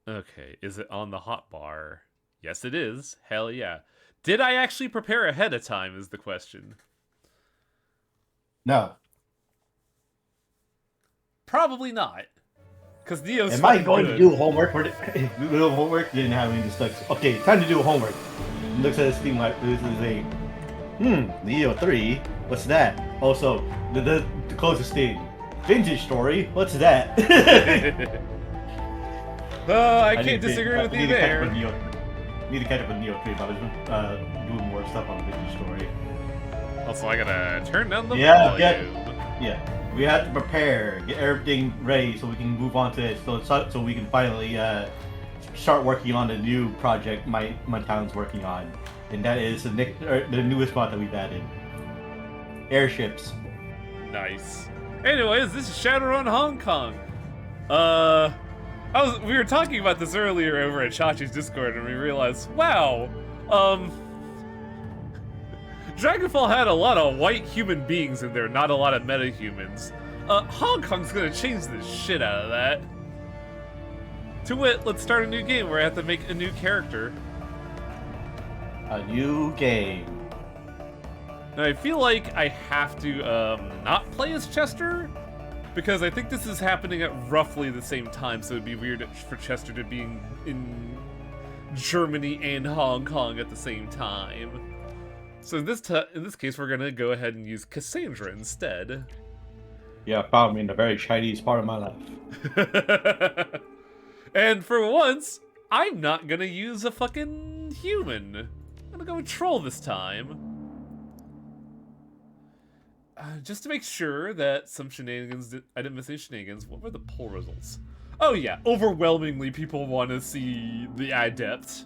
Okay, is it on the hotbar? Yes, it is. Hell yeah. Did I actually prepare ahead of time? Is the question. No. Probably not, because Neo's Am I fucking going to good. do homework for do homework? Didn't have any instructions. Okay, time to do homework. Looks at this thing like this is a Neo 3. What's that? Also, the closest thing. Vintage story. What's that? I I can't need to disagree with you need to catch up with there. Neo. Need to catch up with Neo 3, but I was doing more stuff on Vintage story. Also, I gotta turn down the Yeah, volume. yeah. We have to prepare, get everything ready so we can move on to it. So we can finally start working on the new project my town's working on, and that is the newest mod that we've added. Airships. Nice. Anyways, this is Shadowrun Hong Kong. Uh, we were talking about this earlier over at Chachi's Discord, and we realized, wow, um, Dragonfall had a lot of white human beings in there, not a lot of meta-humans. Hong Kong's gonna change the shit out of that. To wit, let's start a new game where I have to make a new character. A new game. Now, I feel like I have to, not play as Chester, because I think this is happening at roughly the same time, so it'd be weird for Chester to be in Germany and Hong Kong at the same time. So in this case, we're gonna go ahead and use Cassandra instead. Yeah, found me in a very Chinese part of my life. And for once, I'm not gonna use a fucking human. I'm gonna go with troll this time. Just to make sure that some shenanigans, I didn't miss any shenanigans. What were the poll results? Oh yeah, overwhelmingly people want to see the adept.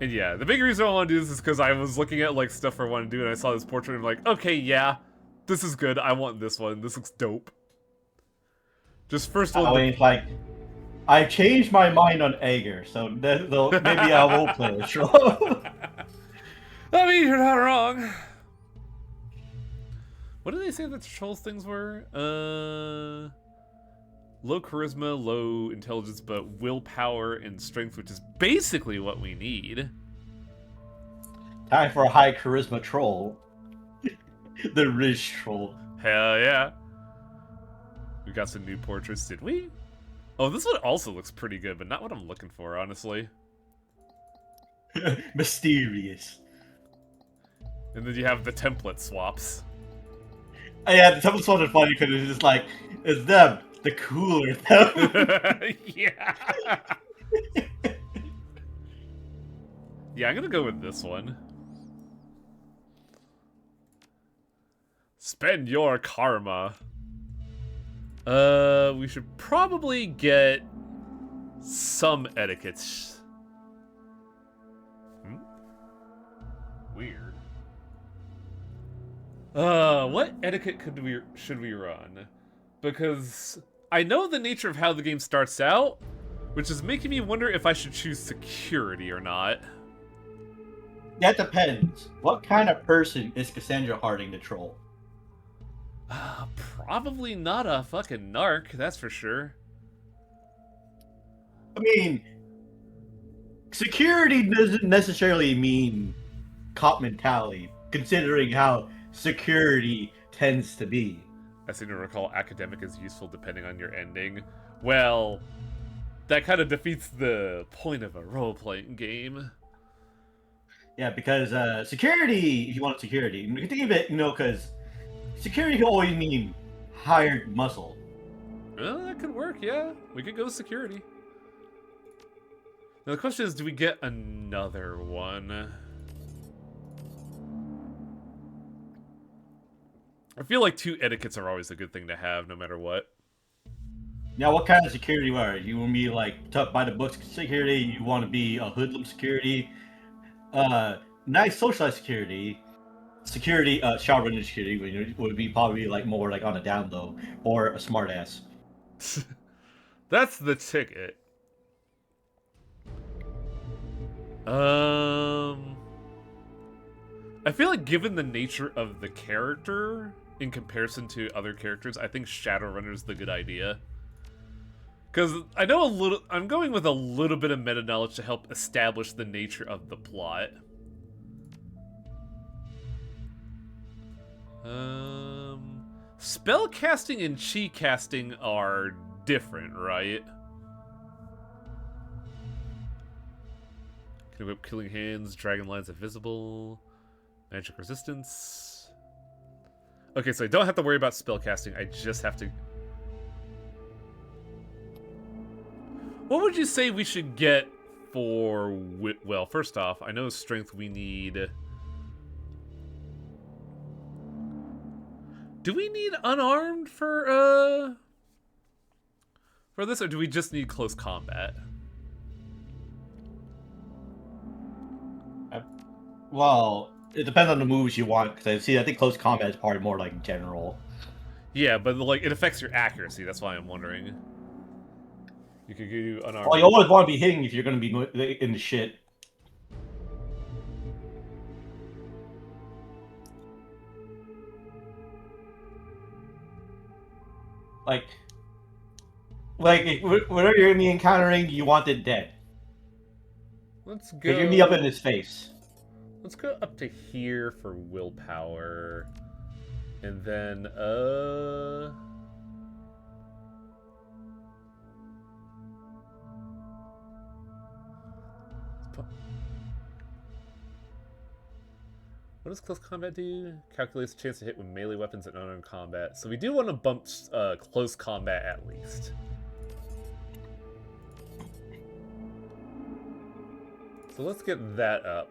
And yeah, the big reason I want to do this is because I was looking at like stuff I want to do and I saw this portrait and I'm like, okay, yeah, this is good. I want this one. This looks dope. Just first one. I mean, like, I changed my mind on Ager, so maybe I will play a troll. I mean, you're not wrong. What did they say that the trolls things were? Low charisma, low intelligence, but willpower and strength, which is basically what we need. Time for a high charisma troll. The rich troll. Hell yeah. We got some new portraits, did we? Oh, this one also looks pretty good, but not what I'm looking for, honestly. Mysterious. And then you have the template swaps. Yeah, the template swaps are funny because it's just like, it's them, the cooler them. Yeah. Yeah, I'm gonna go with this one. Spend your karma. We should probably get some etiquette. Weird. What etiquette should we run? Because I know the nature of how the game starts out, which is making me wonder if I should choose security or not. That depends. What kind of person is Cassandra Harding the troll? Probably not a fucking narc, that's for sure. I mean, security doesn't necessarily mean cop mentality, considering how security tends to be. I seem to recall academic is useful depending on your ending. Well, that kind of defeats the point of a role-playing game. Yeah, because security, if you want security, you can think of it, because security can always mean hired muscle. Well, that could work, yeah. We could go with security. Now the question is, do we get another one? I feel like 2 etiquettes are always a good thing to have, no matter what. Now, what kind of security are you? You want to be like tough by the books security? You want to be a hoodlum security? Nice socialized security. Security, Shadowrun security would be probably like more like on a down low or a smartass. That's the ticket. I feel like given the nature of the character, in comparison to other characters, I think Shadowrunner's the good idea. Because I know I'm going with a little bit of meta knowledge to help establish the nature of the plot. Spell casting and chi casting are different, right? Can equip Killing Hands, Dragon Lines Invisible, Magic Resistance. Okay, so I don't have to worry about spell casting. I just have to. What would you say we should get for? Well, first off, I know strength we need. Do we need unarmed for this, or do we just need close combat? Well, it depends on the moves you want. Because I think close combat is probably more like general. Yeah, but like it affects your accuracy. That's why I'm wondering. You could do unarmed. Well, you always want to be hitting if you're going to be in the shit. Like whatever you're going to be encountering, you want it dead. Let's go. You're going to be up in his face. Let's go up to here for willpower. And then, what does close combat do? Calculates the chance to hit with melee weapons in unarmed combat. So we do want to bump close combat at least. So let's get that up.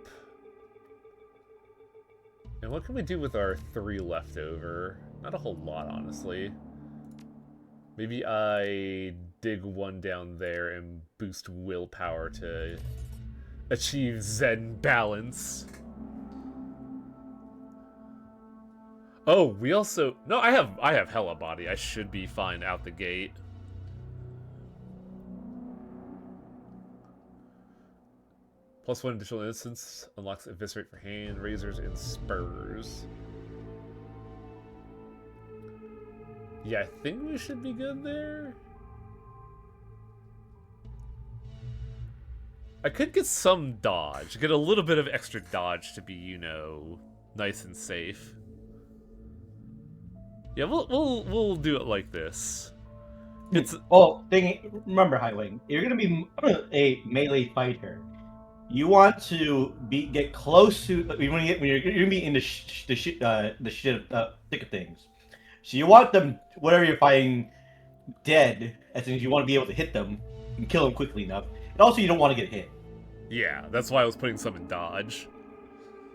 And what can we do with our 3 left over? Not a whole lot, honestly. Maybe I dig 1 down there and boost willpower to achieve Zen balance. Oh, we also... No, I have hella body. I should be fine out the gate. +1 additional instance unlocks Eviscerate for hand, razors, and spurs. Yeah, I think we should be good there. I could get some dodge. Get a little bit of extra dodge to be, you know, nice and safe. Yeah, we'll do it like this. It's remember, Highwing, you're gonna be a melee fighter. You want to get close to when you're gonna be in the thick of things. So you want them, whatever you're fighting, dead. As soon as you want to be able to hit them and kill them quickly enough. And also, you don't want to get hit. Yeah, that's why I was putting some in dodge.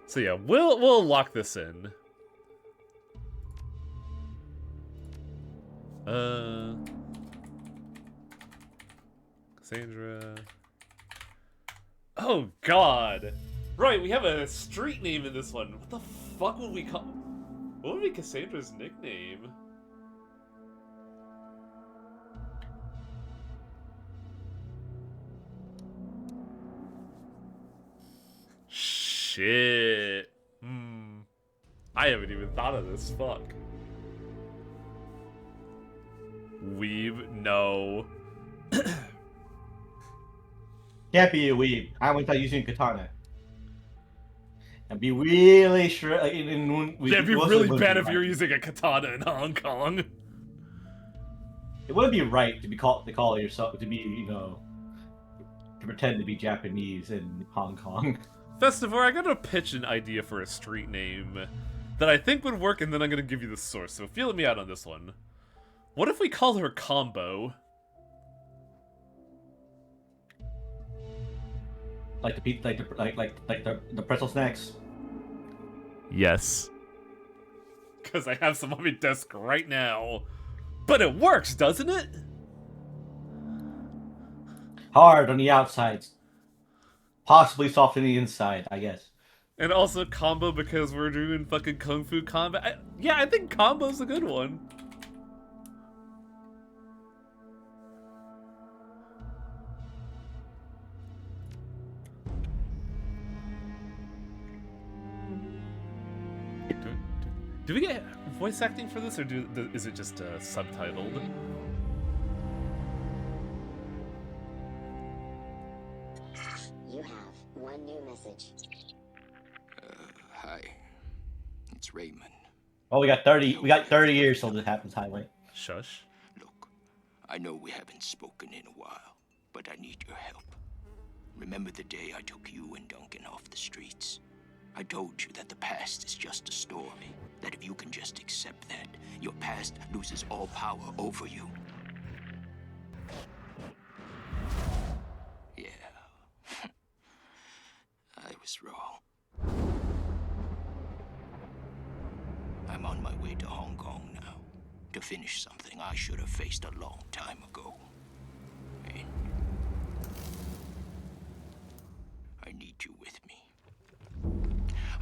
So yeah, we'll lock this in. Cassandra. Oh God! Right, we have a street name in this one. What the fuck would we call? What would be Cassandra's nickname? Shit. I haven't even thought of this. Fuck. Weeb, no. Can't be a weeb. I went out using katana. And be really sure. That'd be really bad if you're using a katana in Hong Kong. It wouldn't be right to call yourself to be, you know, to pretend to be Japanese in Hong Kong. Festivore, I got a pitch an idea for a street name that I think would work, and then I'm gonna give you the source. So feel me out on this one. What if we call her Combo? Like the pretzel snacks. Yes. Because I have some on my desk right now. But it works, doesn't it? Hard on the outside, possibly soft on the inside, I guess. And also combo because we're doing fucking Kung Fu combat. Yeah, I think combo's a good one. Do we get voice acting for this, or is it just subtitled? You have one new message. Hi. It's Raymond. Oh, we got 30 years till this happens, Highway. Shush. Look, I know we haven't spoken in a while, but I need your help. Remember the day I took you and Duncan off the streets? I told you that the past is just a story, that if you can just accept that, your past loses all power over you. Yeah. I was wrong. I'm on my way to Hong Kong now, to finish something I should have faced a long time ago. And I need you with me.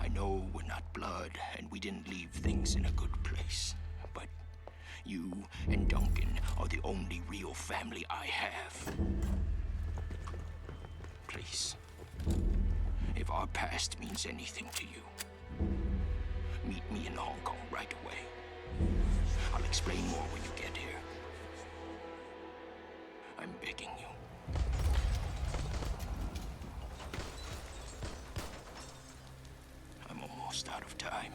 I know we're not blood, and we didn't leave things in a good place, but you and Duncan are the only real family I have. Please, if our past means anything to you, meet me in Hong Kong right away. I'll explain more when you get here. I'm begging you. I'm almost out of time.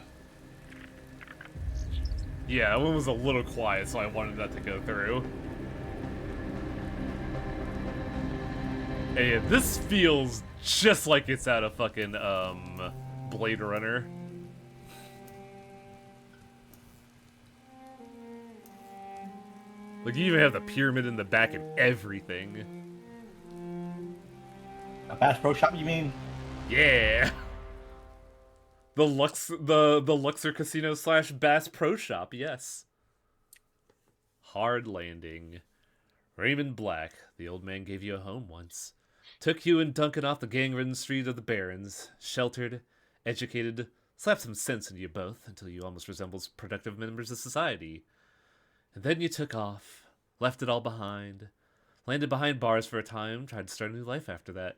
Yeah, that one was a little quiet, so I wanted that to go through. Hey, this feels just like it's out of fucking, Blade Runner. Like, you even have the pyramid in the back and everything. A Bass Pro Shop, you mean? Yeah! The Luxor Casino / Bass Pro Shop, yes. Hard landing. Raymond Black, the old man gave you a home once. Took you and Duncan off the gang-ridden street of the Barrens. Sheltered, educated, slapped some sense into you both until you almost resembled productive members of society. And then you took off, left it all behind, landed behind bars for a time, tried to start a new life after that.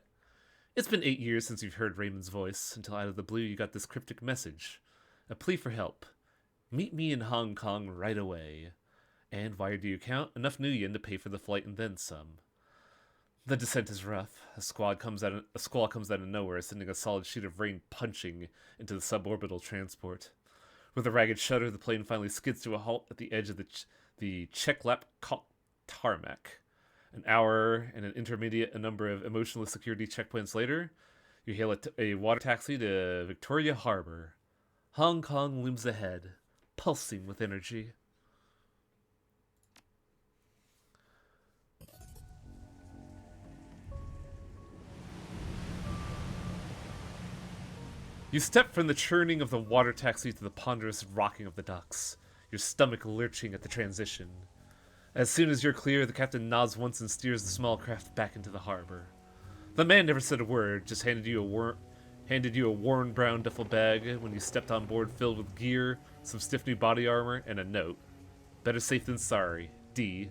It's been 8 years since you've heard Raymond's voice, until out of the blue you got this cryptic message. A plea for help. Meet me in Hong Kong right away. And why do you count? Enough new yen to pay for the flight and then some. The descent is rough. A squall comes out of nowhere, sending a solid sheet of rain punching into the suborbital transport. With a ragged shudder, the plane finally skids to a halt at the edge of the Cheklap tarmac. An hour and an intermediate number of emotionless security checkpoints later, you hail a water taxi to Victoria Harbor. Hong Kong looms ahead, pulsing with energy. You step from the churning of the water taxi to the ponderous rocking of the docks, your stomach lurching at the transition. As soon as you're clear, the captain nods once and steers the small craft back into the harbor. The man never said a word, just handed you a worn brown duffel bag when you stepped on board, filled with gear, some stiff new body armor, and a note. Better safe than sorry, D.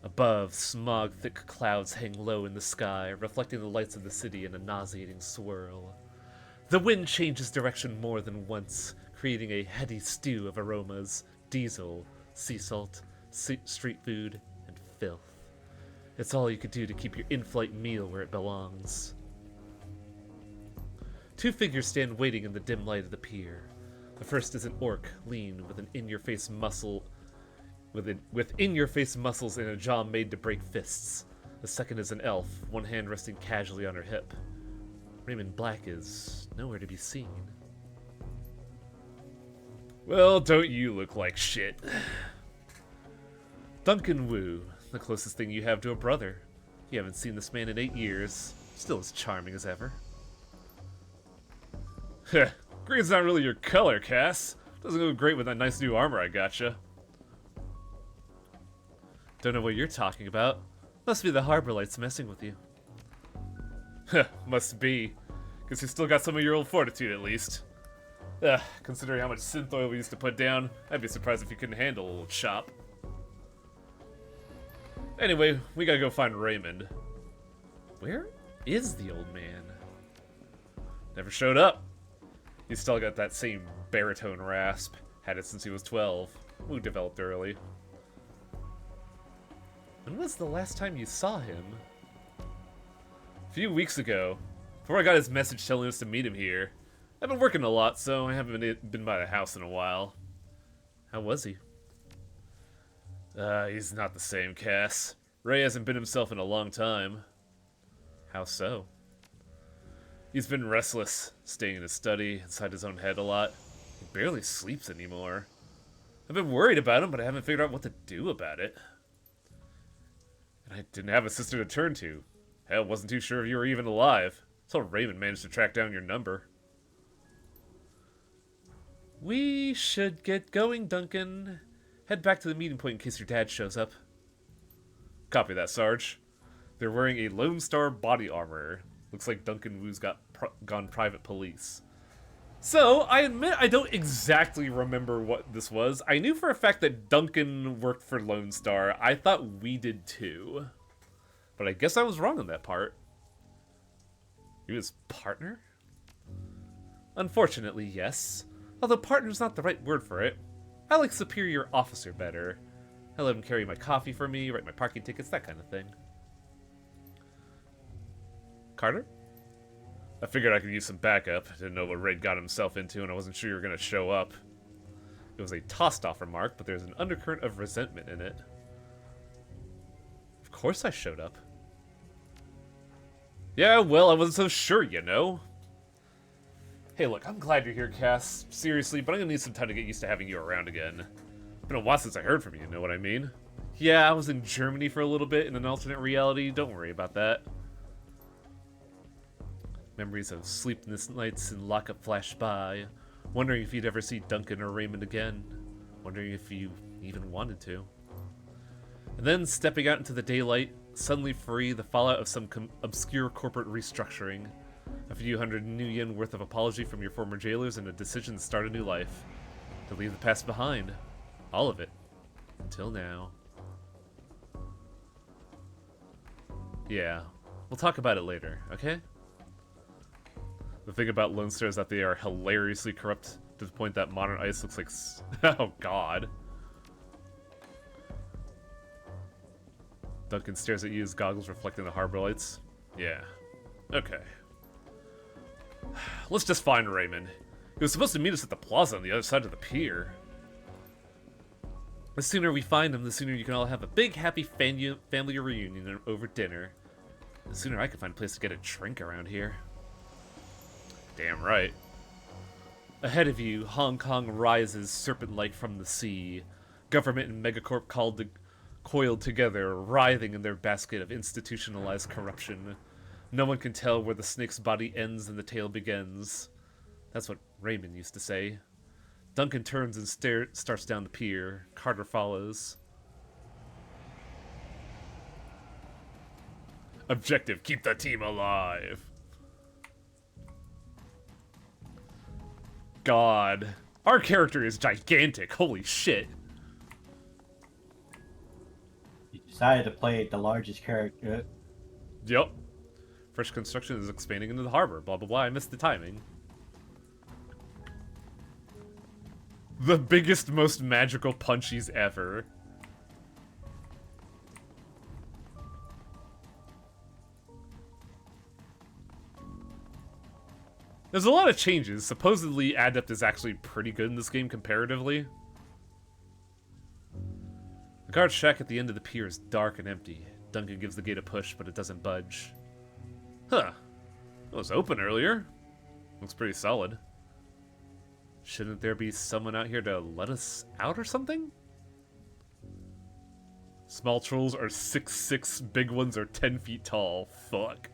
Above, smog-thick clouds hang low in the sky, reflecting the lights of the city in a nauseating swirl. The wind changes direction more than once, creating a heady stew of aromas, diesel, sea salt, street food, and filth. It's all you could do to keep your in-flight meal where it belongs. Two figures stand waiting in the dim light of the pier. The first is an orc, lean, with in-your-face muscles and a jaw made to break fists. The second is an elf, one hand resting casually on her hip. Raymond Black is nowhere to be seen. Well, don't you look like shit. Duncan Wu, the closest thing you have to a brother. You haven't seen this man in 8 years. Still as charming as ever. Heh, green's not really your color, Cass. Doesn't go great with that nice new armor I gotcha. Don't know what you're talking about. Must be the harbor lights messing with you. Heh, must be. Guess you still got some of your old fortitude at least. Considering how much synth oil we used to put down, I'd be surprised if you couldn't handle a little chop. Anyway, we gotta go find Raymond. Where is the old man? Never showed up. He's still got that same baritone rasp. Had it since he was 12. We developed early. When was the last time you saw him? A few weeks ago. Before I got his message telling us to meet him here. I've been working a lot, so I haven't been by the house in a while. How was he? He's not the same, Cass. Ray hasn't been himself in a long time. How so? He's been restless, staying in his study, inside his own head a lot. He barely sleeps anymore. I've been worried about him, but I haven't figured out what to do about it. And I didn't have a sister to turn to. Hell, wasn't too sure if you were even alive. Until Raymond managed to track down your number. We should get going, Duncan. Head back to the meeting point in case your dad shows up. Copy that, Sarge. They're wearing a Lone Star body armor. Looks like Duncan Wu's gone private police. So, I admit I don't exactly remember what this was. I knew for a fact that Duncan worked for Lone Star. I thought we did too. But I guess I was wrong on that part. He was partner? Unfortunately, yes. Although partner's not the right word for it. I like superior officer better. I let him carry my coffee for me, write my parking tickets, that kind of thing. Carter? I figured I could use some backup. Didn't know what Raid got himself into, and I wasn't sure you were going to show up. It was a tossed-off remark, but there's an undercurrent of resentment in it. Of course I showed up. Yeah, well, I wasn't so sure, you know. Hey, look, I'm glad you're here, Cass. Seriously, but I'm gonna need some time to get used to having you around again. Been a while since I heard from you, know what I mean? Yeah, I was in Germany for a little bit in an alternate reality. Don't worry about that. Memories of sleepless nights in lockup flash by. Wondering if you'd ever see Duncan or Raymond again. Wondering if you even wanted to. And then stepping out into the daylight, suddenly free, the fallout of some obscure corporate restructuring. A few hundred new yen worth of apology from your former jailers and a decision to start a new life. To leave the past behind. All of it. Until now. Yeah. We'll talk about it later, okay? The thing about Lone Star is that they are hilariously corrupt to the point that modern ice looks like... Oh, God. Duncan stares at you, his goggles reflecting the harbor lights. Yeah. Okay. Let's just find Raymond. He was supposed to meet us at the plaza on the other side of the pier. The sooner we find him, the sooner you can all have a big, happy family reunion over dinner. The sooner I can find a place to get a drink around here. Damn right. Ahead of you, Hong Kong rises serpent-like from the sea. Government and megacorp coiled together, writhing in their basket of institutionalized corruption. No one can tell where the snake's body ends and the tail begins. That's what Raymond used to say. Duncan turns and starts down the pier. Carter follows. Objective, keep the team alive. God. Our character is gigantic, holy shit. You decided to play the largest character. Yep. Fresh construction is expanding into the harbor, blah blah blah, I missed the timing. The biggest, most magical punchies ever. There's a lot of changes. Supposedly, Adept is actually pretty good in this game comparatively. The guard shack at the end of the pier is dark and empty. Duncan gives the gate a push, but it doesn't budge. Huh. It was open earlier. Looks pretty solid. Shouldn't there be someone out here to let us out or something? Small trolls are 6'6", big ones are 10 feet tall. Fuck.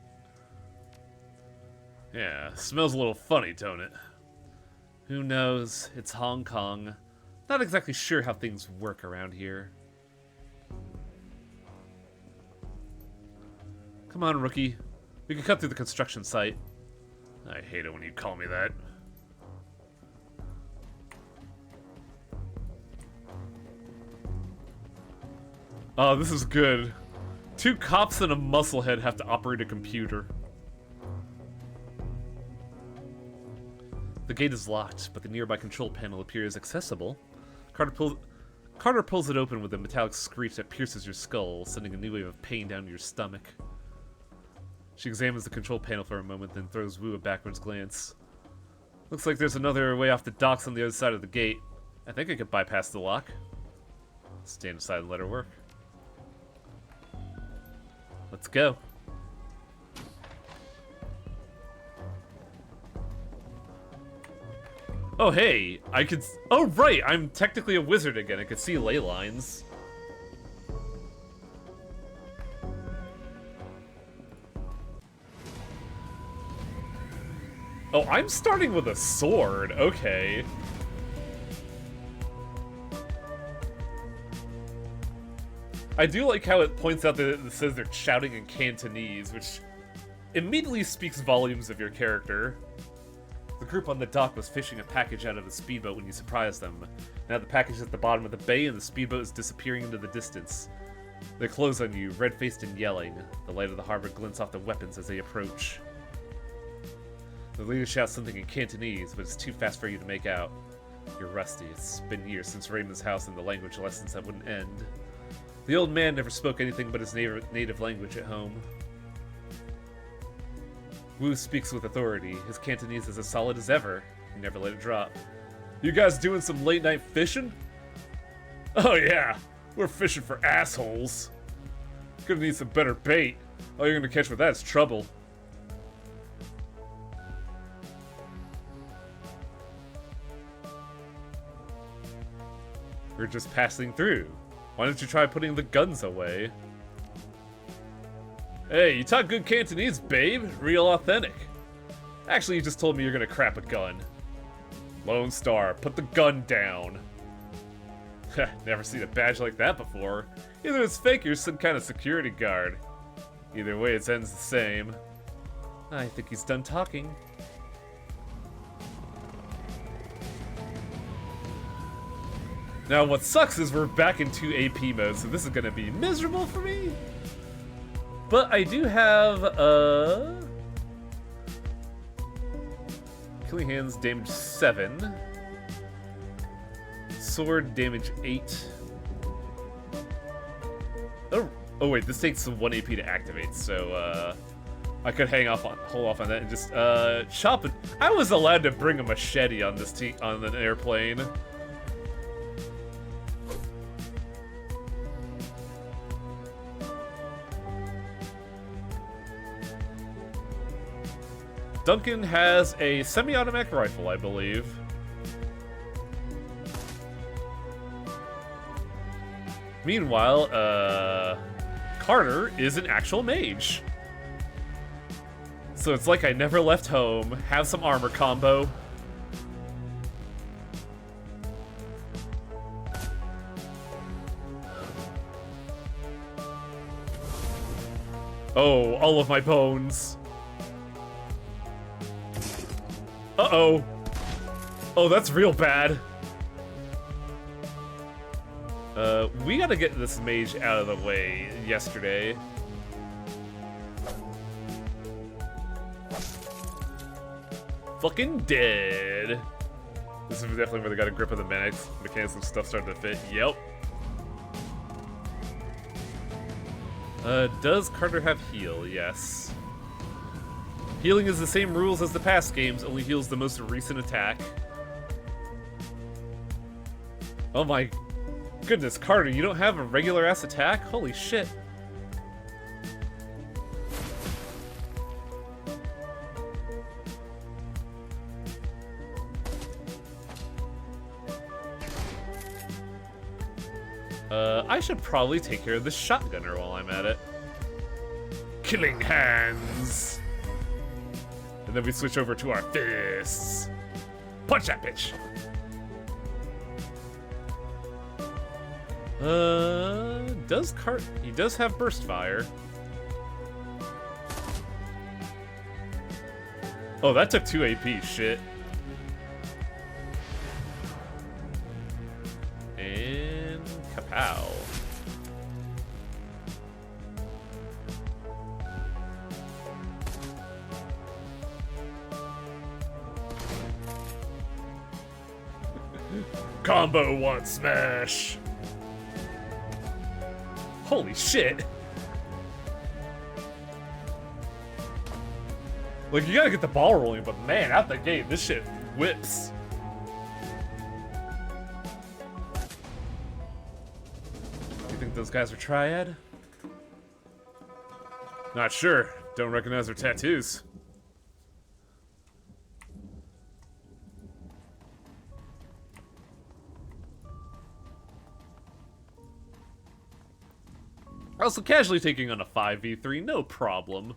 Yeah, smells a little funny, don't it? Who knows? It's Hong Kong. Not exactly sure how things work around here. Come on, rookie. We can cut through the construction site. I hate it when you call me that. Oh, this is good. 2 cops and a musclehead have to operate a computer. The gate is locked, but the nearby control panel appears accessible. Carter pulls it open with a metallic screech that pierces your skull, sending a new wave of pain down your stomach. She examines the control panel for a moment, then throws Wu a backwards glance. Looks like there's another way off the docks on the other side of the gate. I think I could bypass the lock. Stand aside and let her work. Let's go. Oh, hey, I could... Oh, right, I'm technically a wizard again. I could see ley lines. Oh, I'm starting with a sword. Okay. I do like how it points out that it says they're shouting in Cantonese, which immediately speaks volumes of your character. The group on the dock was fishing a package out of the speedboat when you surprised them. Now the package is at the bottom of the bay and the speedboat is disappearing into the distance. They close on you, red-faced and yelling. The light of the harbor glints off the weapons as they approach. The leader shouts something in Cantonese, but it's too fast for you to make out. You're rusty. It's been years since Raymond's house and the language lessons that wouldn't end. The old man never spoke anything but his native language at home. Wu speaks with authority. His Cantonese is as solid as ever. He never let it drop. You guys doing some late-night fishing? Oh yeah, we're fishing for assholes. Gonna need some better bait. All you're gonna catch with that is trouble. We're just passing through. Why don't you try putting the guns away? Hey, you talk good Cantonese, babe. Real authentic. Actually, you just told me you're gonna crap a gun. Lone Star, put the gun down. Never seen a badge like that before. Either it's fake or some kind of security guard. Either way, it ends the same. I think he's done talking. Now, what sucks is we're back into AP mode, so this is gonna be miserable for me. But I do have, Killing Hands damage 7. Sword damage 8. Oh wait, this takes 1 AP to activate, so, I could hold off on that and just, chop it. I was allowed to bring a machete on this on an airplane. Duncan has a semi-automatic rifle, I believe. Meanwhile, Carter is an actual mage. So it's like I never left home, have some armor combo. Oh, all of my bones. Uh-oh. Oh, that's real bad. We gotta get this mage out of the way yesterday. Fucking dead. This is definitely where they got a grip of the mechanics and stuff starting to fit. Yep. Does Carter have heal? Yes. Healing is the same rules as the past games, only heals the most recent attack. Oh my goodness, Carter, you don't have a regular-ass attack? Holy shit. I should probably take care of the shotgunner while I'm at it. Killing Hands! And then we switch over to our fists. Punch that bitch! He does have burst fire. Oh, that took 2 AP, shit. And kapow. Combo one smash. Holy shit. Like, you gotta get the ball rolling, but man, out the gate, this shit whips. You think those guys are Triad? Not sure. Don't recognize their tattoos. Also, casually taking on a 5v3, no problem.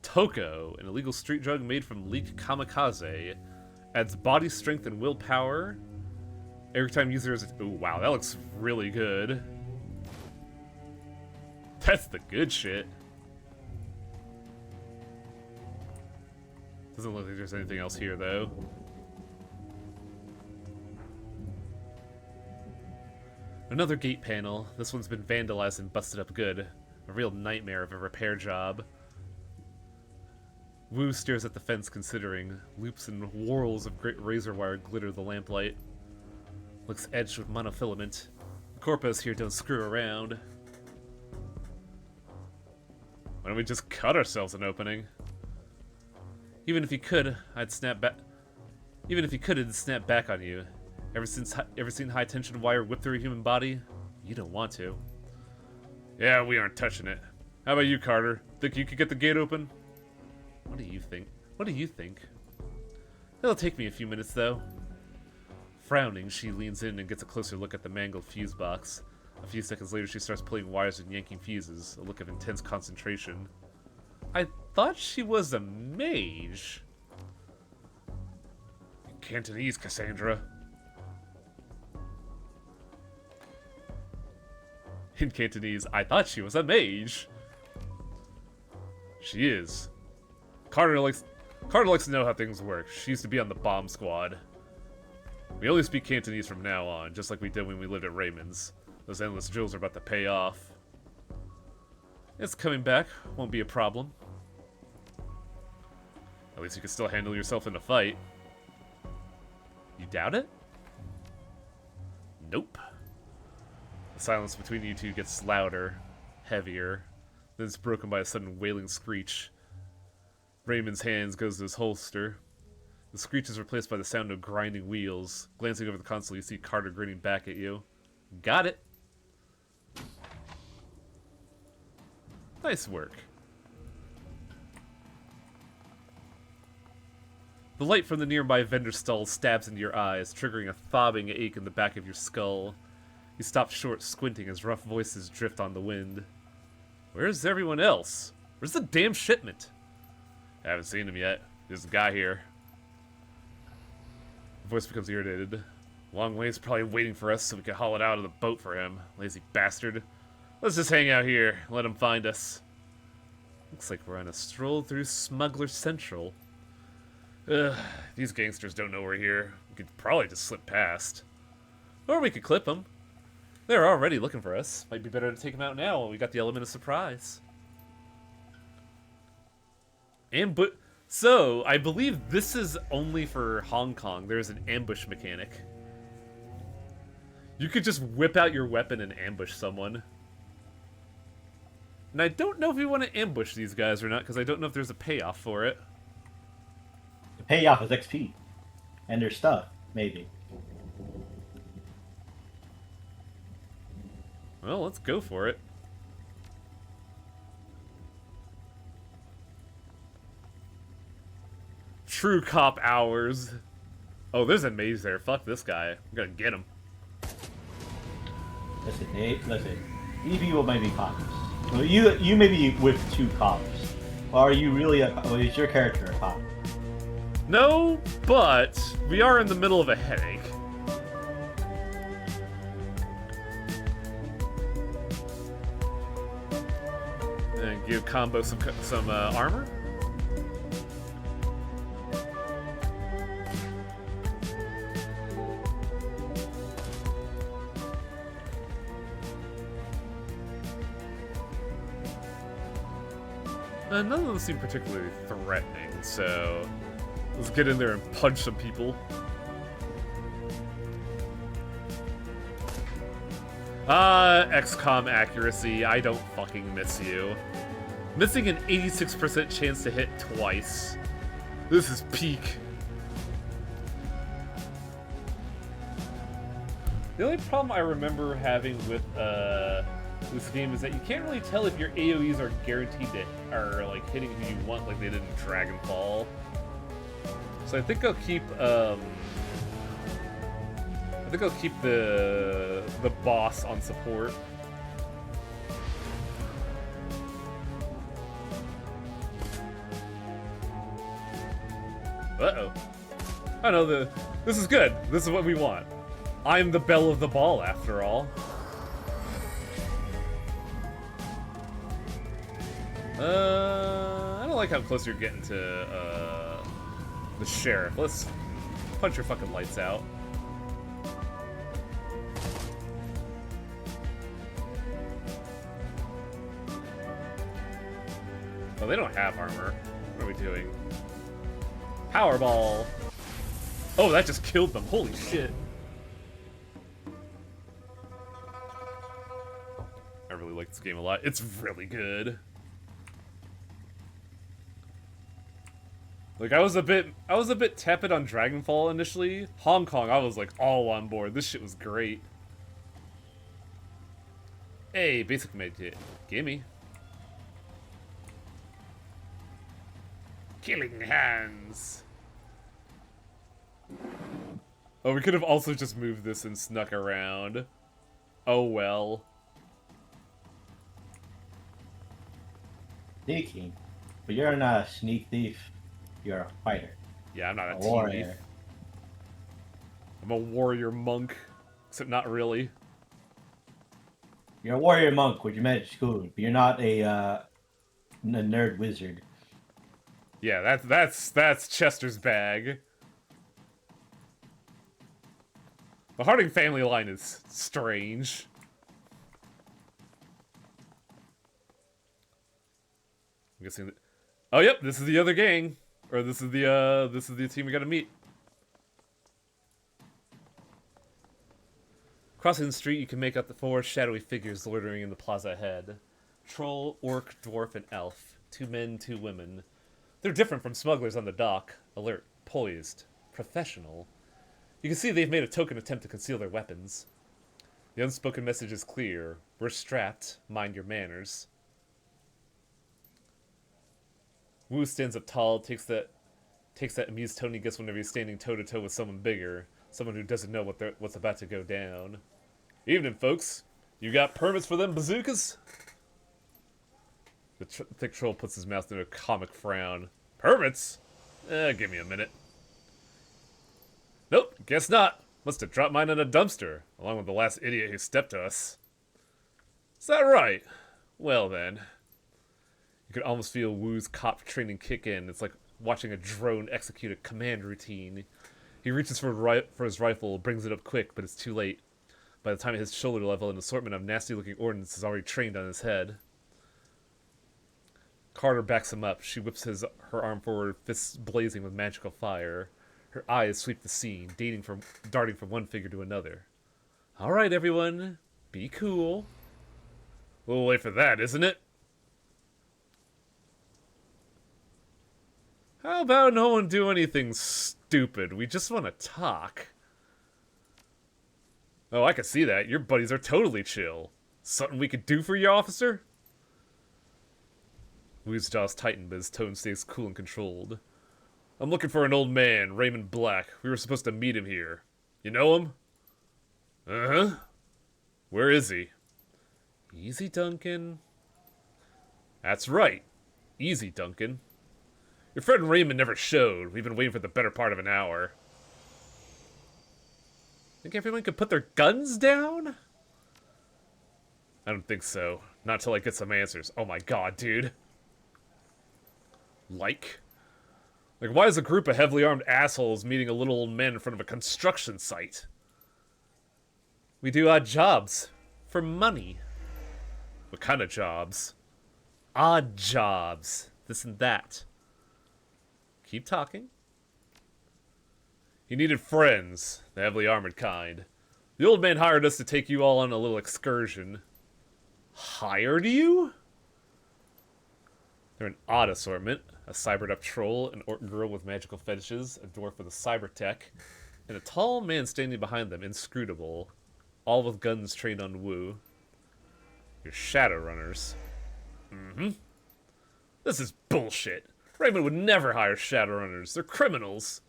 Toko, an illegal street drug made from leek kamikaze, adds body strength and willpower. Every time users... Oh, wow, that looks really good. That's the good shit. Doesn't look like there's anything else here, though. Another gate panel. This one's been vandalized and busted up good. A real nightmare of a repair job. Wu stares at the fence considering. Loops and whorls of great razor wire glitter the lamplight. Looks edged with monofilament. The corpos here don't screw around. Why don't we just cut ourselves an opening? Even if he could, I'd snap back. Even if he could, it'd snap back on you. Ever seen high tension wire whip through a human body? You don't want to. Yeah, we aren't touching it. How about you, Carter? Think you could get the gate open? What do you think? What do you think? It'll take me a few minutes, though. Frowning, she leans in and gets a closer look at the mangled fuse box. A few seconds later, she starts pulling wires and yanking fuses, a look of intense concentration. I thought she was a mage. In Cantonese, Cassandra. In Cantonese, I thought she was a mage. She is. Carter likes to know how things work. She used to be on the bomb squad. We only speak Cantonese from now on, just like we did when we lived at Raymond's. Those endless drills are about to pay off. It's coming back. Won't be a problem. At least you can still handle yourself in a fight. You doubt it? Nope. The silence between you two gets louder, heavier. Then it's broken by a sudden wailing screech. Raymond's hands goes to his holster. The screech is replaced by the sound of grinding wheels. Glancing over the console, you see Carter grinning back at you. Got it! Nice work. The light from the nearby vendor stall stabs into your eyes, triggering a throbbing ache in the back of your skull. You stop short, squinting as rough voices drift on the wind. Where's everyone else? Where's the damn shipment? I haven't seen him yet. There's a guy here. The voice becomes irritated. Long Way's probably waiting for us so we can haul it out of the boat for him. Lazy bastard. Let's just hang out here and let him find us. Looks like we're on a stroll through Smuggler Central. Ugh, these gangsters don't know we're here. We could probably just slip past. Or we could clip them. They're already looking for us. Might be better to take them out now while we got the element of surprise. So, I believe this is only for Hong Kong. There's an ambush mechanic. You could just whip out your weapon and ambush someone. And I don't know if we want to ambush these guys or not, because I don't know if there's a payoff for it. The payoff is XP. And their stuff, maybe. Well, let's go for it. True cop hours. Oh, there's a maze there. Fuck this guy. I'm gonna get him. Listen, Nate, listen. These people may be cops. Well, you may be with two cops. Or are you really is your character a cop? No, but we are in the middle of a headache. And give Combo some armor. None of them seem particularly threatening, so Let's get in there and punch some people. XCOM accuracy. I don't fucking miss you. Missing an 86% chance to hit twice. This is peak. The only problem I remember having with this game is that you can't really tell if your AoEs are guaranteed to are like hitting who you want, like they did in Dragonfall. So I think I'll keep the boss on support. Uh-oh. I know this is good. This is what we want. I'm the belle of the ball, after all. I don't like how close you're getting to the sheriff. Let's punch your fucking lights out. Oh, they don't have armor. What are we doing? Powerball! Oh, that just killed them. Holy shit. I really like this game a lot. It's really good. Like, I was a bit tepid on Dragonfall initially. Hong Kong, I was like all on board. This shit was great. Hey, basic med kit. Gimme. Killing hands. Oh, we could have also just moved this and snuck around. Oh well. Sneaking. But you're not a sneak thief. You're a fighter. Yeah, I'm not a warrior. thief. I'm a warrior monk. Except not really. You're a warrior monk with your magic school, but you're not a nerd wizard. Yeah, that's Chester's bag. The Harding family line is strange. I'm guessing that. Oh, yep, this is the other gang, or this is the team we gotta meet. Crossing the street, you can make out the four shadowy figures loitering in the plaza ahead: troll, orc, dwarf, and elf. 2 men, 2 women. They're different from smugglers on the dock. Alert, poised, professional. You can see they've made a token attempt to conceal their weapons. The unspoken message is clear. We're strapped. Mind your manners. Wu stands up tall, takes that amused tone he gets whenever he's standing toe-to-toe with someone bigger. Someone who doesn't know what's about to go down. Evening, folks. You got permits for them bazookas? The thick troll puts his mouth into a comic frown. Permits? Give me a minute. Nope, guess not. Must have dropped mine in a dumpster, along with the last idiot who stepped to us. Is that right? Well then. You could almost feel Wu's cop training kick in. It's like watching a drone execute a command routine. He reaches for his rifle, brings it up quick, but it's too late. By the time it hits shoulder level, an assortment of nasty-looking ordnance is already trained on his head. Carter backs him up. She whips her arm forward, fists blazing with magical fire. Her eyes sweep the scene, darting from one figure to another. All right, everyone. Be cool. A little late for that, isn't it? How about no one do anything stupid? We just want to talk. Oh, I can see that. Your buddies are totally chill. Something we could do for you, officer? Wu's jaws tighten, but his tone stays cool and controlled. I'm looking for an old man, Raymond Black. We were supposed to meet him here. You know him? Uh-huh. Where is he? Easy, Duncan. That's right. Easy, Duncan. Your friend Raymond never showed. We've been waiting for the better part of an hour. Think everyone could put their guns down? I don't think so. Not till I get some answers. Oh my god, dude. Like, why is a group of heavily armed assholes meeting a little old man in front of a construction site? We do odd jobs. For money. What kind of jobs? Odd jobs. This and that. Keep talking. He needed friends, the heavily armored kind. The old man hired us to take you all on a little excursion. Hired you? They're an odd assortment. A cybered-up troll, an orc girl with magical fetishes, a dwarf with a cyber tech, and a tall man standing behind them, inscrutable. All with guns trained on Wu. You're Shadowrunners. Mm-hmm. This is bullshit. Raymond would never hire Shadowrunners. They're criminals.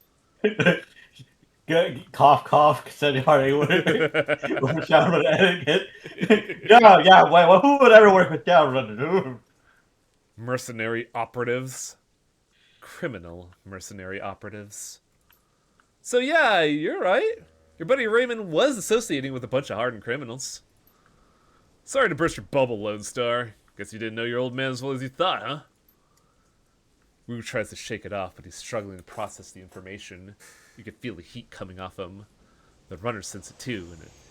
Cough, cough. Said hardly would. Shadowrun etiquette. Yeah. Well, who would ever work with Shadowrun? Mercenary operatives. Criminal mercenary operatives. So yeah, you're right. Your buddy Raymond was associating with a bunch of hardened criminals. Sorry to burst your bubble, Lone Star. Guess you didn't know your old man as well as you thought, huh? Wu tries to shake it off, but he's struggling to process the information. You can feel the heat coming off him. The runners sense it too,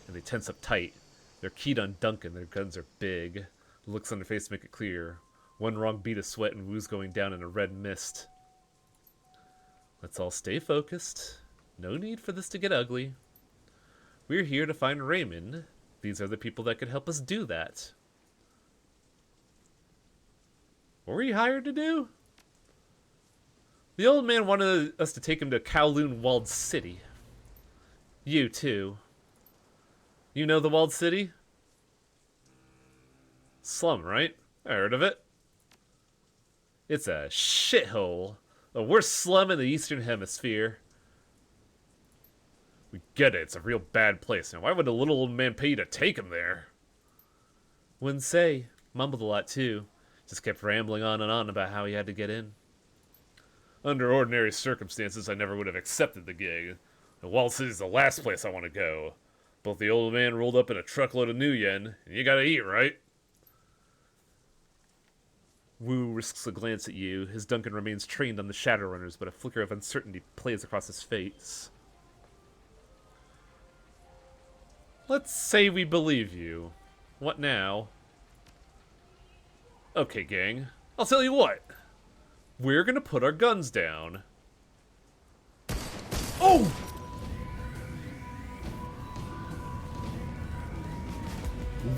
and they tense up tight. They're keyed on Duncan, their guns are big. The looks on their face make it clear. One wrong bead of sweat and Wu's going down in a red mist. Let's all stay focused. No need for this to get ugly. We're here to find Raymond. These are the people that could help us do that. What were you hired to do? The old man wanted us to take him to Kowloon Walled City. You, too. You know the Walled City? Slum, right? I heard of it. It's a shithole. The worst slum in the Eastern Hemisphere. We get it. It's a real bad place. Now, why would a little old man pay you to take him there? Wouldn't say. Mumbled a lot, too. Just kept rambling on and on about how he had to get in. Under ordinary circumstances, I never would have accepted the gig. The Walled City's the last place I want to go. Both the old man rolled up in a truckload of new yen, and you gotta eat, right? Wu risks a glance at you. His Duncan remains trained on the Shadowrunners, but a flicker of uncertainty plays across his face. Let's say we believe you. What now? Okay, gang. I'll tell you what. We're gonna put our guns down. Oh!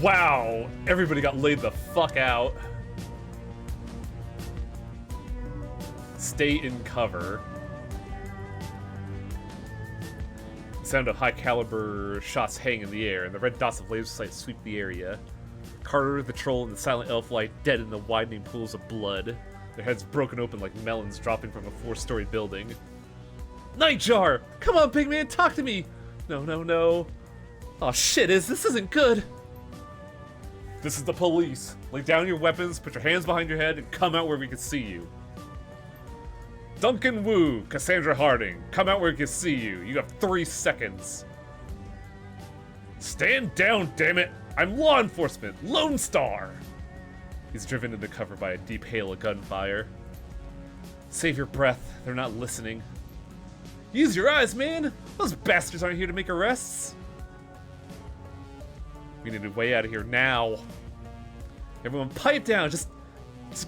Wow! Everybody got laid the fuck out. Stay in cover. The sound of high caliber shots hang in the air, and the red dots of laser sight sweep the area. Carter, the troll, and the silent elf lie dead in the widening pools of blood. Their heads broken open like melons dropping from a 4-story building. Nightjar! Come on, big man, talk to me! No. Oh shit, this isn't good! This is the police. Lay down your weapons, put your hands behind your head, and come out where we can see you. Duncan Wu, Cassandra Harding, come out where we can see you. You have 3 seconds. Stand down, damn it! I'm law enforcement, Lone Star! He's driven into cover by a deep hail of gunfire. Save your breath, they're not listening. Use your eyes, man! Those bastards aren't here to make arrests! We need a way out of here now. Everyone pipe down, just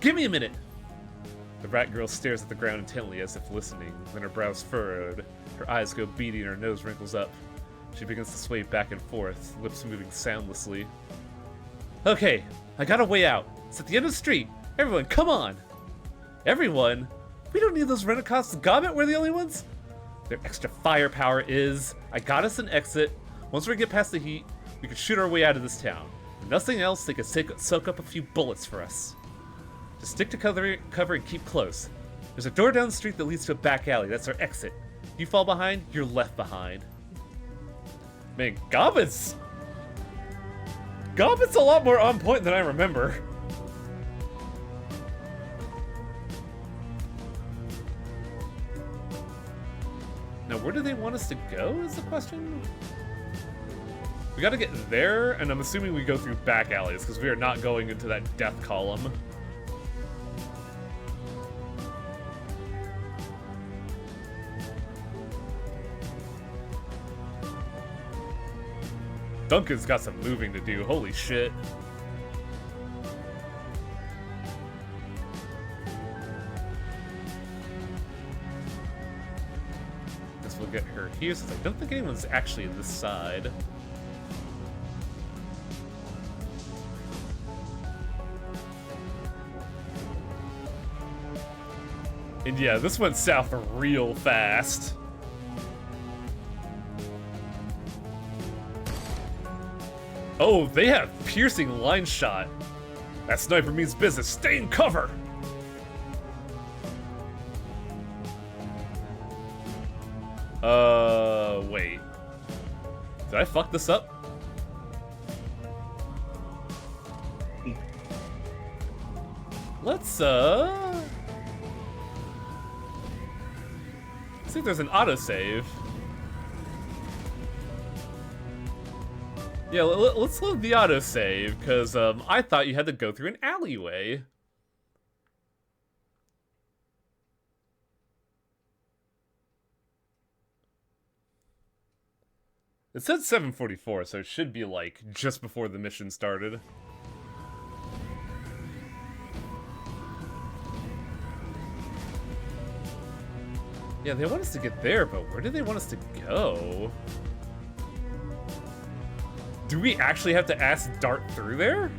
give me a minute. The rat girl stares at the ground intently as if listening, then her brows furrowed. Her eyes go beady and her nose wrinkles up. She begins to sway back and forth, lips moving soundlessly. Okay, I got a way out. It's at the end of the street. Everyone, come on! Everyone? We don't need those rent-a-cops. Gobbet, we're the only ones? Their extra firepower is... I got us an exit. Once we get past the heat, we can shoot our way out of this town. If nothing else, they can soak up a few bullets for us. Just stick to cover and keep close. There's a door down the street that leads to a back alley. That's our exit. If you fall behind, you're left behind. Man, Gobbet's a lot more on point than I remember. Now, where do they want us to go is the question? We gotta get there, and I'm assuming we go through back alleys, because we are not going into that death column. Duncan's got some moving to do, holy shit. As guess we'll get her here, since I don't think anyone's actually this side. And yeah, this went south real fast. Oh, they have piercing line shot. That sniper means business. Stay in cover! Wait. Did I fuck this up? Let's, see if there's an autosave. Yeah, let's load the autosave, because, I thought you had to go through an alleyway. It said 7:44, so it should be, like, just before the mission started. Yeah, they want us to get there, but where do they want us to go? Do we actually have to ask Dart through there?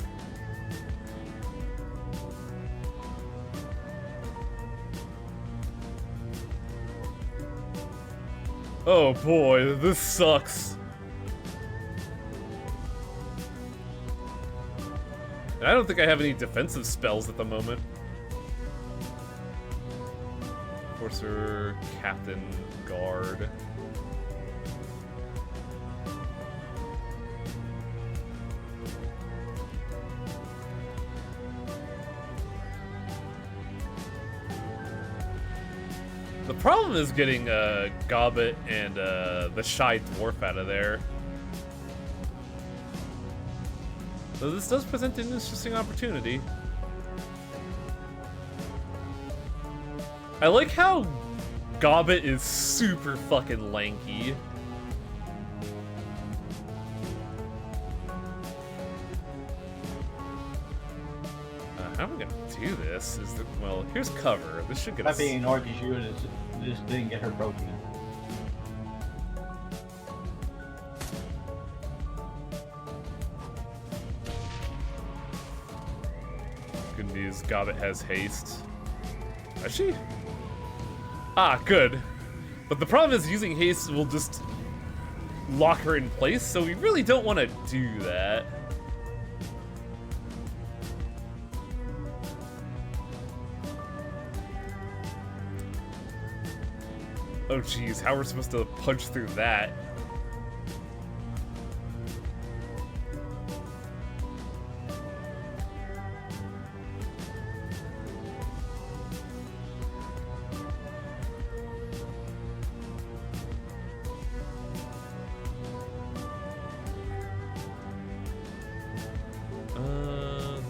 Oh boy, this sucks. And I don't think I have any defensive spells at the moment. Enforcer, Captain, Guard. The problem is getting Gobbet and the Shy Dwarf out of there. So this does present an interesting opportunity. I like how Gobbet is super fucking lanky. How am I gonna do this? Well, here's cover. This should get us. That being an RPG, just didn't get her broken. Good news, Gobbet has haste. Does she? Ah, good. But the problem is using haste will just lock her in place, so we really don't want to do that. Oh geez, how are we supposed to punch through that?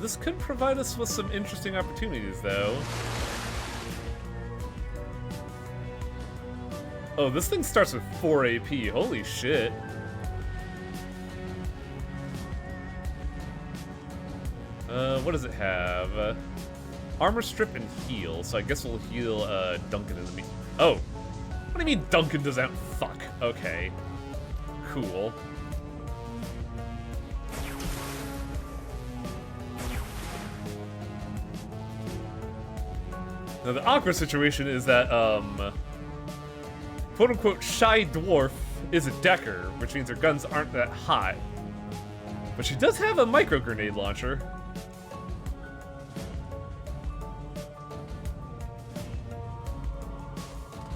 This could provide us with some interesting opportunities, though. Oh, this thing starts with 4 AP. Holy shit. What does it have? Armor strip and heal, so I guess we'll heal Duncan in the Oh! What do you mean Duncan doesn't? Fuck. Okay. Cool. Now the awkward situation is that, quote-unquote Shy Dwarf is a Decker, which means her guns aren't that hot. But she does have a micro-grenade launcher.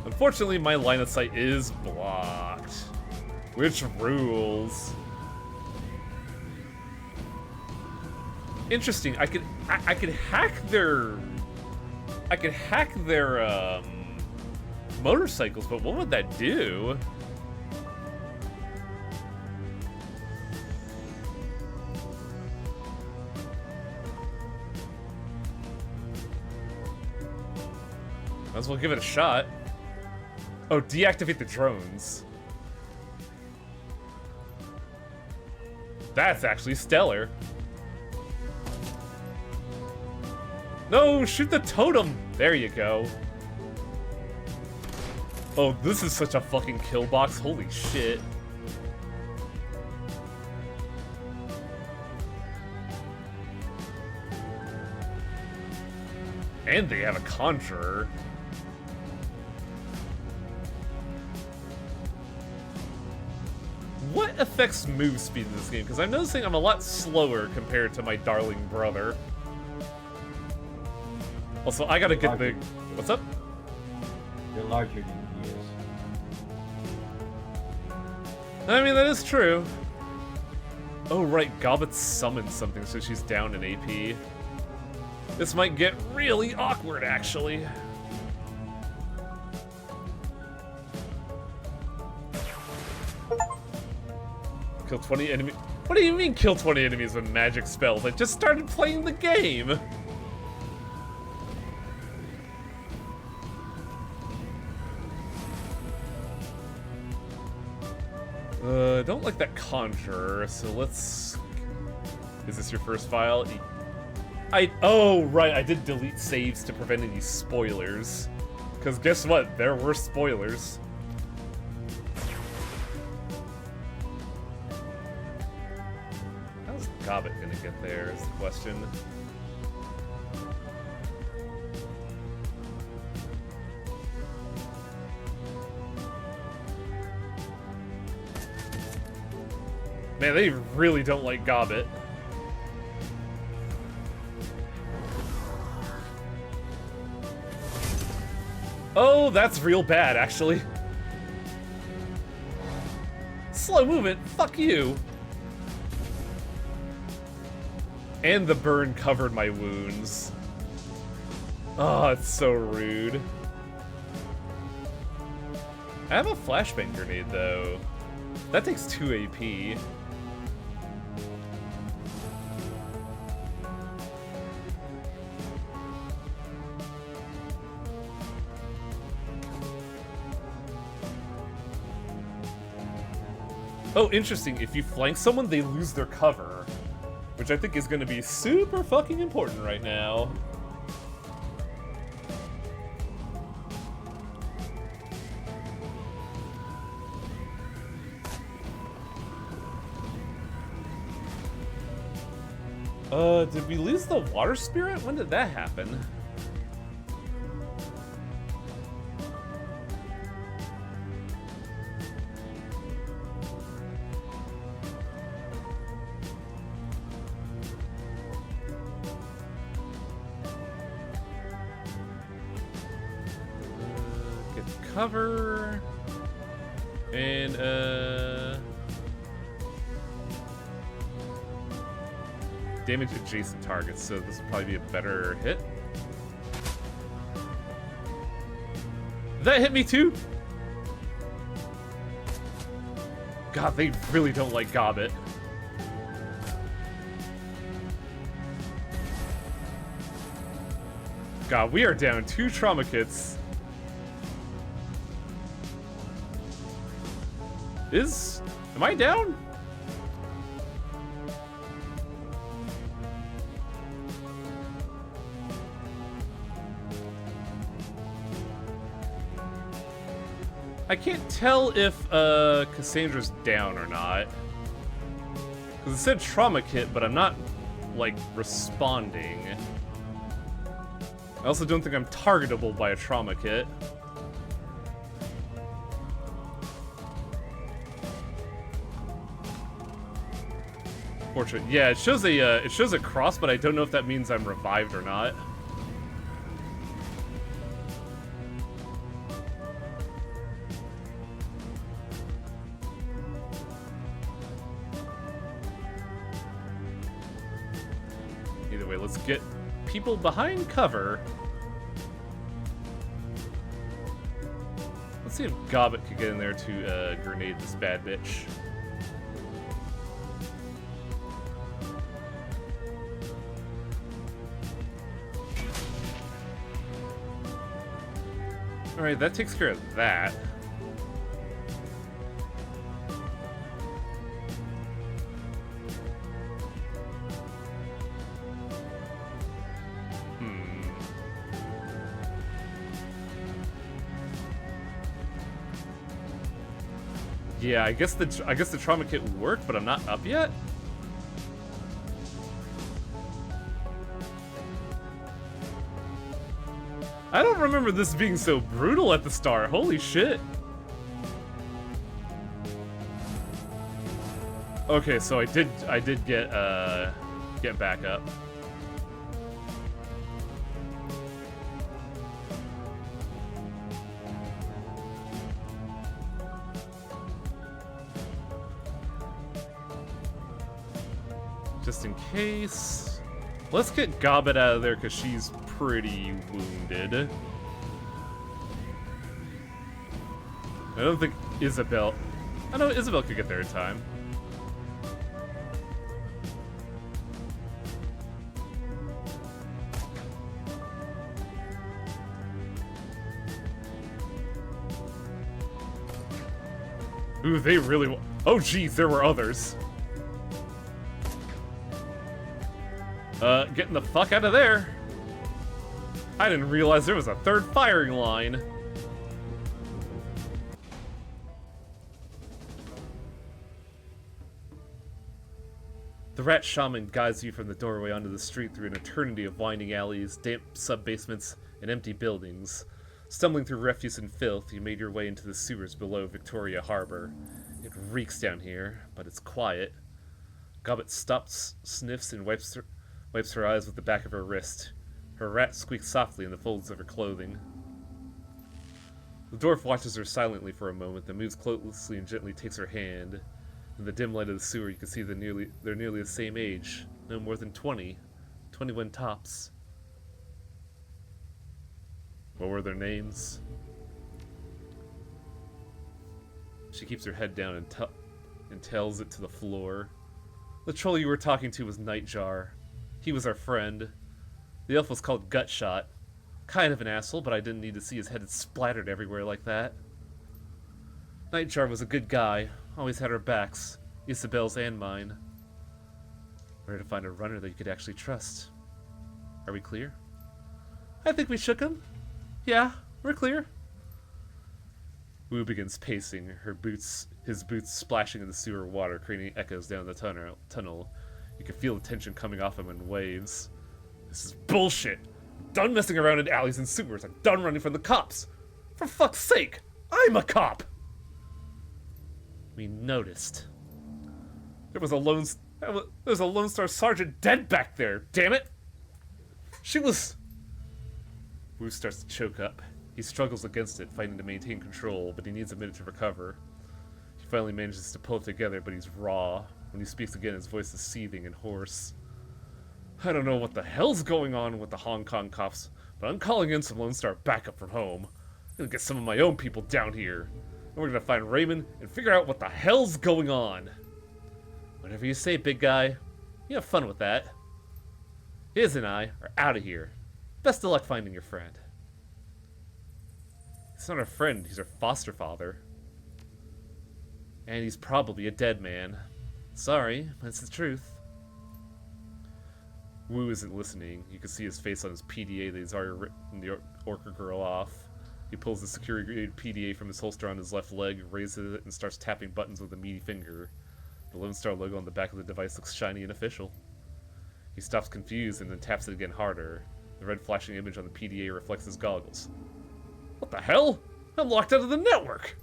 Unfortunately, my line of sight is blocked. Which rules. Interesting, I could hack their... I could hack their, motorcycles, but what would that do? Might as well give it a shot. Oh, deactivate the drones. That's actually stellar. No, shoot the totem! There you go. Oh, this is such a fucking kill box. Holy shit. And they have a Conjurer. What affects move speed in this game? Because I'm noticing I'm a lot slower compared to my darling brother. Also, I gotta get the... What's up? You're larger than he is. I mean, that is true. Oh, right. Gobbet summoned something, so she's down in AP. This might get really awkward, actually. Kill 20 enemies. What do you mean kill 20 enemies with magic spells? I just started playing the game. I don't like that Conjurer, so let's... Is this your first file? Oh, right, I did delete saves to prevent any spoilers. Because guess what? There were spoilers. How's Gobbet gonna get there is the question. Man, they really don't like Gobbet. Oh, that's real bad, actually. Slow movement, fuck you. And the burn covered my wounds. Oh, it's so rude. I have a flashbang grenade, though. That takes 2 AP. Oh, interesting. If you flank someone, they lose their cover. Which I think is going to be super fucking important right now. Did we lose the water spirit? When did that happen? Get cover. And, damage adjacent targets, so this would probably be a better hit. That hit me too? God, they really don't like Gobbet. God, we are down 2 trauma kits. Am I down? I can't tell if Cassandra's down or not. Because it said trauma kit, but I'm not, like, responding. I also don't think I'm targetable by a trauma kit. Fortunate. Yeah, it shows a cross, but I don't know if that means I'm revived or not. Either way, let's get people behind cover. Let's see if Gobbet could get in there to grenade this bad bitch. Alright, that takes care of that. Yeah, I guess the trauma kit worked, but I'm not up yet. I don't remember this being so brutal at the start. Holy shit. Okay, so I did get back up. Just in case. Let's get Gobbet out of there because she's pretty wounded. I don't think Isabel... I know Isabel could get there in time. Ooh, they really... Oh, geez, there were others. Getting the fuck out of there. I didn't realize there was a third firing line. The rat shaman guides you from the doorway onto the street through an eternity of winding alleys, damp sub-basements, and empty buildings. Stumbling through refuse and filth, you made your way into the sewers below Victoria Harbor. It reeks down here, but it's quiet. Gobbet stops, sniffs, and wipes her eyes with the back of her wrist. Her rat squeaks softly in the folds of her clothing. The dwarf watches her silently for a moment, then moves closely and gently takes her hand. In the dim light of the sewer, you can see they're nearly the same age. No more than 20. 21 tops. What were their names? She keeps her head down and tells it to the floor. The troll you were talking to was Nightjar. He was our friend. The elf was called Gutshot. Kind of an asshole, but I didn't need to see his head splattered everywhere like that. Nightjar was a good guy. Always had our backs. Isabel's and mine. Where to find a runner that you could actually trust. Are we clear? I think we shook him. Yeah, we're clear. Wu begins pacing, his boots splashing in the sewer water, creating echoes down the tunnel. You can feel the tension coming off him in waves. This is bullshit. I'm done messing around in alleys and sewers. I'm done running from the cops. For fuck's sake, I'm a cop. We noticed. There was a Lone Star Sergeant dead back there. Damn it. She was. Wu starts to choke up. He struggles against it, fighting to maintain control, but he needs a minute to recover. He finally manages to pull it together, but he's raw. When he speaks again, his voice is seething and hoarse. I don't know what the hell's going on with the Hong Kong cops, but I'm calling in some Lone Star backup from home. I'm gonna get some of my own people down here. And we're gonna find Raymond and figure out what the hell's going on. Whatever you say, big guy. You have fun with that. Iz and I are out of here. Best of luck finding your friend. He's not our friend, he's our foster father. And he's probably a dead man. Sorry, that's the truth. Wu isn't listening. You can see his face on his PDA that he's already written the Orca girl off. He pulls the security-grade PDA from his holster on his left leg, raises it, and starts tapping buttons with a meaty finger. The Lone Star logo on the back of the device looks shiny and official. He stops confused and then taps it again harder. The red flashing image on the PDA reflects his goggles. What the hell? I'm locked out of the network!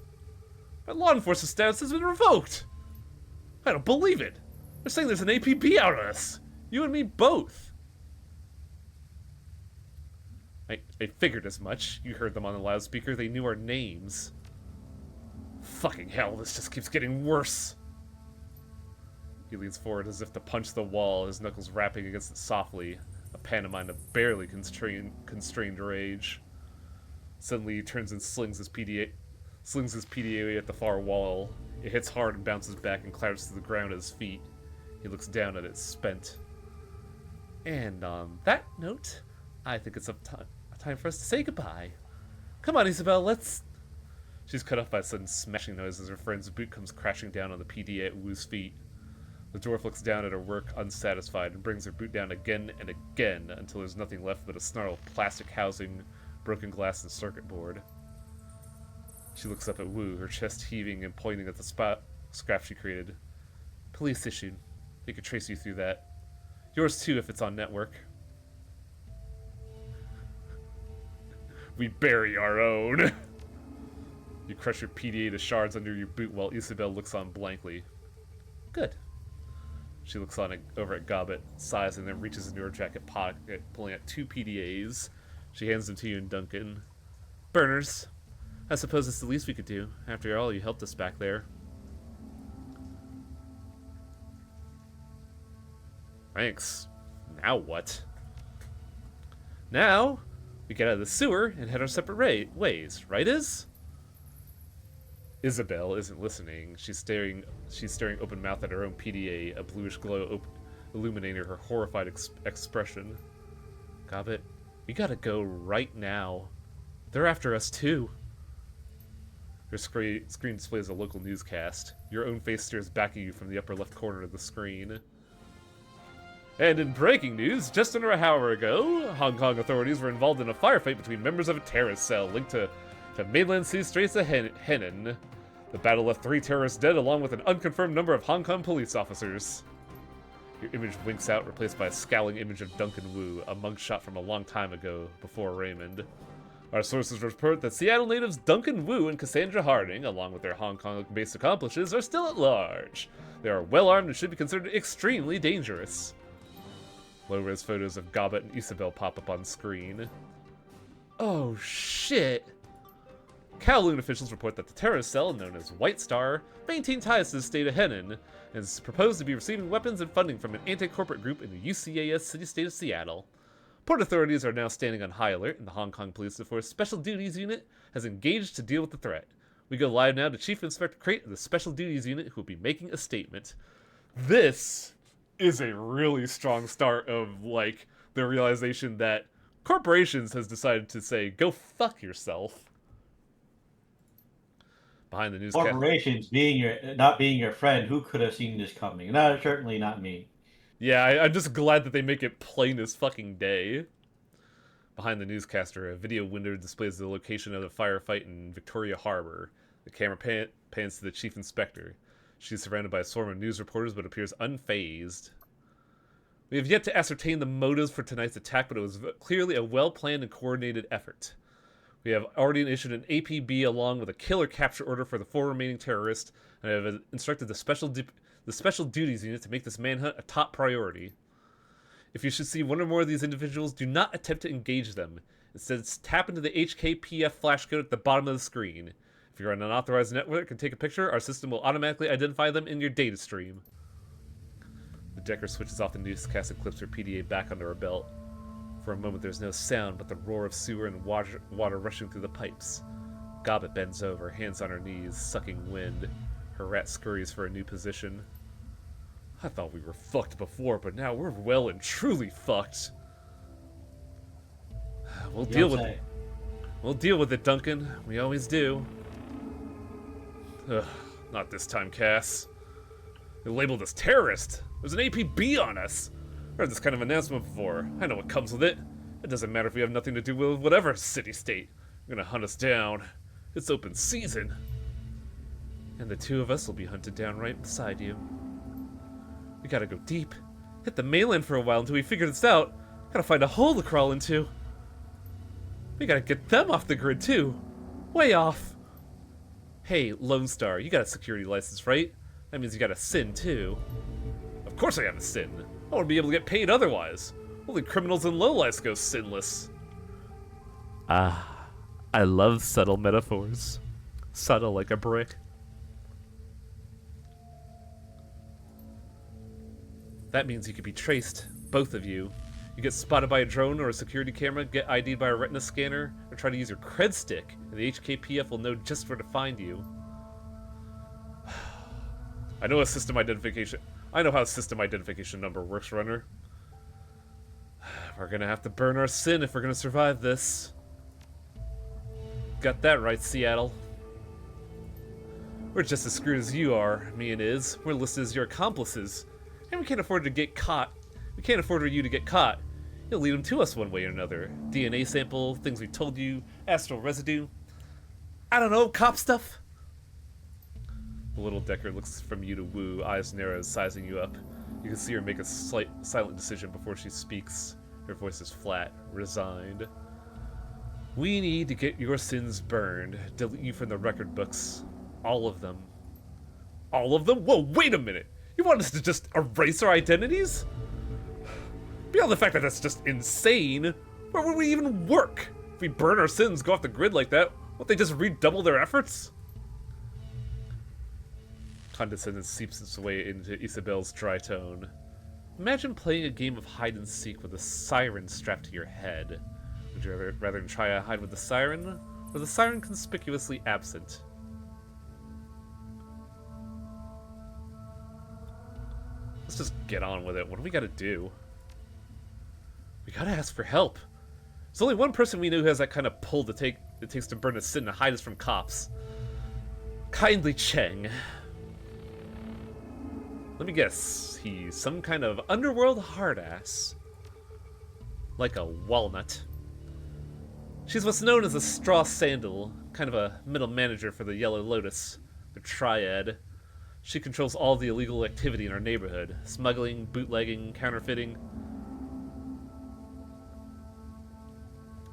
My law enforcement status has been revoked! I don't believe it! They're saying there's an APB out on us! You and me both! I figured as much. You heard them on the loudspeaker. They knew our names. Fucking hell, this just keeps getting worse. He leans forward as if to punch the wall, his knuckles rapping against it softly, a pantomime of barely constrained rage. Suddenly he turns and slings his PDA at the far wall. It hits hard and bounces back and clatters to the ground at his feet. He looks down at it, spent. And on that note, I think it's time for us to say goodbye. Come on, Isabel, let's... She's cut off by a sudden smashing noise as her friend's boot comes crashing down on the PDA at Wu's feet. The dwarf looks down at her work, unsatisfied, and brings her boot down again and again until there's nothing left but a snarl of plastic housing, broken glass, and circuit board. She looks up at Wu, her chest heaving and pointing at the scrap she created. Police issued. They could trace you through that. Yours too if it's on network. We bury our own. You crush your PDA to shards under your boot while Isabel looks on blankly. Good. She looks on over at Gobbet, sighs, and then reaches into her jacket pocket, pulling out 2 PDAs. She hands them to you and Duncan. Burners. I suppose it's the least we could do. After all, you helped us back there. Thanks. Now what? Now, we get out of the sewer and head our separate ways, right, Iz? Isabel isn't listening. She's staring open-mouthed at her own PDA, a bluish glow illuminating her horrified expression. Gobbet, we gotta go right now. They're after us too. Your screen displays a local newscast. Your own face stares back at you from the upper left corner of the screen. And in breaking news, just under an hour ago, Hong Kong authorities were involved in a firefight between members of a terrorist cell linked to mainland sea Straits of Henan. The battle left 3 terrorists dead along with an unconfirmed number of Hong Kong police officers. Your image winks out, replaced by a scowling image of Duncan Wu, a mugshot from a long time ago, before Raymond. Our sources report that Seattle natives Duncan Wu and Cassandra Harding, along with their Hong Kong-based accomplices, are still at large. They are well-armed and should be considered extremely dangerous. Low-res photos of Gobbet and Isabel pop up on screen. Oh, shit! Kowloon officials report that the terrorist cell, known as White Star, maintained ties to the state of Henan, and is proposed to be receiving weapons and funding from an anti-corporate group in the UCAS city-state of Seattle. Port authorities are now standing on high alert, and the Hong Kong Police Force Special Duties Unit has engaged to deal with the threat. We go live now to Chief Inspector Crate of the Special Duties Unit, who will be making a statement. This is a really strong start of, like, the realization that corporations has decided to say, go fuck yourself. Behind the newscast. Corporations not being your friend, who could have seen this coming? No, certainly not me. Yeah, I'm just glad that they make it plain as fucking day. Behind the newscaster, a video window displays the location of the firefight in Victoria Harbor. The camera pans to the chief inspector. She's surrounded by a swarm of news reporters but appears unfazed. We have yet to ascertain the motives for tonight's attack, but it was clearly a well-planned and coordinated effort. We have already issued an APB along with a killer capture order for the 4 remaining terrorists, and I have instructed the Special Duties Unit to make this manhunt a top priority. If you should see one or more of these individuals, do not attempt to engage them. Instead, tap into the HKPF flash code at the bottom of the screen. If you're on an unauthorized network and take a picture, our system will automatically identify them in your data stream. The Decker switches off the newscast and clips her PDA back under her belt. For a moment, there's no sound but the roar of sewer and water rushing through the pipes. Gobbet bends over, hands on her knees, sucking wind. Her rat scurries for a new position. I thought we were fucked before, but now we're well and truly fucked. We'll deal with it, Duncan. We always do. Ugh, not this time, Cass. They labeled us terrorists. There's an APB on us. I've heard this kind of announcement before. I know what comes with it. It doesn't matter if we have nothing to do with whatever city-state. They're gonna hunt us down. It's open season. And the 2 of us will be hunted down right beside you. We gotta go deep. Hit the mainland for a while until we figure this out. Gotta find a hole to crawl into. We gotta get them off the grid too. Way off. Hey, Lone Star, you got a security license, right? That means you got a SIN too. Of course I have a SIN. I want to be able to get paid otherwise. Only criminals and lowlifes go sinless. Ah, I love subtle metaphors. Subtle like a brick. That means you could be traced, both of you. You get spotted by a drone or a security camera, get ID'd by a retina scanner, or try to use your cred stick, and the HKPF will know just where to find you. I know how system identification number works, Runner. We're gonna have to burn our sin if we're gonna survive this. Got that right, Seattle. We're just as screwed as you are, me and Iz. We're listed as your accomplices. And we can't afford to get caught. We can't afford for you to get caught. You'll lead them to us one way or another. DNA sample, things we told you, astral residue. I don't know, cop stuff? The little Decker looks from you to Wu, eyes narrow, sizing you up. You can see her make a slight, silent decision before she speaks. Her voice is flat, resigned. We need to get your sins burned, delete you from the record books. All of them. All of them? Whoa, wait a minute! You want us to just erase our identities? Beyond the fact that that's just insane, where would we even work? If we burn our sins, go off the grid like that, won't they just redouble their efforts? Condescendence seeps its way into Isabel's dry tone. Imagine playing a game of hide-and-seek with a siren strapped to your head. Would you rather try to hide with the siren, or the siren conspicuously absent? Let's just get on with it. What do we gotta do? We gotta ask for help. There's only one person we know who has that kind of pull it takes to burn a sin and hide us from cops. Kindly Cheng. Let me guess. He's some kind of underworld hardass. Like a walnut. She's what's known as a straw sandal, kind of a middle manager for the Yellow Lotus, the Triad. She controls all the illegal activity in our neighborhood. Smuggling, bootlegging, counterfeiting.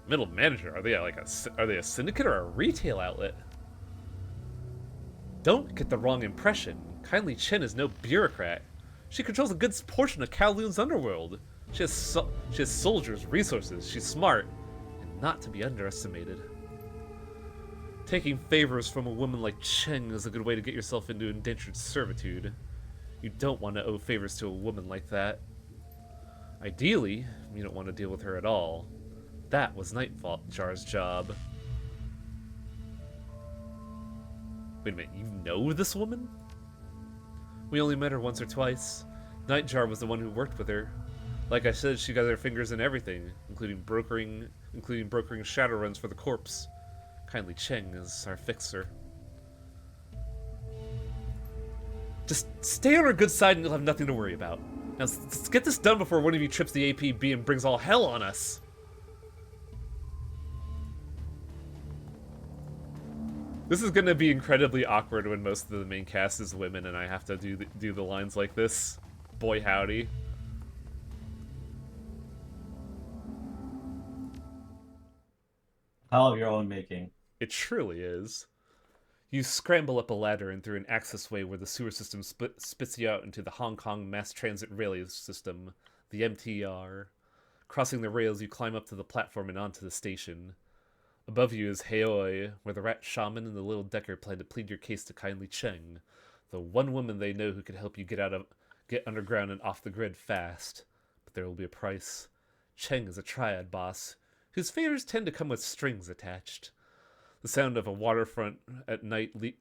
Middle manager? Are they a syndicate or a retail outlet? Don't get the wrong impression. Kindly Chen is no bureaucrat. She controls a good portion of Kowloon's underworld. She has soldiers, resources. She's smart, and not to be underestimated. Taking favors from a woman like Cheng is a good way to get yourself into indentured servitude. You don't want to owe favors to a woman like that. Ideally, you don't want to deal with her at all. That was Nightjar's job. Wait a minute, you know this woman? We only met her once or twice. Nightjar was the one who worked with her. Like I said, she got her fingers in everything, including brokering Shadowruns for the corpse. Kindly Cheng is our fixer. Just stay on our good side and you'll have nothing to worry about. Now let's get this done before one of you trips the APB and brings all hell on us. This is gonna be incredibly awkward when most of the main cast is women and I have to do the lines like this. Boy howdy. All of your own making. It truly is. You scramble up a ladder and through an accessway where the sewer system spits you out into the Hong Kong Mass Transit Relay System, the MTR. Crossing the rails, you climb up to the platform and onto the station. Above you is Heoi, where the rat shaman and the little Decker plan to plead your case to Kindly Cheng, the one woman they know who can help you get underground and off the grid fast. But there will be a price. Cheng is a triad boss, whose favors tend to come with strings attached. The sounds of a waterfront at night leak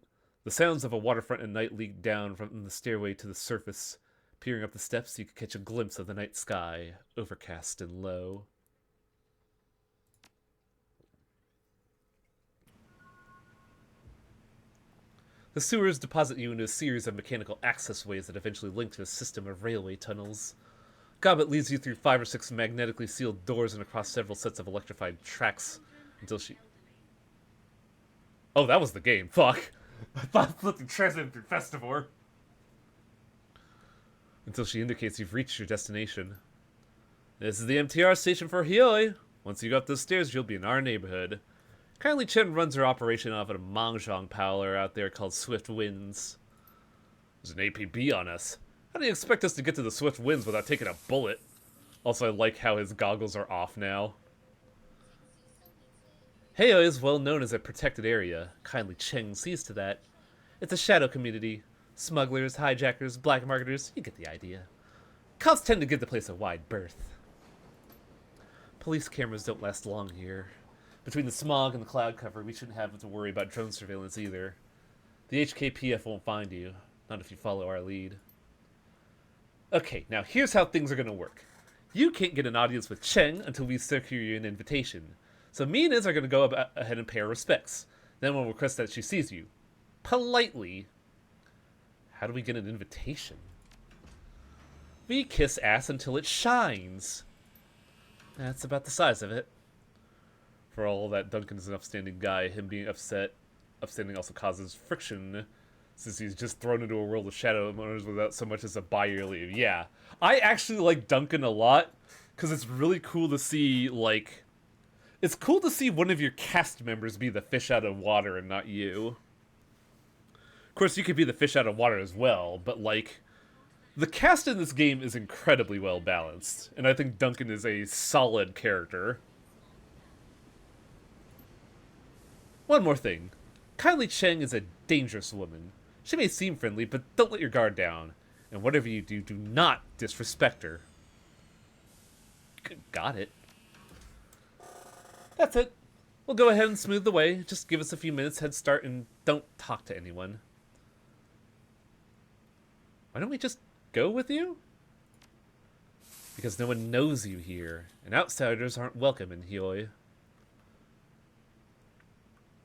down from the stairway to the surface. Peering up the steps, you can catch a glimpse of the night sky, overcast and low. The sewers deposit you into a series of mechanical access ways that eventually link to a system of railway tunnels. Gobbet leads you through 5 or 6 magnetically sealed doors and across several sets of electrified tracks until she... Oh, that was the game. Fuck. I thought flipping translated through Festivore. Until she indicates you've reached your destination. This is the MTR station for Heoi. Once you go up those stairs, you'll be in our neighborhood. Kindly Chen runs her operation off at a Mangzhong Powler out there called Swift Winds. There's an APB on us. How do you expect us to get to the Swift Winds without taking a bullet? Also, I like how his goggles are off now. Heoi is well known as a protected area. Kindly Cheng sees to that. It's a shadow community. Smugglers, hijackers, black marketers, you get the idea. Cops tend to give the place a wide berth. Police cameras don't last long here. Between the smog and the cloud cover, we shouldn't have to worry about drone surveillance either. The HKPF won't find you, not if you follow our lead. Okay, now here's how things are gonna work. You can't get an audience with Cheng until we secure you an invitation. So me and Iz are gonna go ahead and pay our respects. Then we'll request that she sees you. Politely. How do we get an invitation? We kiss ass until it shines. That's about the size of it. For all that Duncan's an upstanding guy, him being upset upstanding also causes friction, since he's just thrown into a world of Shadowrunners without so much as a buy your leave. Yeah, I actually like Duncan a lot, because it's really cool to see, like... It's cool to see one of your cast members be the fish out of water and not you. Of course, you could be the fish out of water as well, but, like... The cast in this game is incredibly well balanced, and I think Duncan is a solid character. One more thing. Kylie Cheng is a dangerous woman. She may seem friendly, but don't let your guard down. And whatever you do, do not disrespect her. Got it. That's it. We'll go ahead and smooth the way. Just give us a few minutes head start and don't talk to anyone. Why don't we just go with you? Because no one knows you here, and outsiders aren't welcome in Hioi.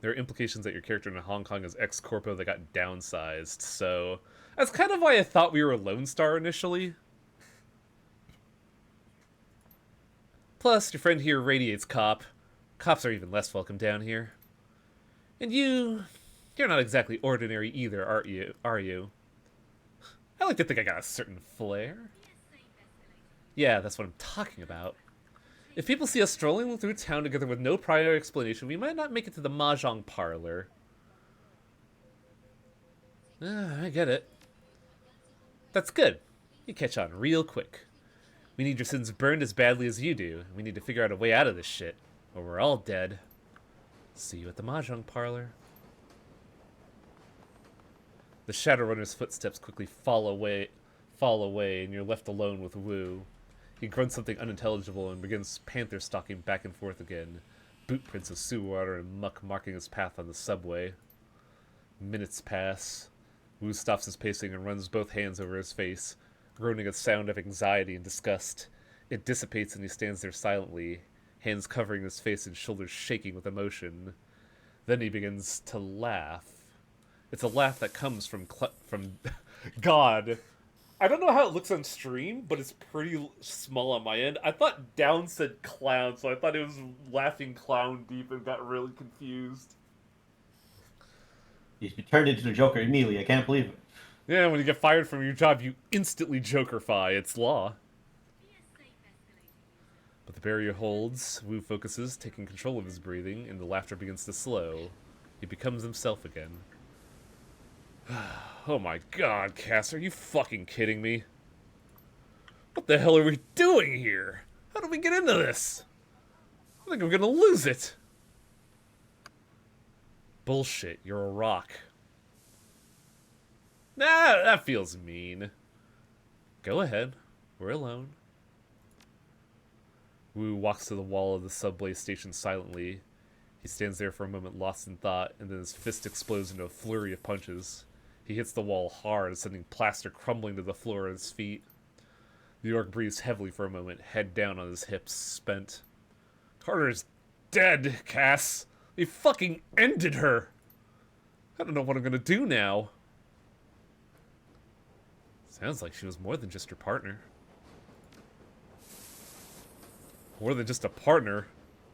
There are implications that your character in Hong Kong is ex-corpo that got downsized, so... That's kind of why I thought we were Lone Star initially. Plus, your friend here radiates cop. Cops are even less welcome down here. And you're not exactly ordinary either, are you? I like to think I got a certain flair. Yeah, that's what I'm talking about. If people see us strolling through town together with no prior explanation, we might not make it to the mahjong parlor. I get it. That's good. You catch on real quick. We need your sins burned as badly as you do. We need to figure out a way out of this shit, or we're all dead. See you at the mahjong parlor. The Shadowrunner's footsteps quickly fall away, and you're left alone with Wu. He grunts something unintelligible and begins panther stalking back and forth again, boot prints of sewer water and muck marking his path on the subway. Minutes pass. Wu stops his pacing and runs both hands over his face, groaning a sound of anxiety and disgust. It dissipates and he stands there silently, hands covering his face and shoulders shaking with emotion. Then he begins to laugh. It's a laugh that comes from God. I don't know how it looks on stream, but it's pretty small on my end. I thought down said clown, so I thought it was laughing clown deep and got really confused. He's been turned into the Joker immediately. I can't believe it. Yeah, when you get fired from your job, you instantly Jokerify. It's law. But the barrier holds. Wu focuses, taking control of his breathing, and the laughter begins to slow. He becomes himself again. Oh my god, Cass, are you fucking kidding me? What the hell are we doing here? How did we get into this? I think I'm gonna lose it. Bullshit, you're a rock. Nah, that feels mean. Go ahead, we're alone. Wu walks to the wall of the subway station silently. He stands there for a moment lost in thought, and then his fist explodes into a flurry of punches. He hits the wall hard, sending plaster crumbling to the floor at his feet. The orc breathes heavily for a moment, head down on his hips, spent. Carter's dead, Cass. They fucking ended her. I don't know what I'm gonna do now. Sounds like she was more than just your partner. More than just a partner?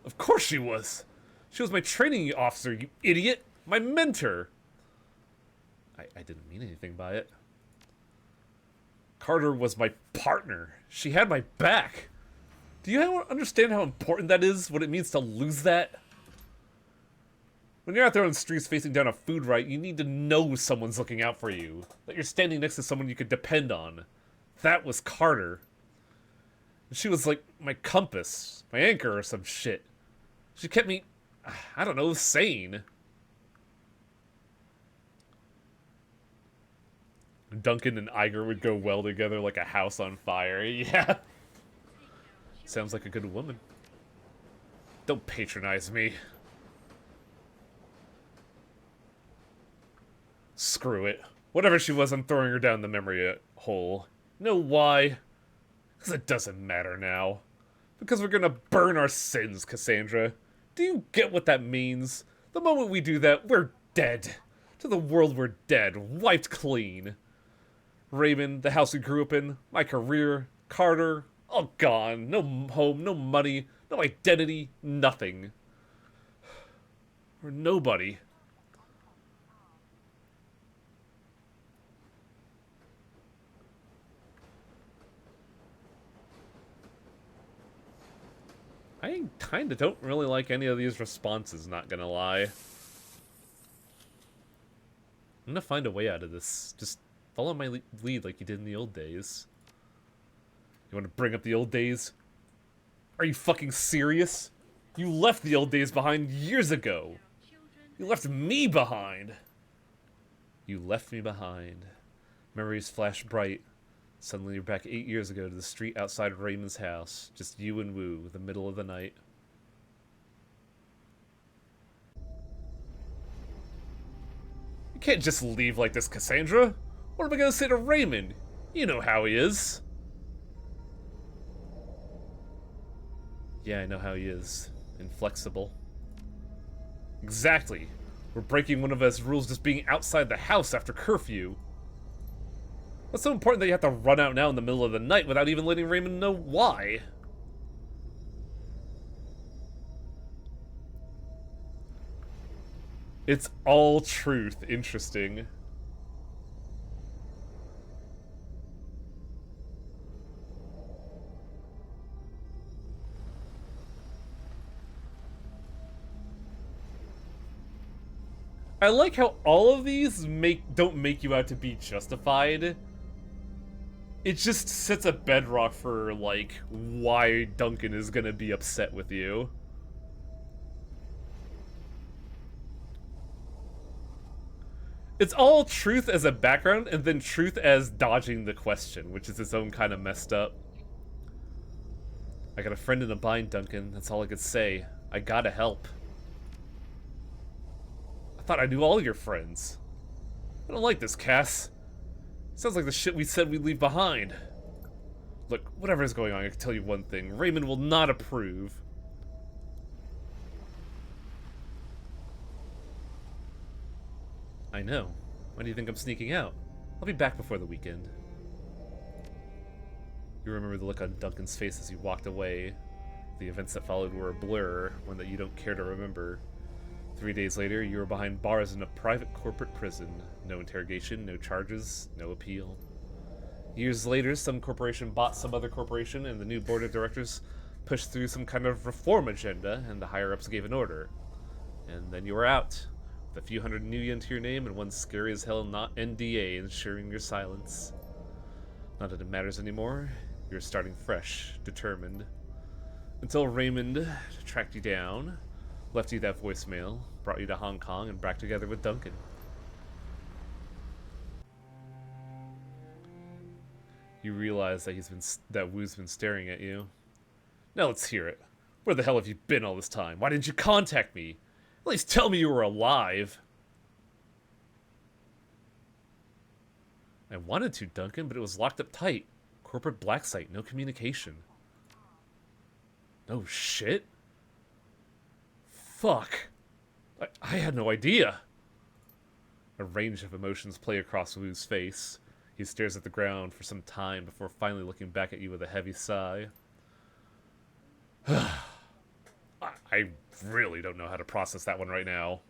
Of course she was. She was my training officer, you idiot. My mentor. I didn't mean anything by it. Carter was my partner. She had my back. Do you understand how important that is? What it means to lose that? When you're out there on the streets facing down a food fight, you need to know someone's looking out for you. That you're standing next to someone you could depend on. That was Carter. And she was like my compass, my anchor or some shit. She kept me, I don't know, sane. Duncan and Iger would go well together like a house on fire. Yeah. Sounds like a good woman. Don't patronize me. Screw it. Whatever she was, I'm throwing her down the memory hole. Know why? Because it doesn't matter now. Because we're gonna burn our sins, Cassandra. Do you get what that means? The moment we do that, we're dead. To the world, we're dead. Wiped clean. Raymond, the house we grew up in, my career, Carter, all gone. No home, no money, no identity, nothing. We're nobody. I kinda don't really like any of these responses, not gonna lie. I'm gonna find a way out of this. Just follow my lead like you did in the old days. You wanna bring up the old days? Are you fucking serious? You left the old days behind years ago. You left me behind. You left me behind. Memories flash bright. Suddenly you're back 8 years ago to the street outside of Raymond's house. Just you and Wu, the middle of the night. You can't just leave like this, Cassandra. What am I gonna say to Raymond? You know how he is. Yeah, I know how he is. Inflexible. Exactly. We're breaking one of his rules just being outside the house after curfew. What's so important that you have to run out now in the middle of the night without even letting Raymond know why? It's all truth. Interesting. I like how all of these don't make you out to be justified. It just sets a bedrock for, like, why Duncan is gonna be upset with you. It's all truth as a background, and then truth as dodging the question, which is its own kind of messed up. I got a friend in a bind, Duncan. That's all I could say. I gotta help. I thought I knew all your friends. I don't like this, Cass. Sounds like the shit we said we'd leave behind. Look, whatever is going on, I can tell you one thing. Raymond will not approve. I know. Why do you think I'm sneaking out? I'll be back before the weekend. You remember the look on Duncan's face as he walked away. The events that followed were a blur, one that you don't care to remember. 3 days later, you were behind bars in a private corporate prison. No interrogation, no charges, no appeal. Years later, some corporation bought some other corporation, and the new board of directors pushed through some kind of reform agenda, and the higher-ups gave an order. And then you were out, with a few hundred new yen to your name and one scary-as-hell not NDA ensuring your silence. Not that it matters anymore. You're starting fresh, determined. Until Raymond tracked you down, left you that voicemail, brought you to Hong Kong, and back together with Duncan. You realize that Wu's been staring at you. Now let's hear it. Where the hell have you been all this time? Why didn't you contact me? At least tell me you were alive. I wanted to, Duncan, but it was locked up tight. Corporate black site, no communication. No shit? Fuck. I had no idea. A range of emotions play across Wu's face. He stares at the ground for some time before finally looking back at you with a heavy sigh. I really don't know how to process that one right now.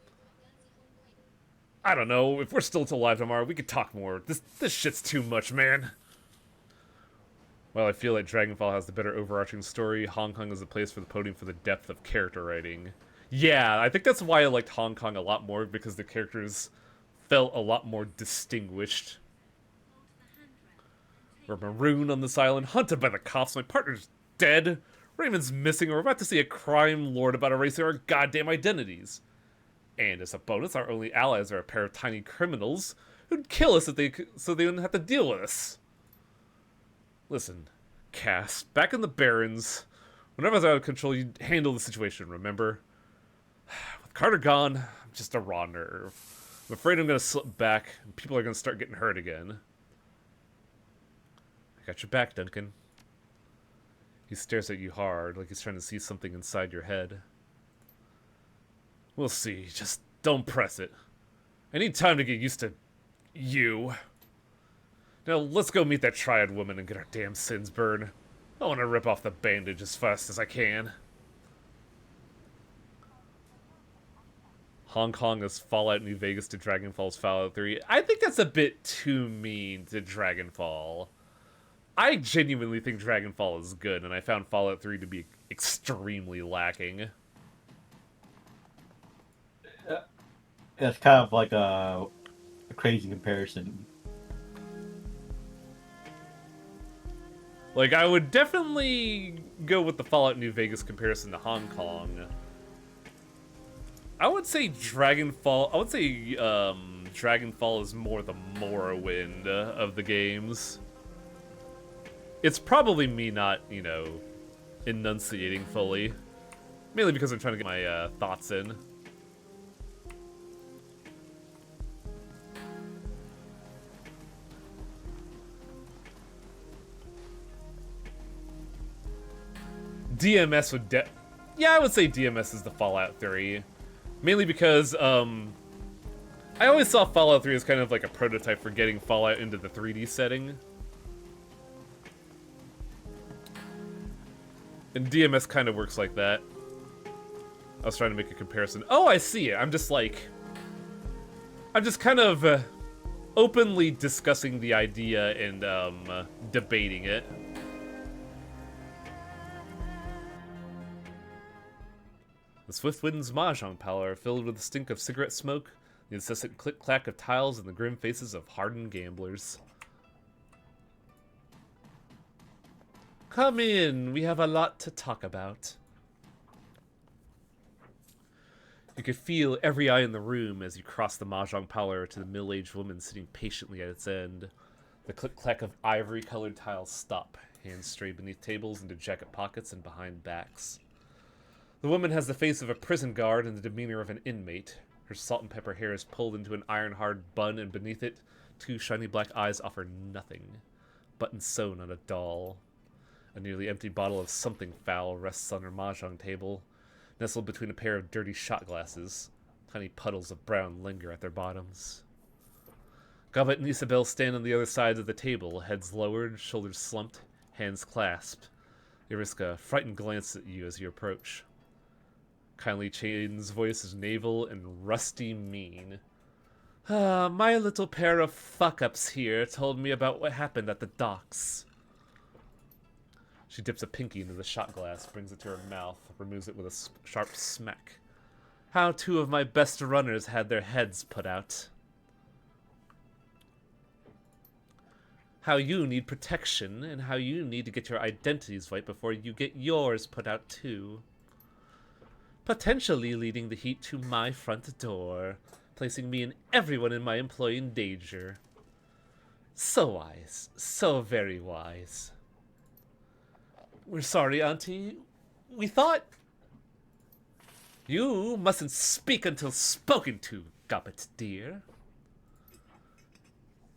I don't know. If we're still alive tomorrow, we could talk more. This shit's too much, man. While I feel like Dragonfall has the better overarching story, Hong Kong is a place for the podium for the depth of character writing. Yeah, I think that's why I liked Hong Kong a lot more, because the characters felt a lot more distinguished. We're marooned on this island, hunted by the cops, my partner's dead, Raymond's missing, and we're about to see a crime lord about erasing our goddamn identities. And as a bonus, our only allies are a pair of tiny criminals who'd kill us so they wouldn't have to deal with us. Listen, Cass, back in the Barrens, whenever I was out of control, you'd handle the situation, remember? With Carter gone, I'm just a raw nerve. I'm afraid I'm gonna slip back, and people are gonna start getting hurt again. I got your back, Duncan. He stares at you hard, like he's trying to see something inside your head. We'll see, just don't press it. I need time to get used to you. Now, let's go meet that triad woman and get our damn sins burned. I want to rip off the bandage as fast as I can. Hong Kong is Fallout New Vegas to Dragonfall's Fallout 3. I think that's a bit too mean to Dragonfall. I genuinely think Dragonfall is good, and I found Fallout 3 to be extremely lacking. It's kind of like a crazy comparison. Like, I would definitely go with the Fallout New Vegas comparison to Hong Kong. I would say Dragonfall is more the Morrowind of the games. It's probably me not, you know, enunciating fully. Mainly because I'm trying to get my thoughts in. DMS would yeah, I would say DMS is the Fallout 3. Mainly because, I always saw Fallout 3 as kind of like a prototype for getting Fallout into the 3D setting. And DMS kind of works like that. I was trying to make a comparison. Oh, I see it. I'm just kind of openly discussing the idea and debating it. The swift wind's mahjong parlor are filled with the stink of cigarette smoke, the incessant click-clack of tiles, and the grim faces of hardened gamblers. Come in, we have a lot to talk about. You could feel every eye in the room as you cross the mahjong parlor to the middle-aged woman sitting patiently at its end. The click-clack of ivory-colored tiles stop, hands stray beneath tables into jacket pockets and behind backs. The woman has the face of a prison guard and the demeanor of an inmate. Her salt and pepper hair is pulled into an iron-hard bun, and beneath it, two shiny black eyes offer nothing. Buttons sewn on a doll. A nearly empty bottle of something foul rests on her mahjong table, nestled between a pair of dirty shot glasses. Tiny puddles of brown linger at their bottoms. Gobbet and Isabel stand on the other side of the table, heads lowered, shoulders slumped, hands clasped. They risk a frightened glance at you as you approach. Kindly Chain's voice is naval and rusty mean. My little pair of fuck-ups here told me about what happened at the docks. She dips a pinky into the shot glass, brings it to her mouth, removes it with a sharp smack. How two of my best runners had their heads put out. How you need protection, and how you need to get your identities right before you get yours put out too. Potentially leading the heat to my front door, placing me and everyone in my employ in danger. So wise, so very wise. We're sorry, Auntie. We thought... You mustn't speak until spoken to, Gobbet dear.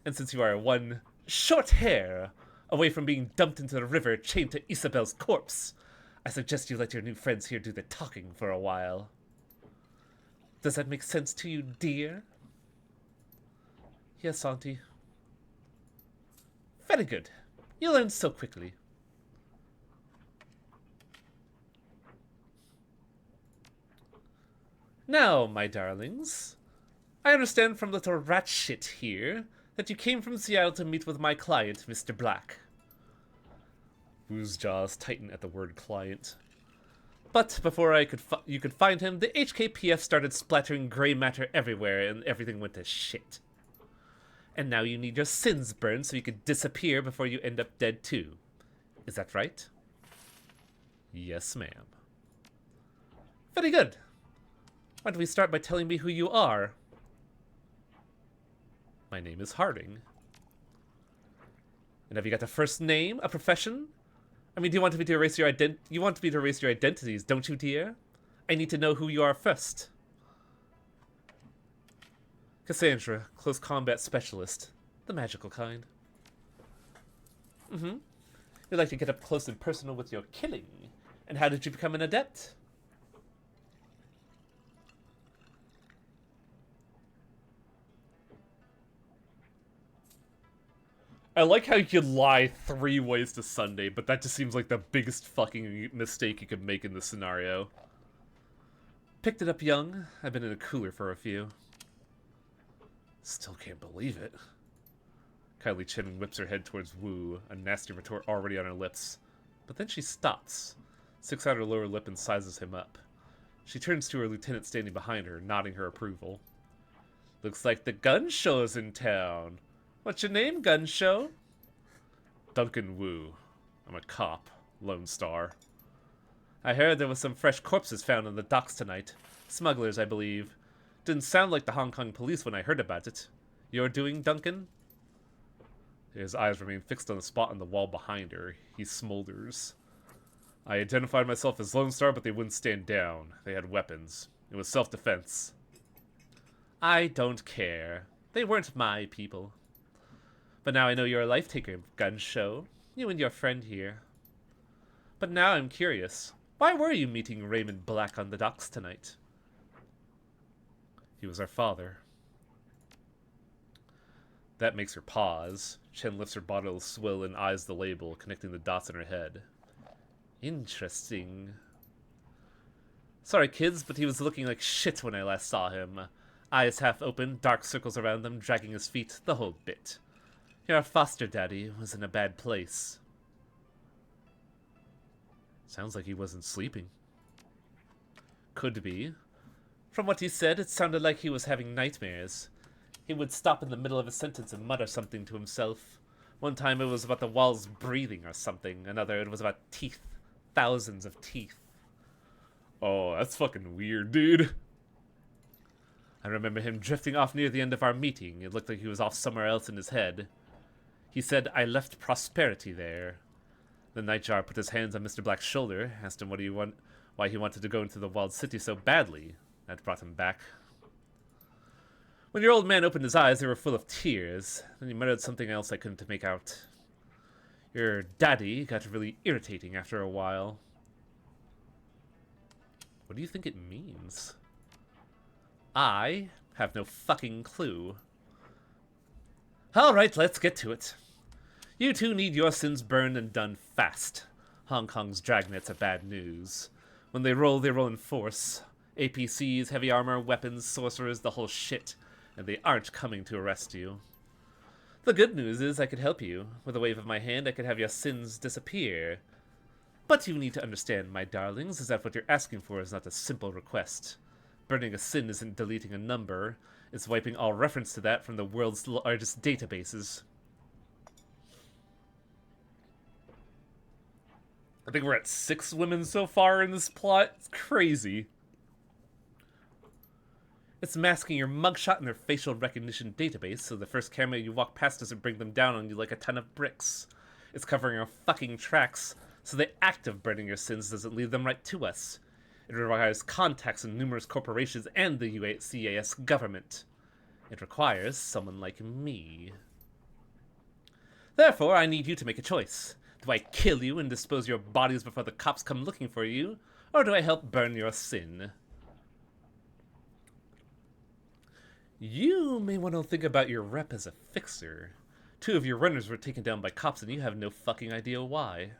And since you are one short hair away from being dumped into the river chained to Isabel's corpse, I suggest you let your new friends here do the talking for a while. Does that make sense to you, dear? Yes, Auntie. Very good. You learned so quickly. Now, my darlings, I understand from little rat shit here that you came from Seattle to meet with my client, Mr. Black. Wu's jaws tighten at the word client. But before you could find him, the HKPF started splattering gray matter everywhere and everything went to shit. And now you need your sins burned so you can disappear before you end up dead too. Is that right? Yes, ma'am. Very good. Why don't we start by telling me who you are? My name is Harding. And have you got a first name, a profession? I mean, do you want me to erase your You want me to erase your identities, don't you, dear? I need to know who you are first. Cassandra, close combat specialist. The magical kind. Mm-hmm. You'd like to get up close and personal with your killing. And how did you become an adept? I like how you could lie 3 ways to Sunday, but that just seems like the biggest fucking mistake you could make in this scenario. Picked it up young. I've been in a cooler for a few. Still can't believe it. Kylie Chen whips her head towards Wu, a nasty retort already on her lips. But then she stops, sticks out her lower lip and sizes him up. She turns to her lieutenant standing behind her, nodding her approval. Looks like the gun show's in town. What's your name, gun show? Duncan Wu. I'm a cop. Lone Star. I heard there was some fresh corpses found on the docks tonight. Smugglers, I believe. Didn't sound like the Hong Kong police when I heard about it. Your doing, Duncan? His eyes remain fixed on the spot on the wall behind her. He smolders. I identified myself as Lone Star, but they wouldn't stand down. They had weapons. It was self-defense. I don't care. They weren't my people. But now I know you're a life-taker, gun show. You and your friend here. But now I'm curious. Why were you meeting Raymond Black on the docks tonight? He was our father. That makes her pause. Chen lifts her bottle of swill and eyes the label, connecting the dots in her head. Interesting. Sorry, kids, but he was looking like shit when I last saw him. Eyes half open, dark circles around them, dragging his feet, the whole bit. Your foster daddy was in a bad place. Sounds like he wasn't sleeping. Could be. From what he said, it sounded like he was having nightmares. He would stop in the middle of a sentence and mutter something to himself. One time it was about the walls breathing or something. Another it was about teeth. Thousands of teeth. Oh, that's fucking weird, dude. I remember him drifting off near the end of our meeting. It looked like he was off somewhere else in his head. He said, I left prosperity there. The Nightjar put his hands on Mr. Black's shoulder, asked him why he wanted to go into the walled city so badly. That brought him back. When your old man opened his eyes, they were full of tears. Then he muttered something else I couldn't make out. Your daddy got really irritating after a while. What do you think it means? I have no fucking clue. Alright, let's get to it. You two need your sins burned and done fast. Hong Kong's dragnets are bad news. When they roll in force. APCs, heavy armor, weapons, sorcerers, the whole shit. And they aren't coming to arrest you. The good news is I could help you. With a wave of my hand, I could have your sins disappear. But you need to understand, my darlings, is that what you're asking for is not a simple request. Burning a sin isn't deleting a number. It's wiping all reference to that from the world's largest databases. I think we're at 6 women so far in this plot. It's crazy. It's masking your mugshot in their facial recognition database, so the first camera you walk past doesn't bring them down on you like a ton of bricks. It's covering your fucking tracks, so the act of burning your sins doesn't lead them right to us. It requires contacts in numerous corporations and the UACAS government. It requires someone like me. Therefore, I need you to make a choice. Do I kill you and dispose your bodies before the cops come looking for you, or do I help burn your sin? You may want to think about your rep as a fixer. 2 of your runners were taken down by cops and you have no fucking idea why.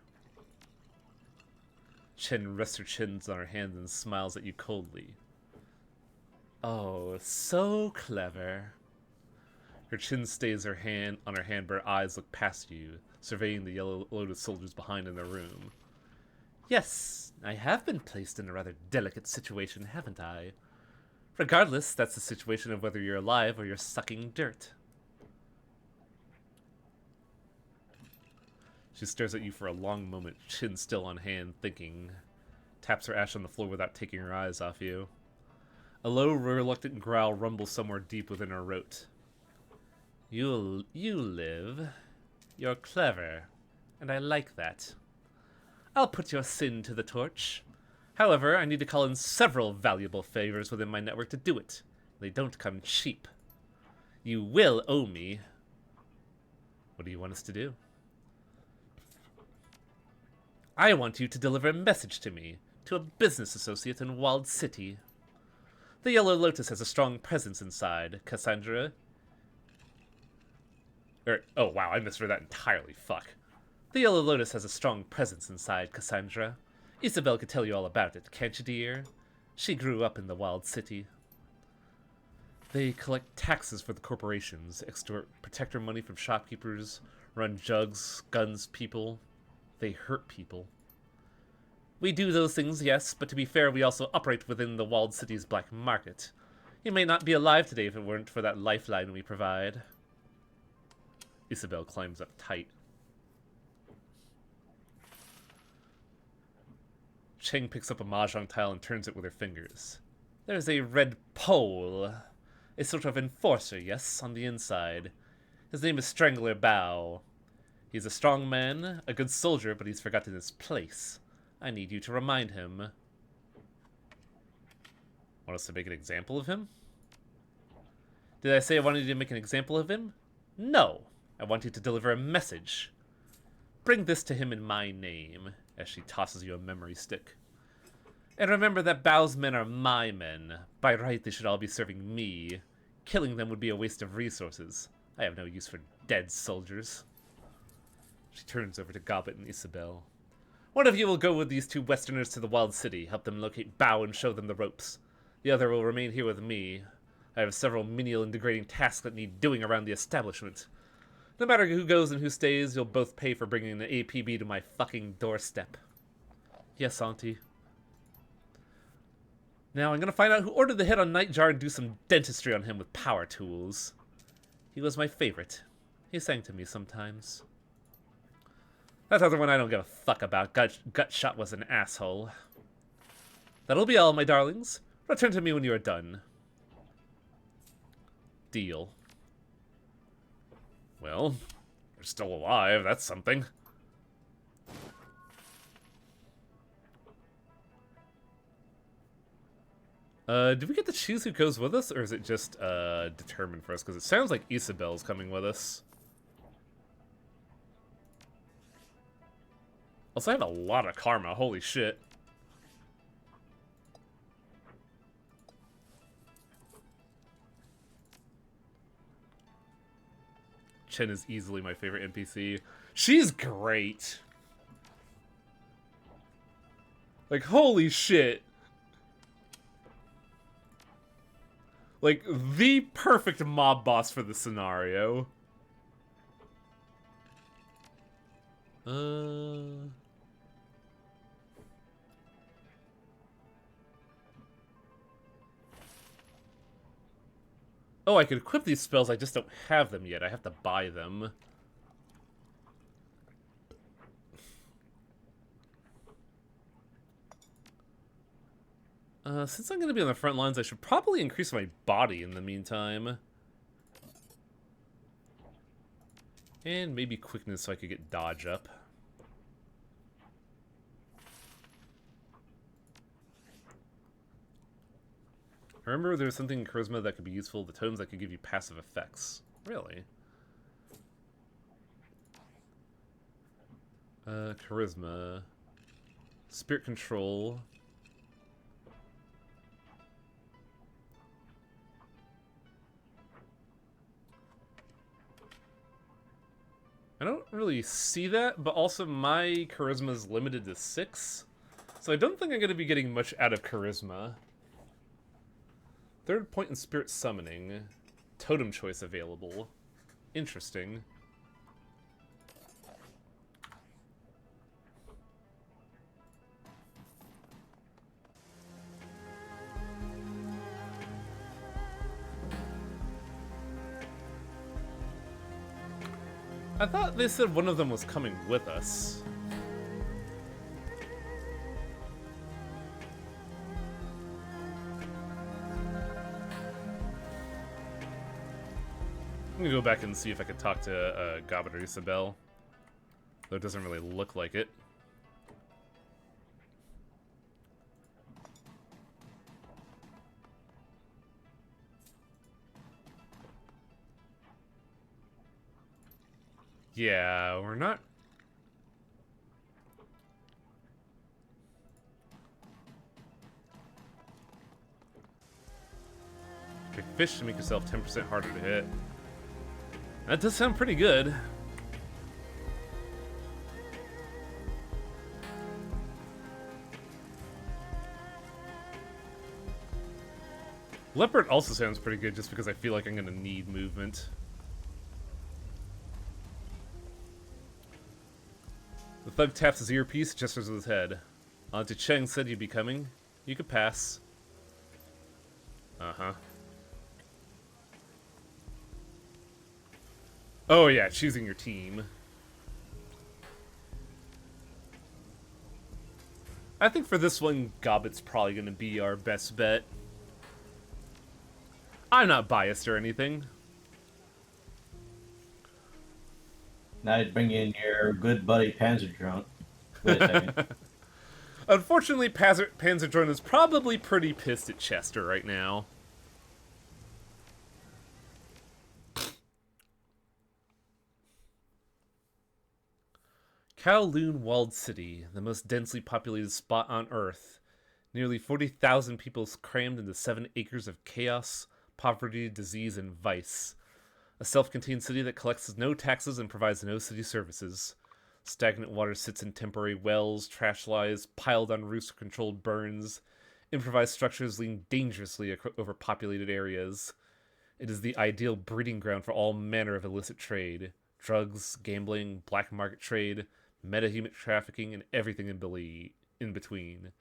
Chen rests her chins on her hands and smiles at you coldly. Oh, so clever. Her chin stays on her hand, but her eyes look past you, surveying the Yellow Lotus soldiers behind in the room. Yes, I have been placed in a rather delicate situation, haven't I? Regardless, that's the situation of whether you're alive or you're sucking dirt. She stares at you for a long moment, chin still on hand, thinking. Taps her ash on the floor without taking her eyes off you. A low, reluctant growl rumbles somewhere deep within her throat. You live. You're clever. And I like that. I'll put your sin to the torch. However, I need to call in several valuable favors within my network to do it. They don't come cheap. You will owe me. What do you want us to do? I want you to deliver a message to me, to a business associate in Walled City. The Yellow Lotus has a strong presence inside, Cassandra. Oh wow, I misread that entirely, fuck. The Yellow Lotus has a strong presence inside, Cassandra. Isabel could tell you all about it, can't you, dear? She grew up in the Walled City. They collect taxes for the corporations, extort protector money from shopkeepers, run jugs, guns people. They hurt people. We do those things, yes, but to be fair, we also operate within the walled city's black market. You may not be alive today if it weren't for that lifeline we provide. Isabel climbs up tight. Cheng picks up a mahjong tile and turns it with her fingers. There's a red pole. A sort of enforcer, yes, on the inside. His name is Strangler Bao. He's a strong man, a good soldier, but he's forgotten his place. I need you to remind him. Want us to make an example of him? Did I say I wanted you to make an example of him? No. I want you to deliver a message. Bring this to him in my name, as she tosses you a memory stick. And remember that Bao's men are my men. By right, they should all be serving me. Killing them would be a waste of resources. I have no use for dead soldiers. She turns over to Gobbet and Isabel. One of you will go with these two Westerners to the Wild City, help them locate Bao and show them the ropes. The other will remain here with me. I have several menial and degrading tasks that need doing around the establishment. No matter who goes and who stays, you'll both pay for bringing the APB to my fucking doorstep. Yes, Auntie. Now I'm gonna find out who ordered the hit on Nightjar and do some dentistry on him with power tools. He was my favorite. He sang to me sometimes. That other one I don't give a fuck about. Gutshot was an asshole. That'll be all, my darlings. Return to me when you are done. Deal. Well, we're still alive. That's something. Do we get to choose who goes with us, or is it just determined for us? Because it sounds like Isabel's coming with us. Also, I have a lot of karma. Holy shit. Chen is easily my favorite NPC. She's great. Like, holy shit. Like, the perfect mob boss for the scenario. Oh, I could equip these spells, I just don't have them yet. I have to buy them. Since I'm going to be on the front lines, I should probably increase my body in the meantime. And maybe quickness so I could get dodge up. I remember there was something in Charisma that could be useful, the totems that could give you passive effects. Really? Charisma. Spirit Control. I don't really see that, but also my Charisma is limited to 6. So I don't think I'm going to be getting much out of Charisma. Third point in Spirit Summoning. Totem choice available. Interesting. I thought they said one of them was coming with us. I'm gonna go back and see if I can talk to Gobbet or Isabel. Though it doesn't really look like it. Yeah, we're not... Pick fish to make yourself 10% harder to hit. That does sound pretty good. Leopard also sounds pretty good just because I feel like I'm gonna need movement. The thug taps his earpiece, gestures with his head. Auntie Cheng said you'd be coming. You could pass. Uh-huh. Oh yeah, choosing your team. I think for this one, Gobbet's probably going to be our best bet. I'm not biased or anything. Now you bring in your good buddy Panzer. Wait a second. Unfortunately, Panzerdrone is probably pretty pissed at Chester right now. Kowloon Walled City, the most densely populated spot on Earth. Nearly 40,000 people crammed into 7 acres of chaos, poverty, disease, and vice. A self-contained city that collects no taxes and provides no city services. Stagnant water sits in temporary wells, trash lies piled on roofs or controlled burns. Improvised structures lean dangerously over populated areas. It is the ideal breeding ground for all manner of illicit trade. Drugs, gambling, black market trade, meta-human trafficking, and everything in between.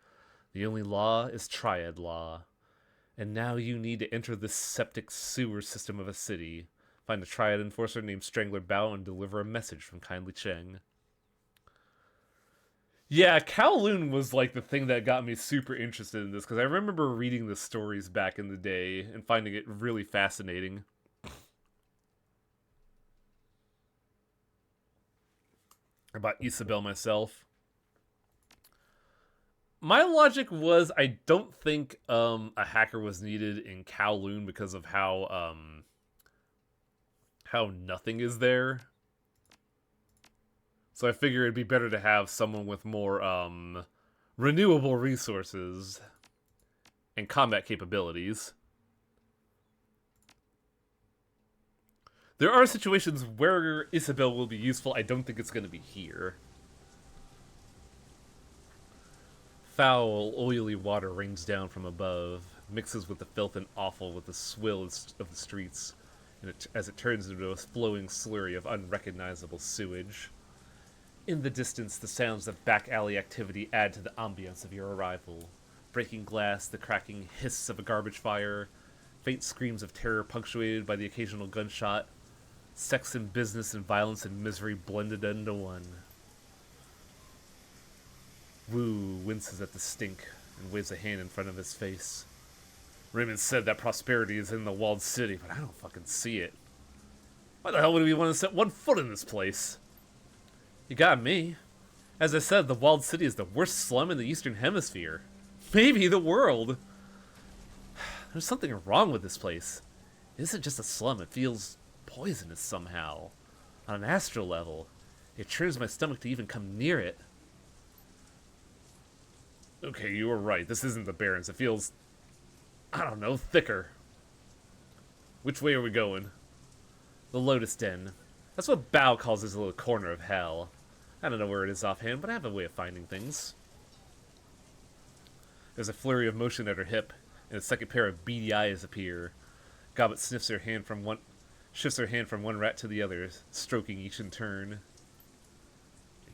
The only law is Triad Law. And now you need to enter this septic sewer system of a city. Find a Triad enforcer named Strangler Bao and deliver a message from Kindly Cheng. Yeah, Kowloon was like the thing that got me super interested in this, because I remember reading the stories back in the day and finding it really fascinating. About Isabel myself. My logic was I don't think a hacker was needed in Kowloon because of how nothing is there. So I figure it'd be better to have someone with more renewable resources and combat capabilities. There are situations where Isabel will be useful. I don't think it's going to be here. Foul, oily water rains down from above, mixes with the filth and offal with the swill of the streets, and as it turns into a flowing slurry of unrecognizable sewage. In the distance, the sounds of back alley activity add to the ambience of your arrival. Breaking glass, the cracking hiss of a garbage fire, faint screams of terror punctuated by the occasional gunshot, sex and business and violence and misery blended into one. Wu winces at the stink and waves a hand in front of his face. Raymond said that prosperity is in the walled city, but I don't fucking see it. Why the hell would we want to set one foot in this place? You got me. As I said, the walled city is the worst slum in the Eastern Hemisphere. Maybe the world. There's something wrong with this place. It isn't just a slum, it feels poisonous somehow. On an astral level. It churns my stomach to even come near it. Okay, you were right. This isn't the Barrens. It feels, I don't know, thicker. Which way are we going? The Lotus Den. That's what Bao calls his little corner of hell. I don't know where it is offhand, but I have a way of finding things. There's a flurry of motion at her hip, and a second pair of beady eyes appear. Gobbet shifts her hand from one rat to the other, stroking each in turn.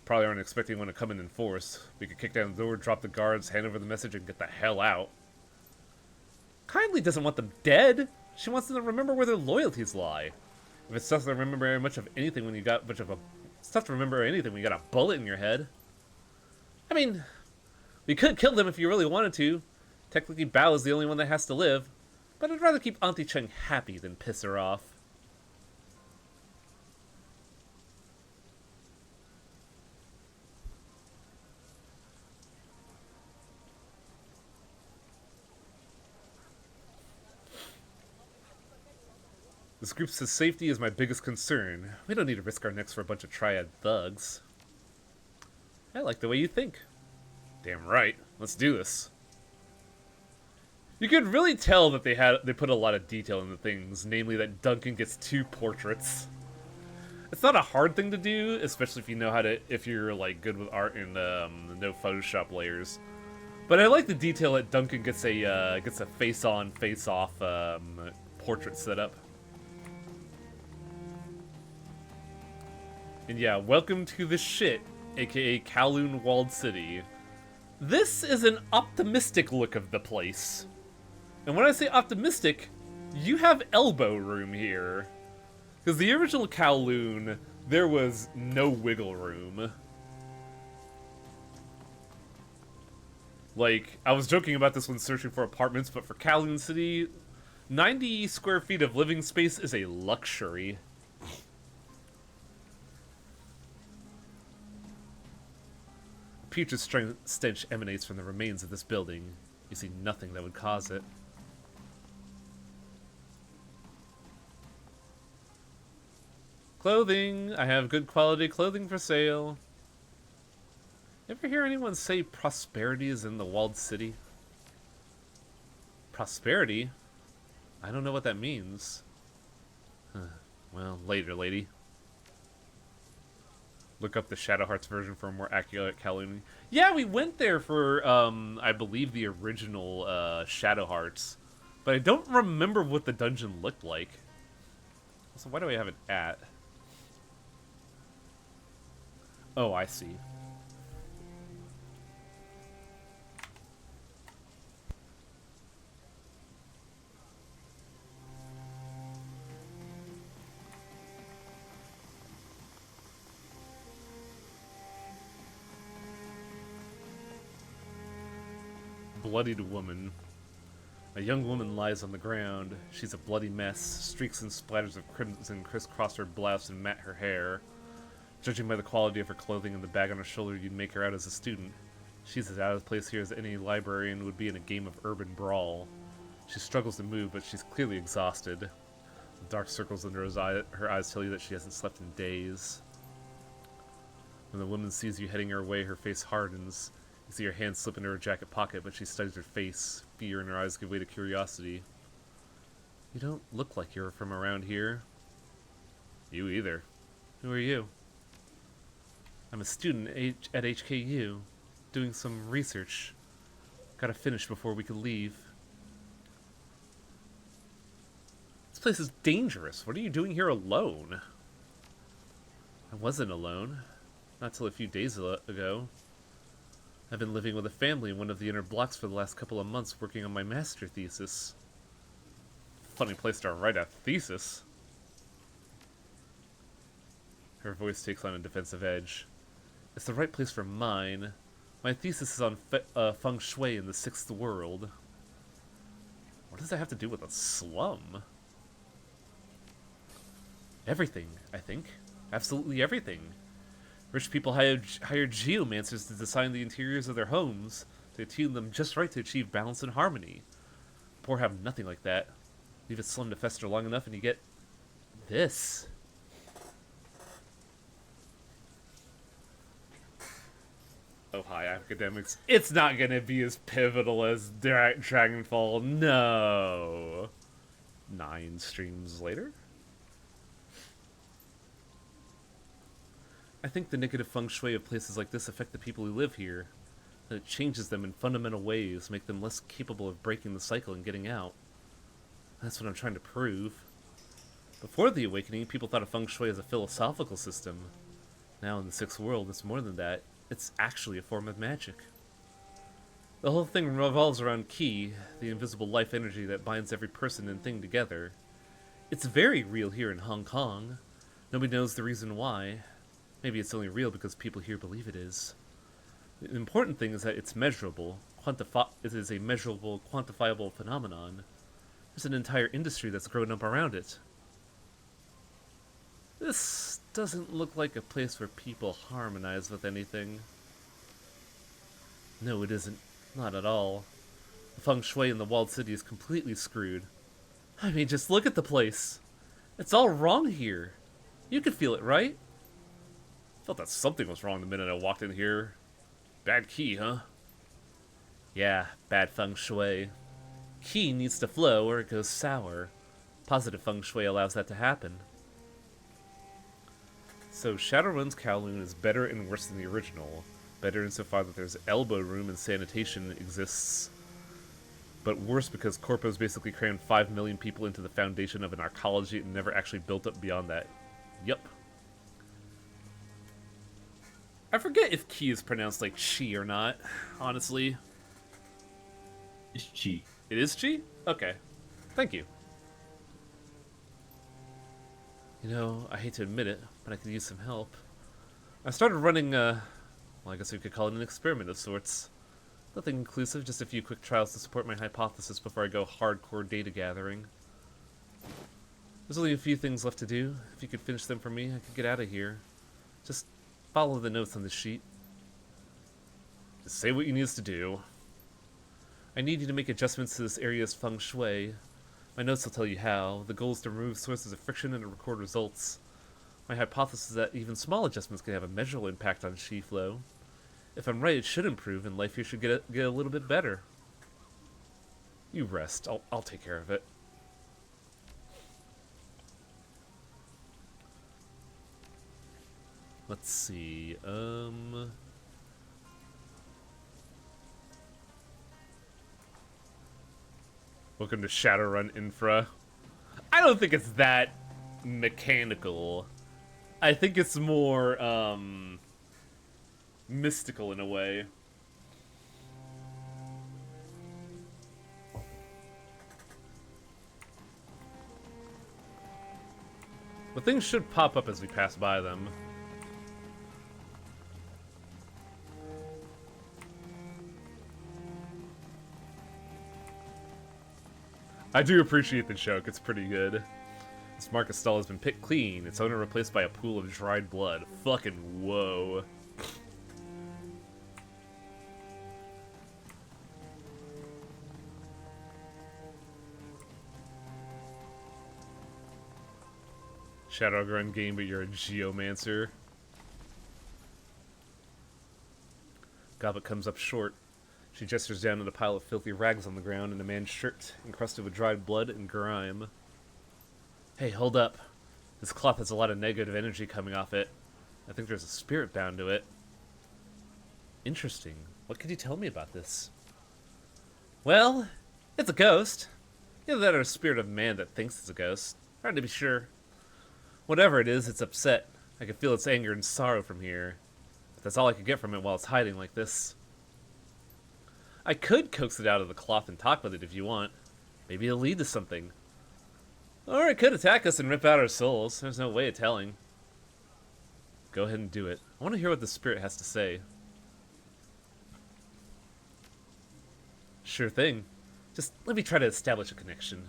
Probably aren't expecting one to come in force. We could kick down the door, drop the guards, hand over the message, and get the hell out. Kindly doesn't want them dead. She wants them to remember where their loyalties lie. If it's tough to remember much of anything when you got it's tough to remember anything when you got a bullet in your head. I mean, we could kill them if you really wanted to. Technically, Bao is the only one that has to live. But I'd rather keep Auntie Cheng happy than piss her off. This group's safety is my biggest concern. We don't need to risk our necks for a bunch of triad thugs. I like the way you think. Damn right. Let's do this. You could really tell that they put a lot of detail into things, namely that Duncan gets 2 portraits. It's not a hard thing to do, especially if you know how to, if you're like good with art and no Photoshop layers. But I like the detail that Duncan gets a face-on, face-off portrait set up. And yeah, welcome to the shit, aka Kowloon Walled City. This is an optimistic look of the place. And when I say optimistic, you have elbow room here. Because the original Kowloon, there was no wiggle room. Like, I was joking about this when searching for apartments, but for Kowloon City, 90 square feet of living space is a luxury. A putrid stench emanates from the remains of this building. You see nothing that would cause it. Clothing! I have good quality clothing for sale. Ever hear anyone say prosperity is in the walled city? Prosperity? I don't know what that means. Well, later, lady. Look up the Shadow Hearts version for a more accurate Kowloon. Yeah, we went there for, I believe, the original Shadow Hearts. But I don't remember what the dungeon looked like. So why do I have it at? Oh, I see. Bloodied woman. A young woman lies on the ground. She's a bloody mess. Streaks and splatters of crimson crisscross her blouse and mat her hair. Judging by the quality of her clothing and the bag on her shoulder, you'd make her out as a student. She's as out of place here as any librarian would be in a game of urban brawl. She struggles to move, but she's clearly exhausted. Dark circles under her eyes tell you that she hasn't slept in days. When the woman sees you heading her way, her face hardens. You see her hand slip into her jacket pocket, but she studies her face. Fear in her eyes give way to curiosity. You don't look like you're from around here. You either. Who are you? I'm a student at HKU, doing some research. Gotta finish before we could leave. This place is dangerous. What are you doing here alone? I wasn't alone. Not till a few days ago. I've been living with a family in one of the inner blocks for the last couple of months working on my master thesis. Funny place to write a thesis. Her voice takes on a defensive edge. It's the right place for mine. My thesis is on feng shui in the 6th world. What does that have to do with a slum? Everything, I think. Absolutely everything. Rich people hire geomancers to design the interiors of their homes, to attune them just right to achieve balance and harmony. Poor have nothing like that. Leave a slum to fester long enough and you get this. Oh, hi, academics. It's not gonna be as pivotal as Dragonfall. No. 9 streams later? I think the negative feng shui of places like this affect the people who live here. That it changes them in fundamental ways, make them less capable of breaking the cycle and getting out. That's what I'm trying to prove. Before the Awakening, people thought of feng shui as a philosophical system. Now in the 6th world, it's more than that. It's actually a form of magic. The whole thing revolves around Qi, the invisible life energy that binds every person and thing together. It's very real here in Hong Kong. Nobody knows the reason why. Maybe it's only real because people here believe it is. The important thing is that it's measurable. It is a measurable, quantifiable phenomenon. There's an entire industry that's grown up around it. This doesn't look like a place where people harmonize with anything. No, it isn't. Not at all. The feng shui in the walled city is completely screwed. I mean, just look at the place. It's all wrong here. You could feel it, right? I felt that something was wrong the minute I walked in here. Bad Qi, huh? Yeah, bad feng shui. Qi needs to flow or it goes sour. Positive feng shui allows that to happen. So Shadowrun's Kowloon is better and worse than the original. Better insofar that there's elbow room and sanitation exists. But worse because Corpo's basically crammed 5 million people into the foundation of an arcology and never actually built up beyond that. Yup. I forget if Chi is pronounced like Chi or not, honestly. It's cheap. It is Chi? Okay. Thank you. You know, I hate to admit it, but I could use some help. I started running, well, I guess we could call it an experiment of sorts. Nothing inclusive, just a few quick trials to support my hypothesis before I go hardcore data gathering. There's only a few things left to do. If you could finish them for me, I could get out of here. Just follow the notes on the sheet. Just say what you need us to do. I need you to make adjustments to this area's feng shui. My notes will tell you how. The goal is to remove sources of friction and to record results. My hypothesis is that even small adjustments can have a measurable impact on chi flow. If I'm right, it should improve, and life here should get a little bit better. You rest. I'll take care of it. Let's see. Welcome to Shadowrun Infra. I don't think it's that mechanical. I think it's more, mystical in a way. But things should pop up as we pass by them. I do appreciate the joke, it's pretty good. This market stall has been picked clean, its owner replaced by a pool of dried blood. Fucking whoa. Shadowrun game, but you're a geomancer. Gobbet comes up short. She gestures down at a pile of filthy rags on the ground and a man's shirt encrusted with dried blood and grime. Hey, hold up. This cloth has a lot of negative energy coming off it. I think there's a spirit bound to it. Interesting. What could you tell me about this? Well, it's a ghost. Either that or a spirit of man that thinks it's a ghost. Hard to be sure. Whatever it is, it's upset. I can feel its anger and sorrow from here. But that's all I could get from it while it's hiding like this. I could coax it out of the cloth and talk with it if you want. Maybe it'll lead to something. Or it could attack us and rip out our souls. There's no way of telling. Go ahead and do it. I want to hear what the spirit has to say. Sure thing. Just let me try to establish a connection.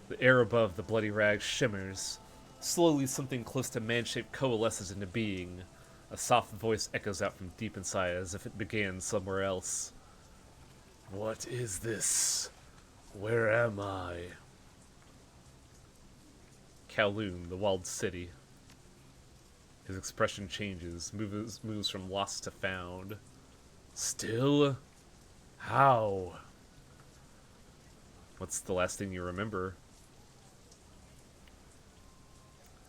The air above the bloody rag shimmers. Slowly something close to man-shaped coalesces into being. A soft voice echoes out from deep inside as if it began somewhere else. What is this? Where am I? Kowloon, the walled city. His expression changes, moves from lost to found. Still? How? What's the last thing you remember?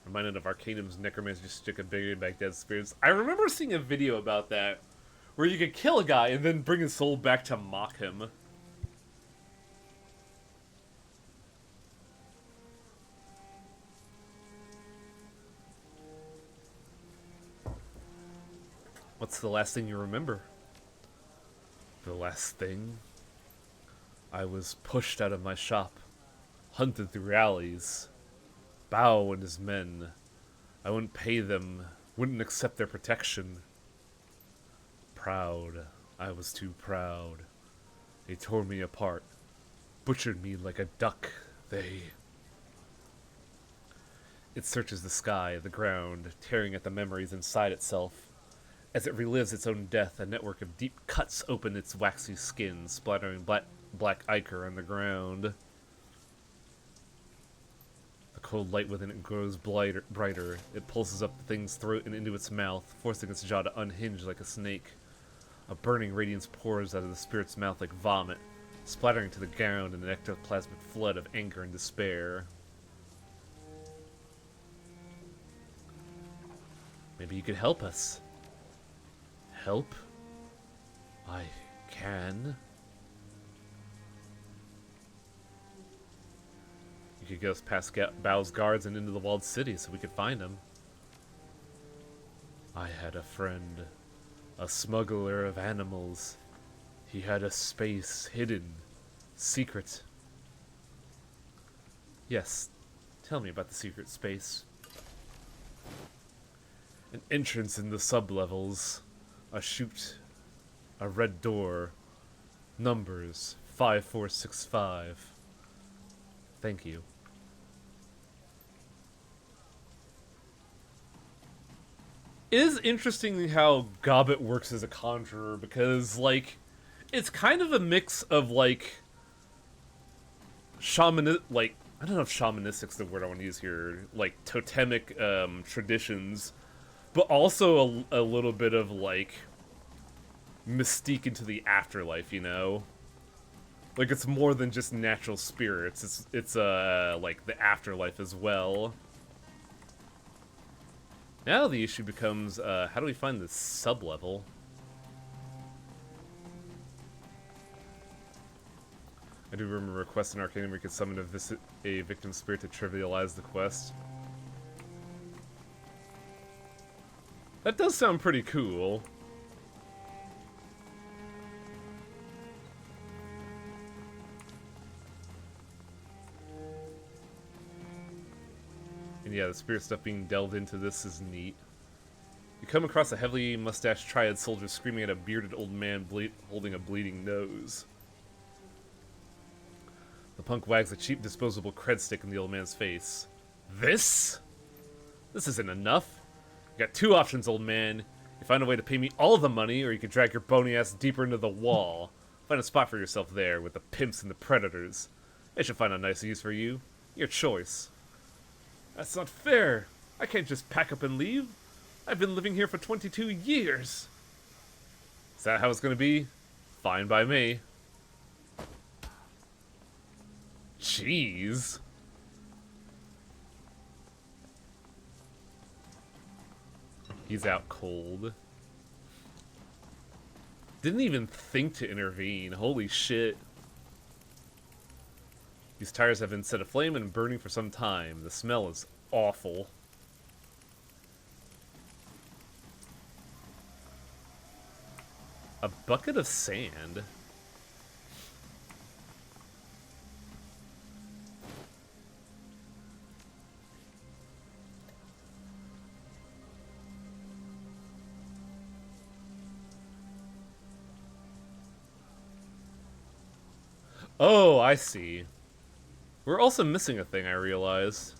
Reminded of Arcanum's necromancy stick of bigger Baghdad spirits. I remember seeing a video about that, where you could kill a guy and then bring his soul back to mock him. What's the last thing you remember? The last thing? I was pushed out of my shop, hunted through alleys. Bao and his men. I wouldn't pay them, wouldn't accept their protection. Proud. I was too proud. They tore me apart, butchered me like a duck. It searches the sky, the ground, tearing at the memories inside itself. As it relives its own death, a network of deep cuts open its waxy skin, splattering black ichor on the ground. The cold light within it grows brighter. It pulses up the thing's throat and into its mouth, forcing its jaw to unhinge like a snake. A burning radiance pours out of the spirit's mouth like vomit, splattering to the ground in an ectoplasmic flood of anger and despair. Maybe you could help us. Help? I can. You could get us past Bao's guards and into the walled city so we could find him. I had a friend, a smuggler of animals. He had a space hidden, secret. Yes, tell me about the secret space. An entrance in the sublevels, a chute, a red door, numbers 5465. Thank you. It is interesting how Gobbet works as a conjurer because, like, it's kind of a mix of, like, like, I don't know if shamanistic's the word I want to use here, like, totemic traditions, but also a little bit of, like, mystique into the afterlife, you know? Like, it's more than just natural spirits, it's like, the afterlife as well. Now the issue becomes, how do we find this sub-level? I do remember requesting Arcanum where you could summon a victim spirit to trivialize the quest. That does sound pretty cool. And yeah, the spirit stuff being delved into this is neat. You come across a heavily mustached triad soldier screaming at a bearded old man holding a bleeding nose. The punk wags a cheap disposable cred stick in the old man's face. This? This isn't enough. You got two options, old man. You find a way to pay me all the money, or you can drag your bony ass deeper into the wall. Find a spot for yourself there, with the pimps and the predators. They should find a nice use for you. Your choice. That's not fair. I can't just pack up and leave. I've been living here for 22 years. Is that how it's gonna be? Fine by me. Jeez. He's out cold. Didn't even think to intervene. Holy shit. These tires have been set aflame and burning for some time. The smell is awful. A bucket of sand? Oh, I see. We're also missing a thing, I realized.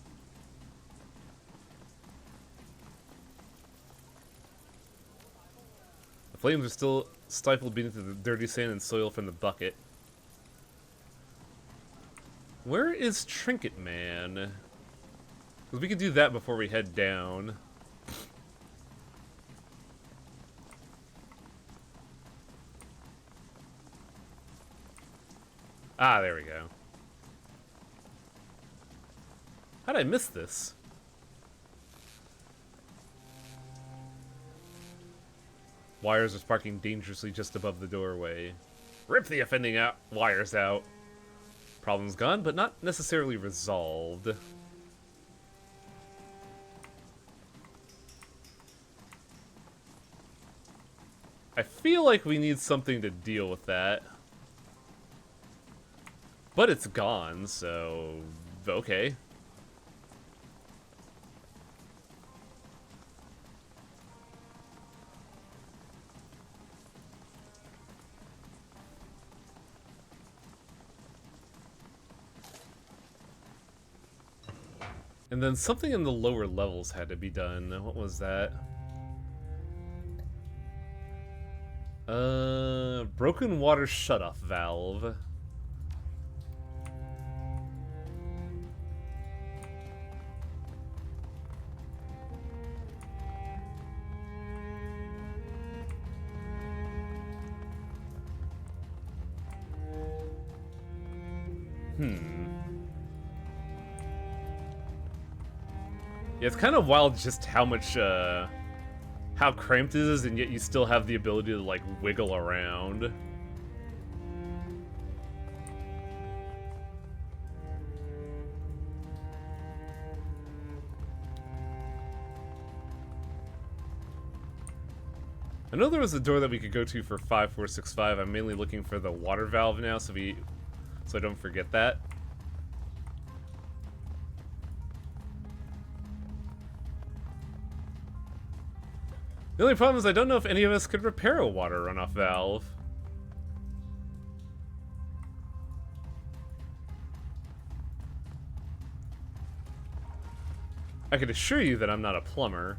The flames are still stifled beneath the dirty sand and soil from the bucket. Where is Trinket Man? Because we could do that before we head down. Ah, there we go. How'd I miss this? Wires are sparking dangerously just above the doorway. Rip the offending wires out. Problem's gone, but not necessarily resolved. I feel like we need something to deal with that. But it's gone, so... okay. And then something in the lower levels had to be done. What was that? Broken water shutoff valve. Yeah, it's kind of wild just how much, how cramped it is, and yet you still have the ability to, like, wiggle around. I know there was a door that we could go to for 5465. I'm mainly looking for the water valve now, so I don't forget that. The only problem is I don't know if any of us could repair a water runoff valve. I can assure you that I'm not a plumber.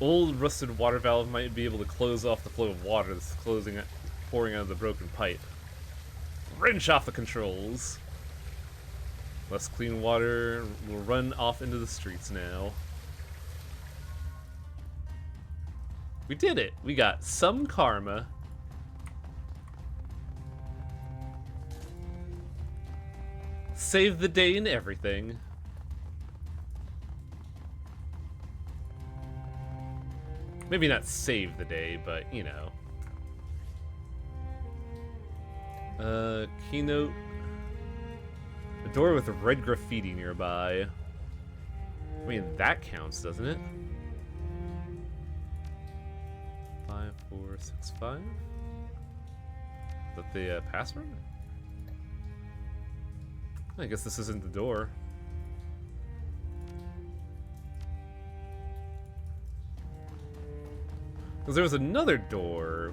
Old rusted water valve might be able to close off the flow of water that's pouring out of the broken pipe. Wrench off the controls. Less clean water will run off into the streets now. We did it! We got some karma. Save the day and everything. Maybe not save the day, but you know. Keynote. A door with red graffiti nearby. I mean, that counts, doesn't it? 5465? Is that the password? I guess this isn't the door. Because there was another door,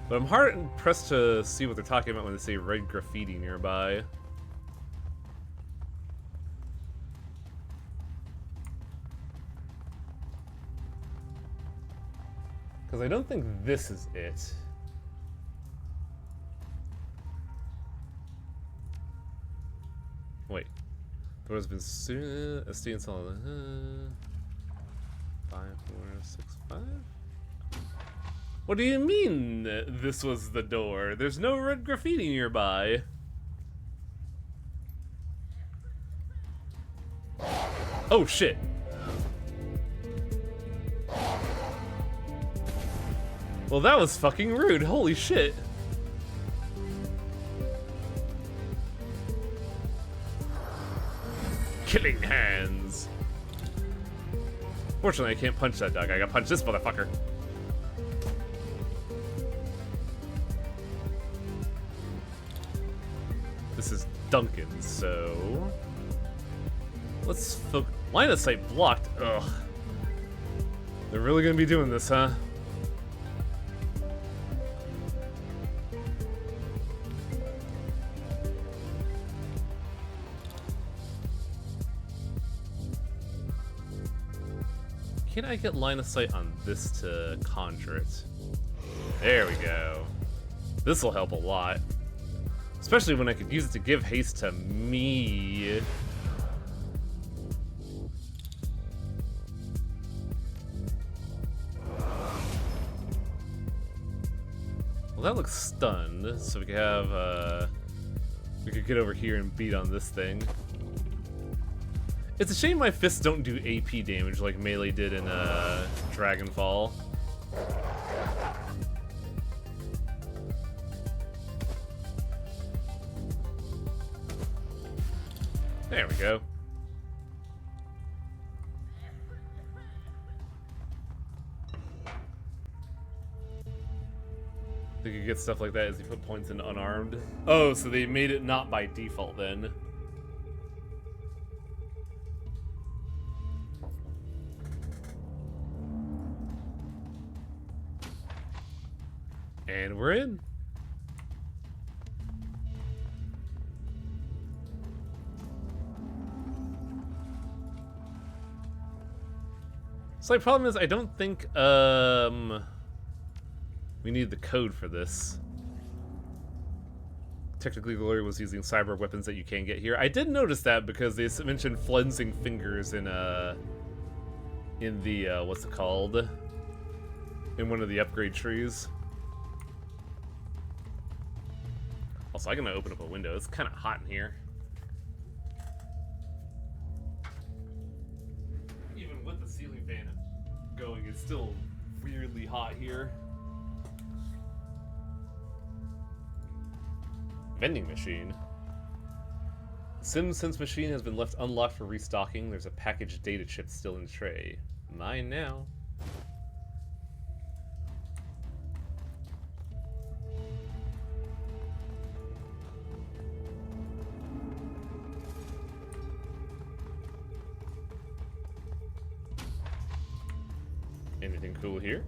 but I'm hard pressed to see what they're talking about when they say red graffiti nearby. Because I don't think this is it. Wait. Door has been staying solid. 5465? What do you mean this was the door? There's no red graffiti nearby. Oh shit. Well, that was fucking rude. Holy shit. Killing hands. Fortunately, I can't punch that dog. I gotta punch this motherfucker. This is Duncan, so let's focus. Line of sight blocked. Ugh. They're really gonna be doing this, huh? Can I get line of sight on this to conjure it? There we go. This will help a lot. Especially when I could use it to give haste to me. Well, that looks stunned, so we could have, we could get over here and beat on this thing. It's a shame my fists don't do AP damage like melee did in Dragonfall. There we go. They could get stuff like that as you put points into unarmed. Oh, so they made it not by default then. And we're in. Slight problem is I don't think we need the code for this. Technically, Glory was using cyber weapons that you can get here. I did notice that because they mentioned flensing fingers in the what's it called? In one of the upgrade trees. Also, I'm gonna open up a window. It's kind of hot in here. Even with the ceiling fan going, it's still weirdly hot here. Vending machine. SimSense machine has been left unlocked for restocking. There's a packaged data chip still in the tray. Mine now. Anything cool here?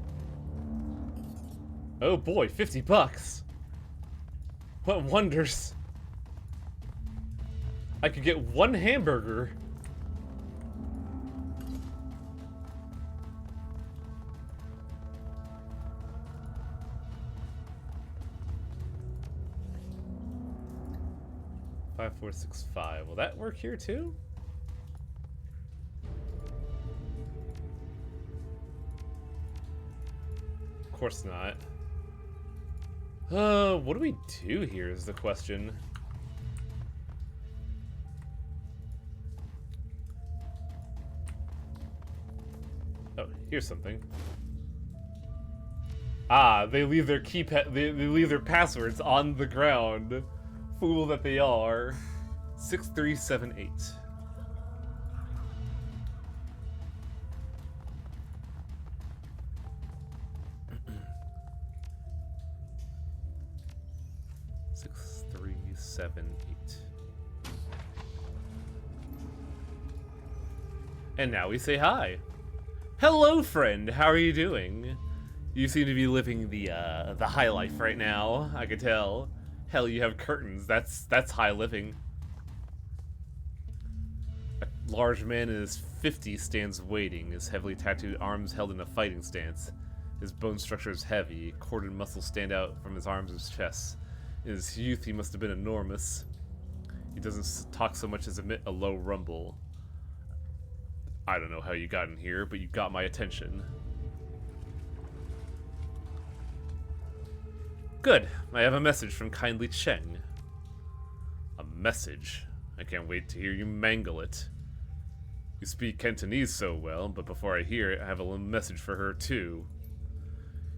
Oh boy, $50. What wonders? I could get one hamburger. $5465. Will that work here too? Of course not. What do we do here is the question. Oh, here's something. Ah, they leave their they leave their passwords on the ground. Fool that they are. 6378. Six, 3, 7, 8. And now we say hi. Hello, friend. How are you doing? You seem to be living the high life right now. I could tell. Hell, you have curtains. That's high living. A large man in his 50s stands waiting, his heavily tattooed arms held in a fighting stance. His bone structure is heavy, corded muscles stand out from his arms and his chest. In his youth, he must have been enormous. He doesn't talk so much as emit a low rumble. I don't know how you got in here, but you got my attention. Good. I have a message from Kindly Cheng. A message? I can't wait to hear you mangle it. You speak Cantonese so well, but before I hear it, I have a little message for her too.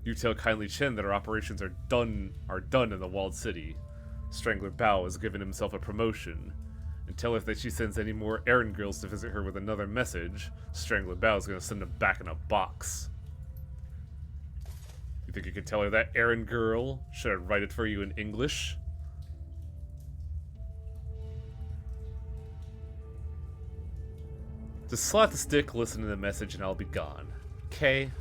You tell Kindly Chen that our operations are done in the walled city. Strangler Bao has given himself a promotion. And tell her that she sends any more errand girls to visit her with another message, Strangler Bao is going to send them back in a box. You think you could tell her that, errand girl? Should I write it for you in English? Just slap the stick, listen to the message, and I'll be gone. Okay?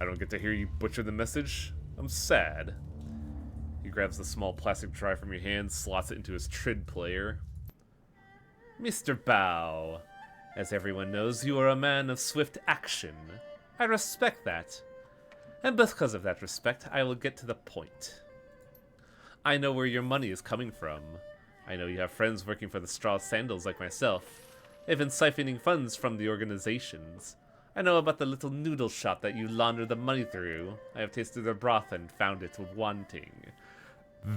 I don't get to hear you butcher the message. I'm sad. He grabs the small plastic drive from your hand, slots it into his Trid player. Mr. Bao, as everyone knows, you are a man of swift action. I respect that. And because of that respect, I will get to the point. I know where your money is coming from. I know you have friends working for the Straw Sandals like myself. They've been siphoning funds from the organizations. I know about the little noodle shop that you launder the money through. I have tasted their broth and found it wanting.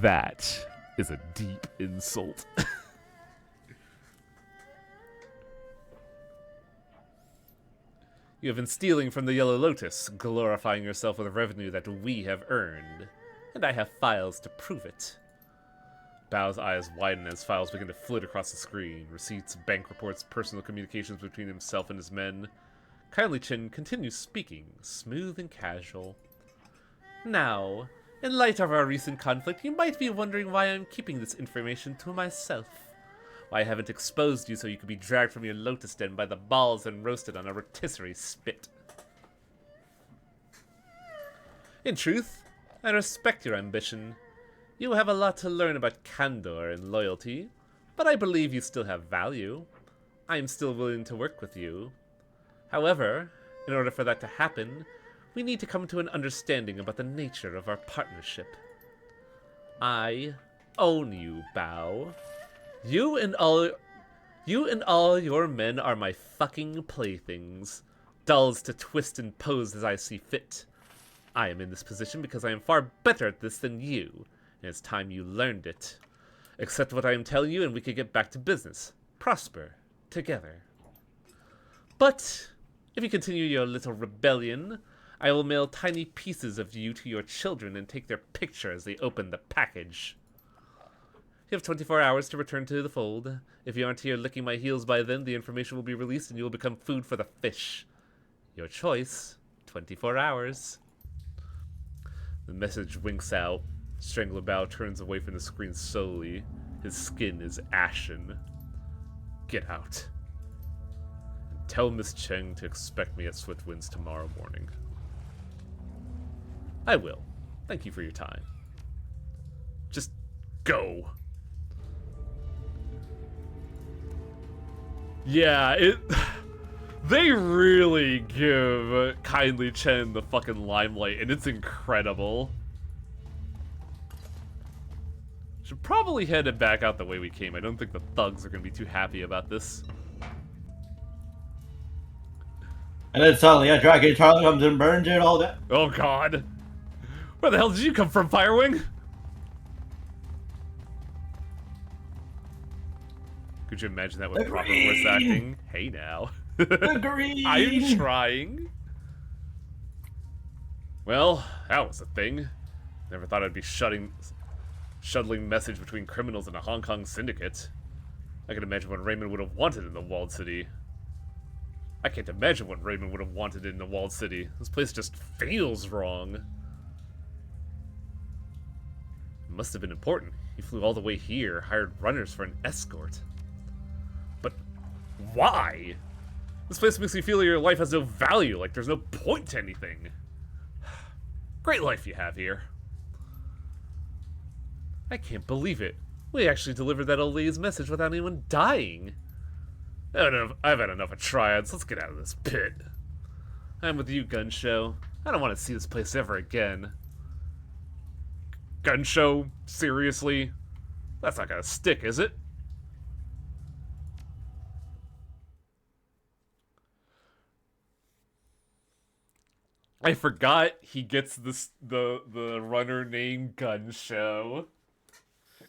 That is a deep insult. You have been stealing from the Yellow Lotus, glorifying yourself with revenue that we have earned. And I have files to prove it. Bao's eyes widen as files begin to flit across the screen. Receipts, bank reports, personal communications between himself and his men. Kindly Chen continues speaking, smooth and casual. Now, in light of our recent conflict, you might be wondering why I'm keeping this information to myself. Why I haven't exposed you so you could be dragged from your lotus den by the balls and roasted on a rotisserie spit. In truth, I respect your ambition. You have a lot to learn about candor and loyalty, but I believe you still have value. I am still willing to work with you. However, in order for that to happen, we need to come to an understanding about the nature of our partnership. I own you, Bao. You and all your men are my fucking playthings. Dolls to twist and pose as I see fit. I am in this position because I am far better at this than you, and it's time you learned it. Accept what I am telling you and we can get back to business. Prosper. Together. But, if you continue your little rebellion, I will mail tiny pieces of you to your children and take their picture as they open the package. You have 24 hours to return to the fold. If you aren't here licking my heels by then, the information will be released and you will become food for the fish. Your choice. 24 hours. The message winks out. Strangler Bao turns away from the screen slowly. His skin is ashen. Get out. And tell Miss Cheng to expect me at Swiftwinds tomorrow morning. I will. Thank you for your time. Just go. Yeah, they really give Kindly Chen the fucking limelight, and it's incredible. Should probably head it back out the way we came. I don't think the thugs are going to be too happy about this. And then suddenly, yeah, Dragon Charlie comes and burns it all that. Oh god. Where the hell did you come from, Firewing? Could you imagine that with proper voice acting? Hey now. Agreed. I'm trying. Well, that was a thing. Never thought I'd be shuttling message between criminals in a Hong Kong syndicate. I can imagine what Raymond would have wanted in the walled city. I can't imagine what Raymond would have wanted in the walled city. This place just feels wrong. It must have been important. He flew all the way here, hired runners for an escort. But why? This place makes you feel your life has no value, like there's no point to anything. Great life you have here. I can't believe it. We actually delivered that old lady's message without anyone dying. I've had enough of triads. Let's get out of this pit. I'm with you, Gun Show. I don't want to see this place ever again. Gun Show? Seriously? That's not gonna stick, is it? I forgot he gets the runner named Gun Show.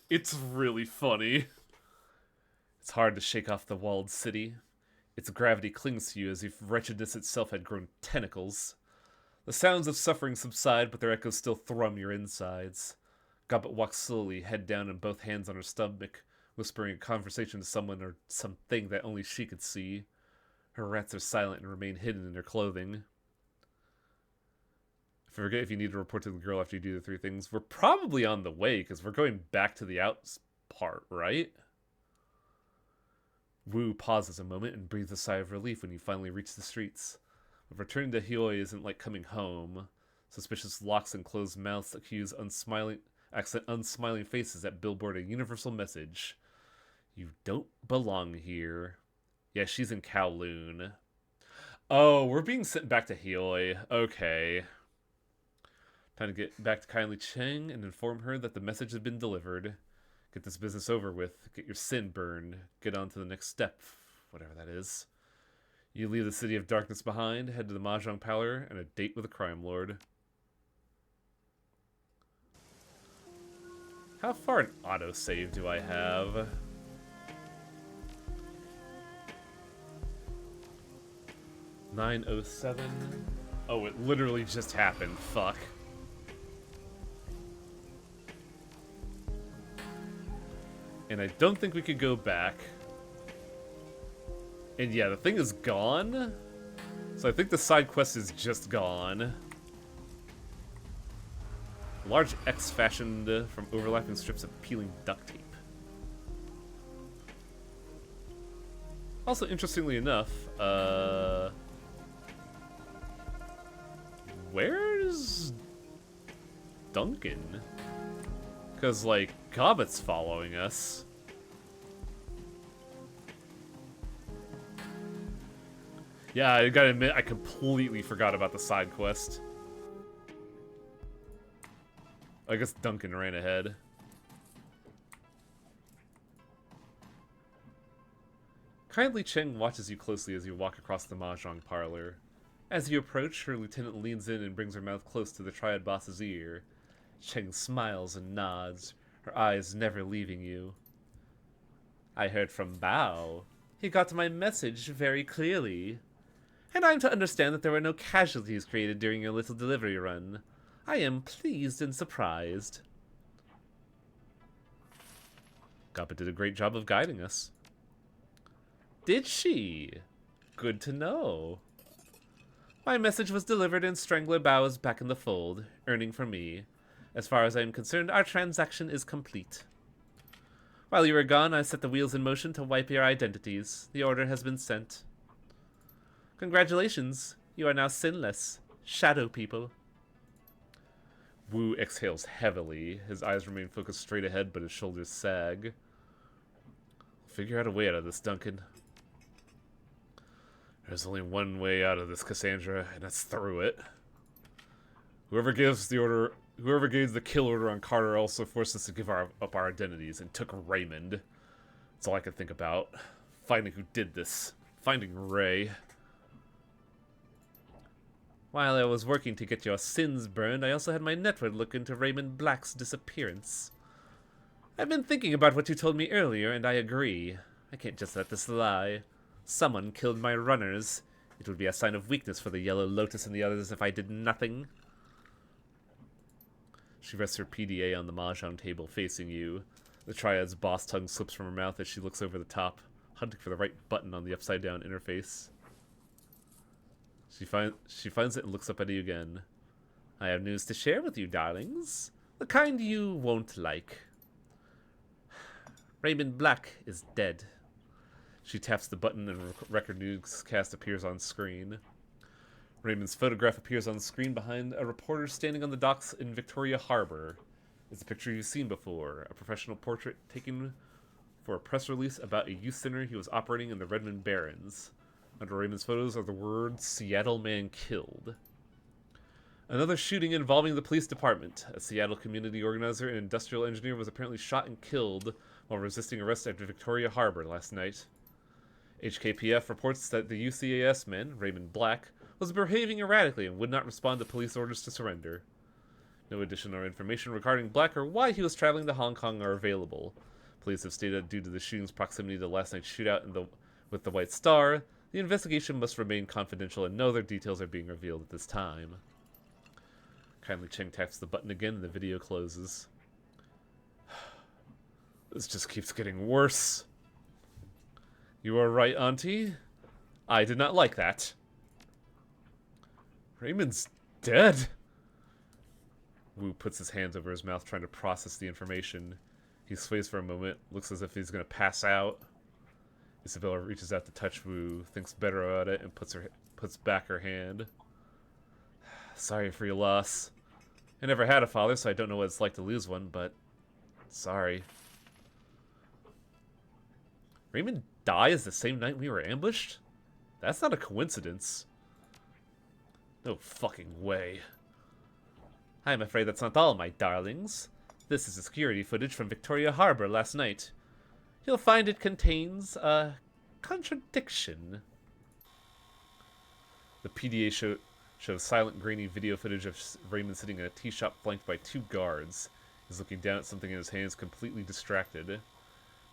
It's really funny. It's hard to shake off the walled city. Its gravity clings to you as if wretchedness itself had grown tentacles. The sounds of suffering subside, but their echoes still thrum your insides. Gobbet walks slowly, head down and both hands on her stomach, whispering a conversation to someone or something that only she could see. Her rats are silent and remain hidden in their clothing. Forget if you need to report to the girl after you do the three things. We're probably on the way, because we're going back to the out part, right? Wu pauses a moment and breathes a sigh of relief when you finally reach the streets. But returning to Hioi isn't like coming home. Suspicious locks and closed mouths accuse unsmiling faces that billboard a universal message. You don't belong here. Yeah, she's in Kowloon. Oh, we're being sent back to Hioi. Okay. Time to get back to Kindly Cheng and inform her that the message has been delivered. Get this business over with. Get your sin burned. Get on to the next step. Whatever that is. You leave the City of Darkness behind, head to the Mahjong Parlor, and a date with a crime lord. How far an autosave do I have? $9:07. Oh, it literally just happened. Fuck. And I don't think we could go back. And yeah, the thing is gone. So I think the side quest is just gone. A large X fashioned from overlapping strips of peeling duct tape. Also, interestingly enough, where's Duncan? Because, like, Gobbet's following us. Yeah, I gotta admit, I completely forgot about the side quest. I guess Duncan ran ahead. Kindly Cheng watches you closely as you walk across the Mahjong parlor. As you approach, her lieutenant leans in and brings her mouth close to the Triad boss's ear. Cheng smiles and nods, her eyes never leaving you. I heard from Bao. He got my message very clearly. And I'm to understand that there were no casualties created during your little delivery run. I am pleased and surprised. Kappa did a great job of guiding us. Did she? Good to know. My message was delivered and Strangler Bow is back in the fold, earning for me. As far as I am concerned, our transaction is complete. While you were gone, I set the wheels in motion to wipe your identities. The order has been sent. Congratulations, you are now sinless. Shadow people. Wu exhales heavily. His eyes remain focused straight ahead, but his shoulders sag. Figure out a way out of this, Duncan. There's only one way out of this, Cassandra, and that's through it. Whoever gives the kill order on Carter also forced us to give up our identities and took Raymond. That's all I could think about. Finding who did this. Finding Ray. While I was working to get your sins burned, I also had my network look into Raymond Black's disappearance. I've been thinking about what you told me earlier, and I agree. I can't just let this lie. Someone killed my runners. It would be a sign of weakness for the Yellow Lotus and the others if I did nothing. She rests her PDA on the mahjong table facing you. The Triad's boss tongue slips from her mouth as she looks over the top, hunting for the right button on the upside-down interface. She finds it and looks up at you again. I have news to share with you, darlings. The kind you won't like. Raymond Black is dead. She taps the button and record newscast appears on screen. Raymond's photograph appears on screen behind a reporter standing on the docks in Victoria Harbor. It's a picture you've seen before, a professional portrait taken for a press release about a youth center he was operating in the Redmond Barrens. Under Raymond's photos are the words, Seattle man killed. Another shooting involving the police department. A Seattle community organizer and industrial engineer was apparently shot and killed while resisting arrest at Victoria Harbor last night. HKPF reports that the UCAS man, Raymond Black, was behaving erratically and would not respond to police orders to surrender. No additional information regarding Black or why he was traveling to Hong Kong are available. Police have stated that due to the shooting's proximity to last night's shootout with the White Star, the investigation must remain confidential and no other details are being revealed at this time. Kindly Cheng taps the button again and the video closes. This just keeps getting worse. You are right, Auntie. I did not like that. Raymond's dead. Wu puts his hands over his mouth trying to process the information. He sways for a moment, looks as if he's going to pass out. Isabella reaches out to touch Wu, thinks better about it, and puts back her hand. Sorry for your loss. I never had a father, so I don't know what it's like to lose one, but sorry. Raymond dies the same night we were ambushed? That's not a coincidence. No fucking way. I'm afraid that's not all, my darlings. This is the security footage from Victoria Harbor last night. You'll find it contains a contradiction. The PDA shows silent, grainy video footage of Raymond sitting in a tea shop flanked by two guards. He's looking down at something in his hands, completely distracted.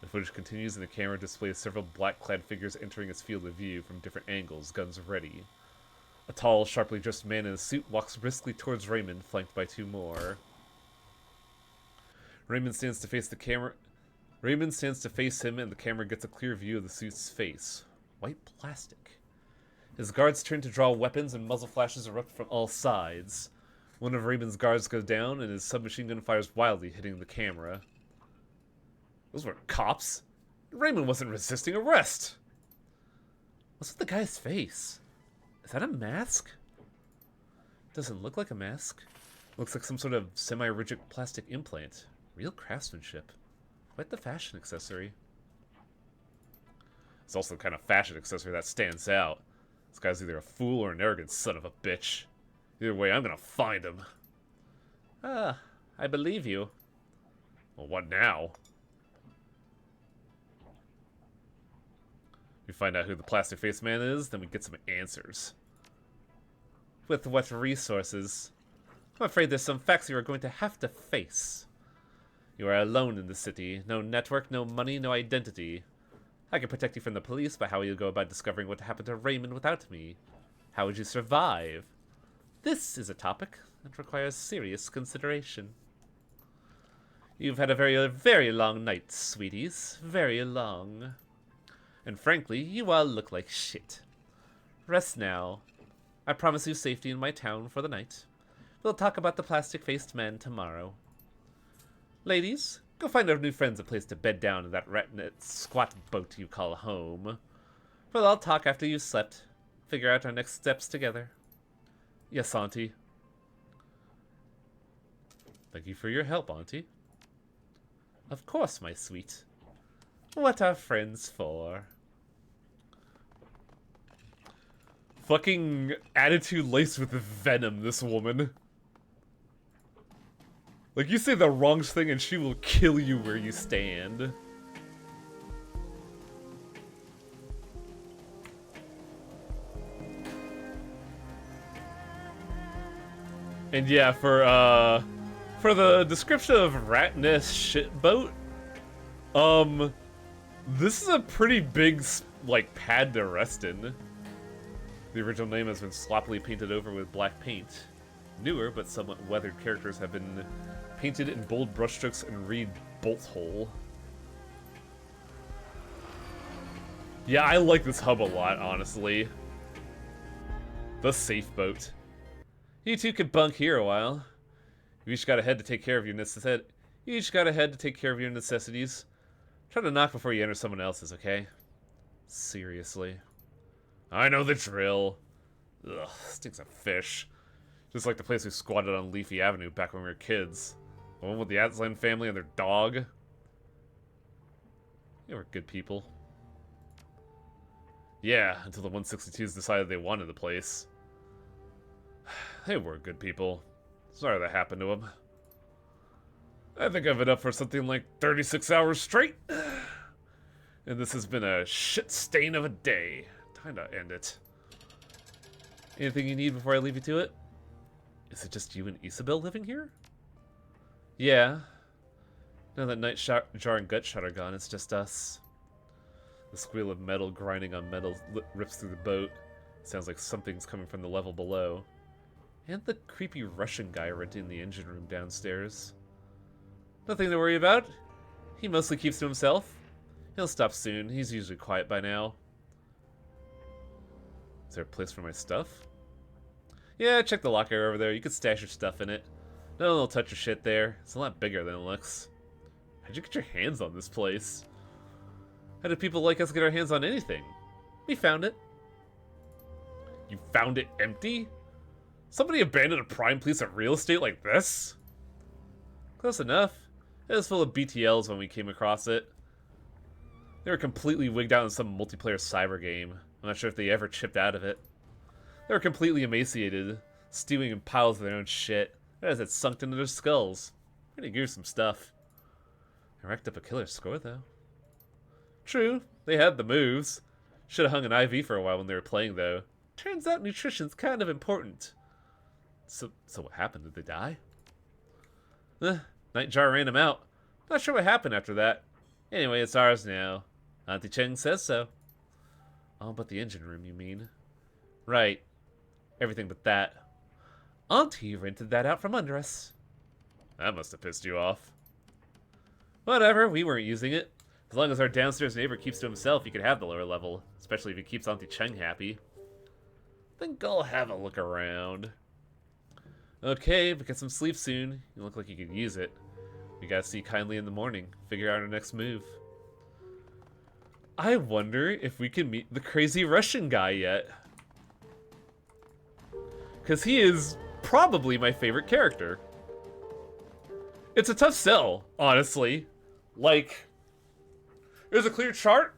The footage continues and the camera displays several black-clad figures entering its field of view from different angles, guns ready. A tall, sharply dressed man in a suit walks briskly towards Raymond, flanked by two more. Raymond stands to face him and the camera gets a clear view of the suit's face. White plastic. His guards turn to draw weapons and muzzle flashes erupt from all sides. One of Raymond's guards goes down and his submachine gun fires wildly, hitting the camera. Those weren't cops. Raymond wasn't resisting arrest. What's with the guy's face? Is that a mask? Doesn't look like a mask. Looks like some sort of semi-rigid plastic implant. Real craftsmanship. Quite the fashion accessory. It's also the kind of fashion accessory that stands out. This guy's either a fool or an arrogant son of a bitch. Either way, I'm gonna find him. Ah, I believe you. Well, what now? We find out who the plastic face man is, then we get some answers. With what resources? I'm afraid there's some facts you are going to have to face. You are alone in the city. No network, no money, no identity. I can protect you from the police, but how will you go about discovering what happened to Raymond without me? How would you survive? This is a topic that requires serious consideration. You've had a very long night, sweeties. Very long. And frankly, you all look like shit. Rest now. I promise you safety in my town for the night. We'll talk about the plastic-faced man tomorrow. Ladies, go find our new friends a place to bed down in that rat-net squat boat you call home. We'll all talk after you've slept. Figure out our next steps together. Yes, Auntie. Thank you for your help, Auntie. Of course, my sweet. What are friends for? Fucking attitude laced with venom, this woman. Like, you say the wrong thing and she will kill you where you stand. And yeah, for the description of rat nest shitboat, this is a pretty big, like, pad to rest in. The original name has been sloppily painted over with black paint. Newer, but somewhat weathered characters have been painted in bold brushstrokes and read bolt hole. Yeah, I like this hub a lot, honestly. The safe boat. You two could bunk here a while. You each got ahead to take care of your necessities. Try to knock before you enter someone else's, okay? Seriously. I know the drill. Ugh, stinks of fish. Just like the place we squatted on Leafy Avenue back when we were kids. The one with the Aslan family and their dog. They were good people. Yeah, until the 162s decided they wanted the place. They were good people. Sorry that happened to them. I think I've been up for something like 36 hours straight. And this has been a shit stain of a day. Time to end it. Anything you need before I leave you to it? Is it just you and Isabel living here? Yeah. Now that night jar and gut shot are gone, it's just us. The squeal of metal grinding on metal rips through the boat. Sounds like something's coming from the level below. And the creepy Russian guy renting the engine room downstairs. Nothing to worry about. He mostly keeps to himself. He'll stop soon. He's usually quiet by now. Is there a place for my stuff? Yeah, check the locker over there. You could stash your stuff in it. No one will touch your shit there. It's a lot bigger than it looks. How'd you get your hands on this place? How do people like us get our hands on anything? We found it. You found it empty? Somebody abandoned a prime piece of real estate like this? Close enough. It was full of BTLs when we came across it. They were completely wigged out in some multiplayer cyber game. I'm not sure if they ever chipped out of it. They were completely emaciated, stewing in piles of their own shit, as it sunk into their skulls. Pretty gruesome stuff. I racked up a killer score, though. True, they had the moves. Should've hung an IV for a while when they were playing, though. Turns out nutrition's kind of important. So what happened? Did they die? Nightjar ran him out. Not sure what happened after that. Anyway, it's ours now. Auntie Cheng says so. Oh, but the engine room, you mean? Right. Everything but that. Auntie rented that out from under us. That must have pissed you off. Whatever, we weren't using it. As long as our downstairs neighbor keeps to himself, he could have the lower level. Especially if he keeps Auntie Cheng happy. Think I'll have a look around. Okay, but get some sleep soon. You look like you could use it. We gotta see kindly in the morning. Figure out our next move. I wonder if we can meet the crazy Russian guy yet. Because he is probably my favorite character. It's a tough sell, honestly. Like, there's a clear chart,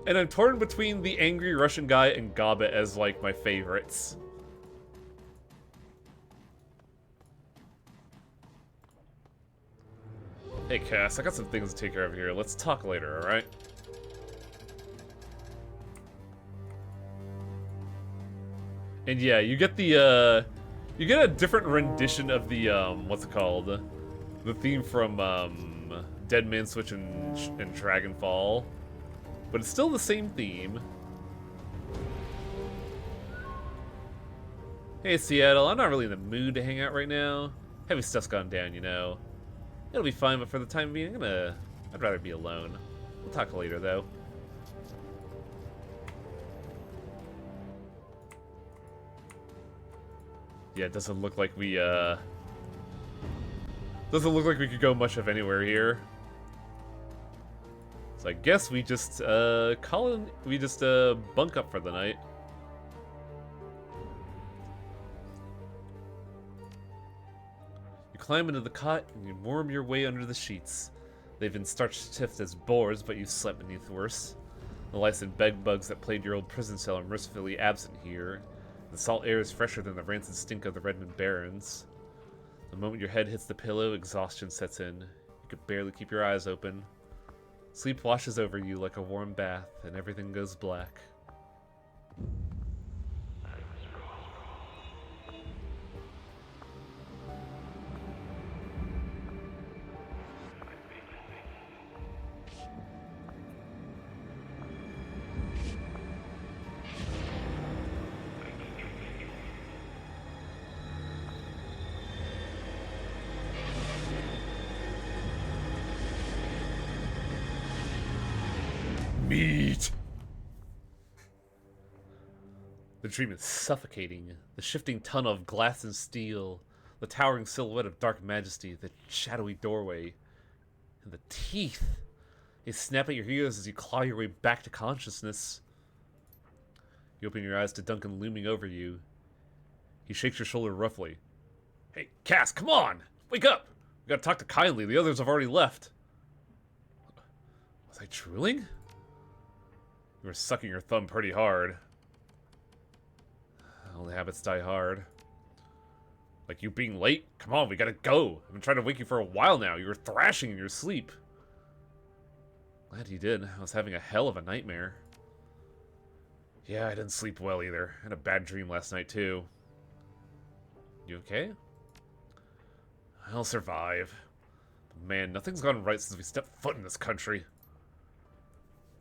and I'm torn between the angry Russian guy and Gobbet as, like, my favorites. Hey, Cass, I got some things to take care of here. Let's talk later, alright? And yeah, you get the, you get a different rendition of the, what's it called? The theme from, Dead Man's Switch and Dragonfall. But it's still the same theme. Hey, Seattle, I'm not really in the mood to hang out right now. Heavy stuff's gone down, you know. It'll be fine, but for the time being, I'd rather be alone. We'll talk later, though. Yeah, it doesn't look like we, doesn't look like we could go much of anywhere here. So I guess we just, bunk up for the night. You climb into the cot and you worm your way under the sheets. They've been starch-tipped as boars, but you slept beneath worse. The lice and bed bugs that plagued your old prison cell are mercifully absent here. The salt air is fresher than the rancid stink of the Redmond Barrens. The moment your head hits the pillow, exhaustion sets in. You could barely keep your eyes open. Sleep washes over you like a warm bath, and everything goes black. Meat! The dream is suffocating. The shifting tunnel of glass and steel, the towering silhouette of dark majesty, the shadowy doorway, and the teeth. They snap at your ears as you claw your way back to consciousness. You open your eyes to Duncan looming over you. He shakes your shoulder roughly. Hey, Cass, come on! Wake up! We gotta talk to Kindly. The others have already left. Was I drooling? You were sucking your thumb pretty hard. Only habits die hard. Like you being late? Come on, we gotta go. I've been trying to wake you for a while now. You were thrashing in your sleep. Glad you did. I was having a hell of a nightmare. Yeah, I didn't sleep well either. I had a bad dream last night too. You okay? I'll survive. But man, nothing's gone right since we stepped foot in this country.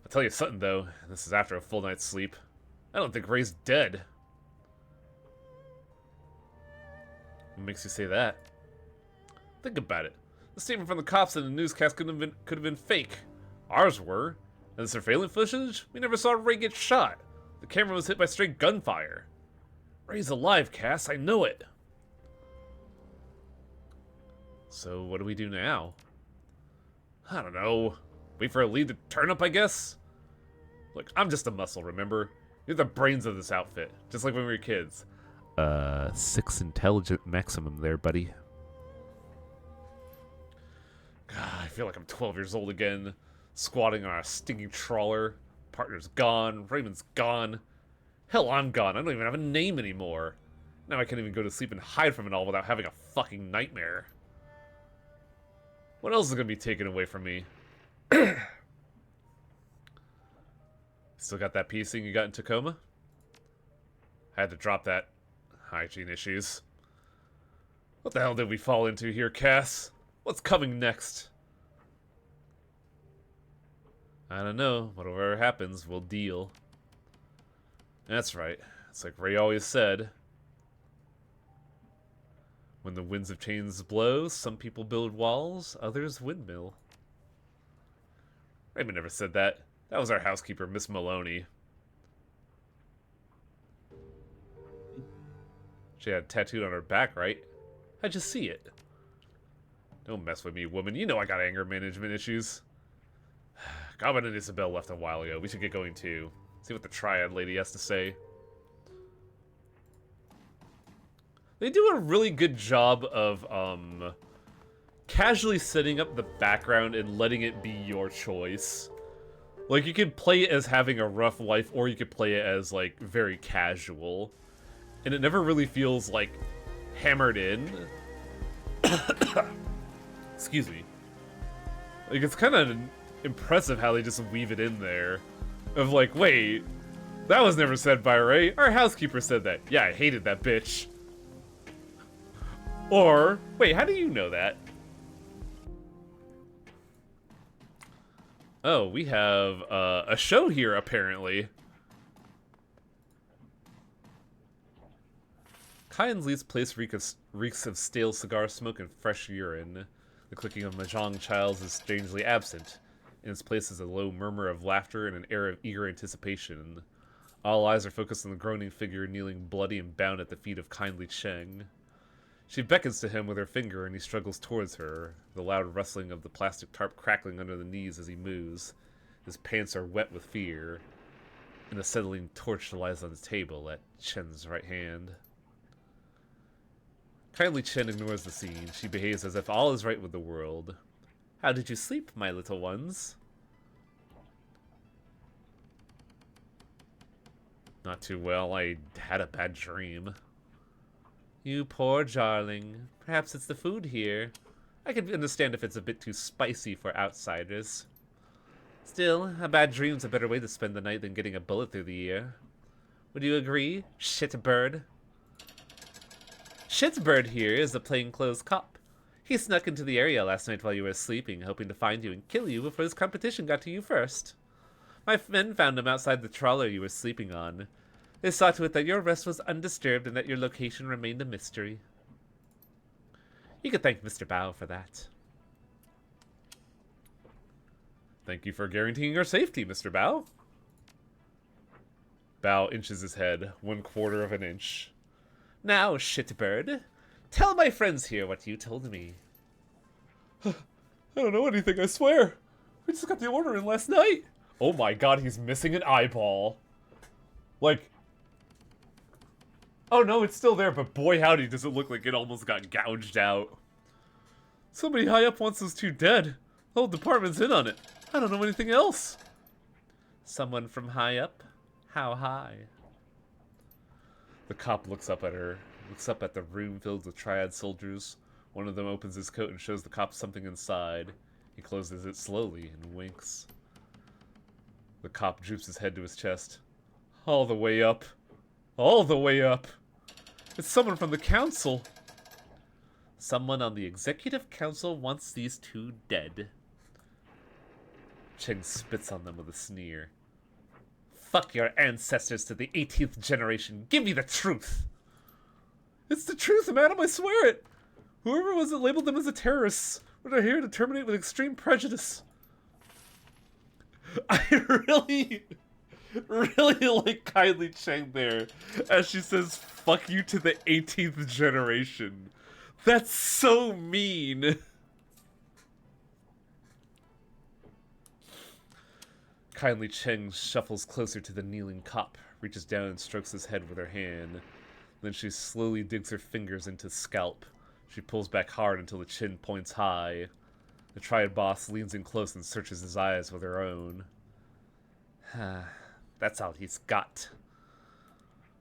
I'll tell you something, though, and this is after a full night's sleep. I don't think Ray's dead. What makes you say that? Think about it. The statement from the cops in the newscast could have been fake. Ours were. And the surveillance footage? We never saw Ray get shot. The camera was hit by straight gunfire. Ray's alive, Cass. I know it. So what do we do now? I don't know. Wait for a lead to turn up, I guess? Look, I'm just a muscle, remember? You're the brains of this outfit, just like when we were kids. 6 intelligent maximum there, buddy. God, I feel like I'm 12 years old again, squatting on a stinking trawler. Partner's gone, Raymond's gone. Hell, I'm gone. I don't even have a name anymore. Now I can't even go to sleep and hide from it all without having a fucking nightmare. What else is gonna be taken away from me? Still got that piecing you got in Tacoma? I had to drop that. Hygiene issues. What the hell did we fall into here, Cass? What's coming next? I don't know. Whatever happens, we'll deal. That's right. It's like Ray always said. When the winds of change blow, some people build walls, others windmill. Raymond never said that. That was our housekeeper, Miss Maloney. She had it tattooed on her back, right? I just see it. Don't mess with me, woman. You know I got anger management issues. Goblin and Isabel left a while ago. We should get going too. See what the Triad lady has to say. They do a really good job of, casually setting up the background and letting it be your choice. Like, you could play it as having a rough life, or you could play it as, like, very casual. And it never really feels, like, hammered in. Excuse me. Like, it's kind of impressive how they just weave it in there. Of like, wait, that was never said by Ray. Our housekeeper said that. Yeah, I hated that bitch. Or, wait, how do you know that? Oh, we have a show here, apparently. Kai and Lee's place reeks of stale cigar smoke and fresh urine. The clicking of mahjong chiles is strangely absent. In its place is a low murmur of laughter and an air of eager anticipation. All eyes are focused on the groaning figure kneeling bloody and bound at the feet of kindly Cheng. She beckons to him with her finger and he struggles towards her, the loud rustling of the plastic tarp crackling under the knees as he moves. His pants are wet with fear. An acetylene torch lies on the table at Chen's right hand. Kindly Chen ignores the scene. She behaves as if all is right with the world. How did you sleep, my little ones? Not too well. I had a bad dream. You poor darling. Perhaps it's the food here. I can understand if it's a bit too spicy for outsiders. Still, a bad dream's a better way to spend the night than getting a bullet through the ear. Would you agree, shitbird? Shitbird here is a plainclothes cop. He snuck into the area last night while you were sleeping, hoping to find you and kill you before his competition got to you first. My men found him outside the trawler you were sleeping on. They saw to it that your rest was undisturbed and that your location remained a mystery. You could thank Mr. Bao for that. Thank you for guaranteeing our safety, Mr. Bao. Bao inches his head, 1/4 of an inch. Now, shitbird, tell my friends here what you told me. I don't know anything, I swear. We just got the order in last night. Oh my god, he's missing an eyeball. Like... Oh no, it's still there, but boy howdy does it look like it almost got gouged out. Somebody high up wants those two dead. The whole department's in on it. I don't know anything else. Someone from high up? How high? The cop looks up at her, looks up at the room filled with triad soldiers. One of them opens his coat and shows the cop something inside. He closes it slowly and winks. The cop droops his head to his chest. All the way up. All the way up. It's someone from the council. Someone on the executive council wants these two dead. Cheng spits on them with a sneer. Fuck your ancestors to the 18th generation. Give me the truth. It's the truth, madam, I swear it. Whoever was it labeled them as a terrorist. We're here to terminate with extreme prejudice. I really like Kylie Cheng there as she says, fuck you to the 18th generation. That's so mean. Kindly Cheng shuffles closer to the kneeling cop, reaches down and strokes his head with her hand. Then she slowly digs her fingers into his scalp. She pulls back hard until the chin points high. The triad boss leans in close and searches his eyes with her own. That's all he's got.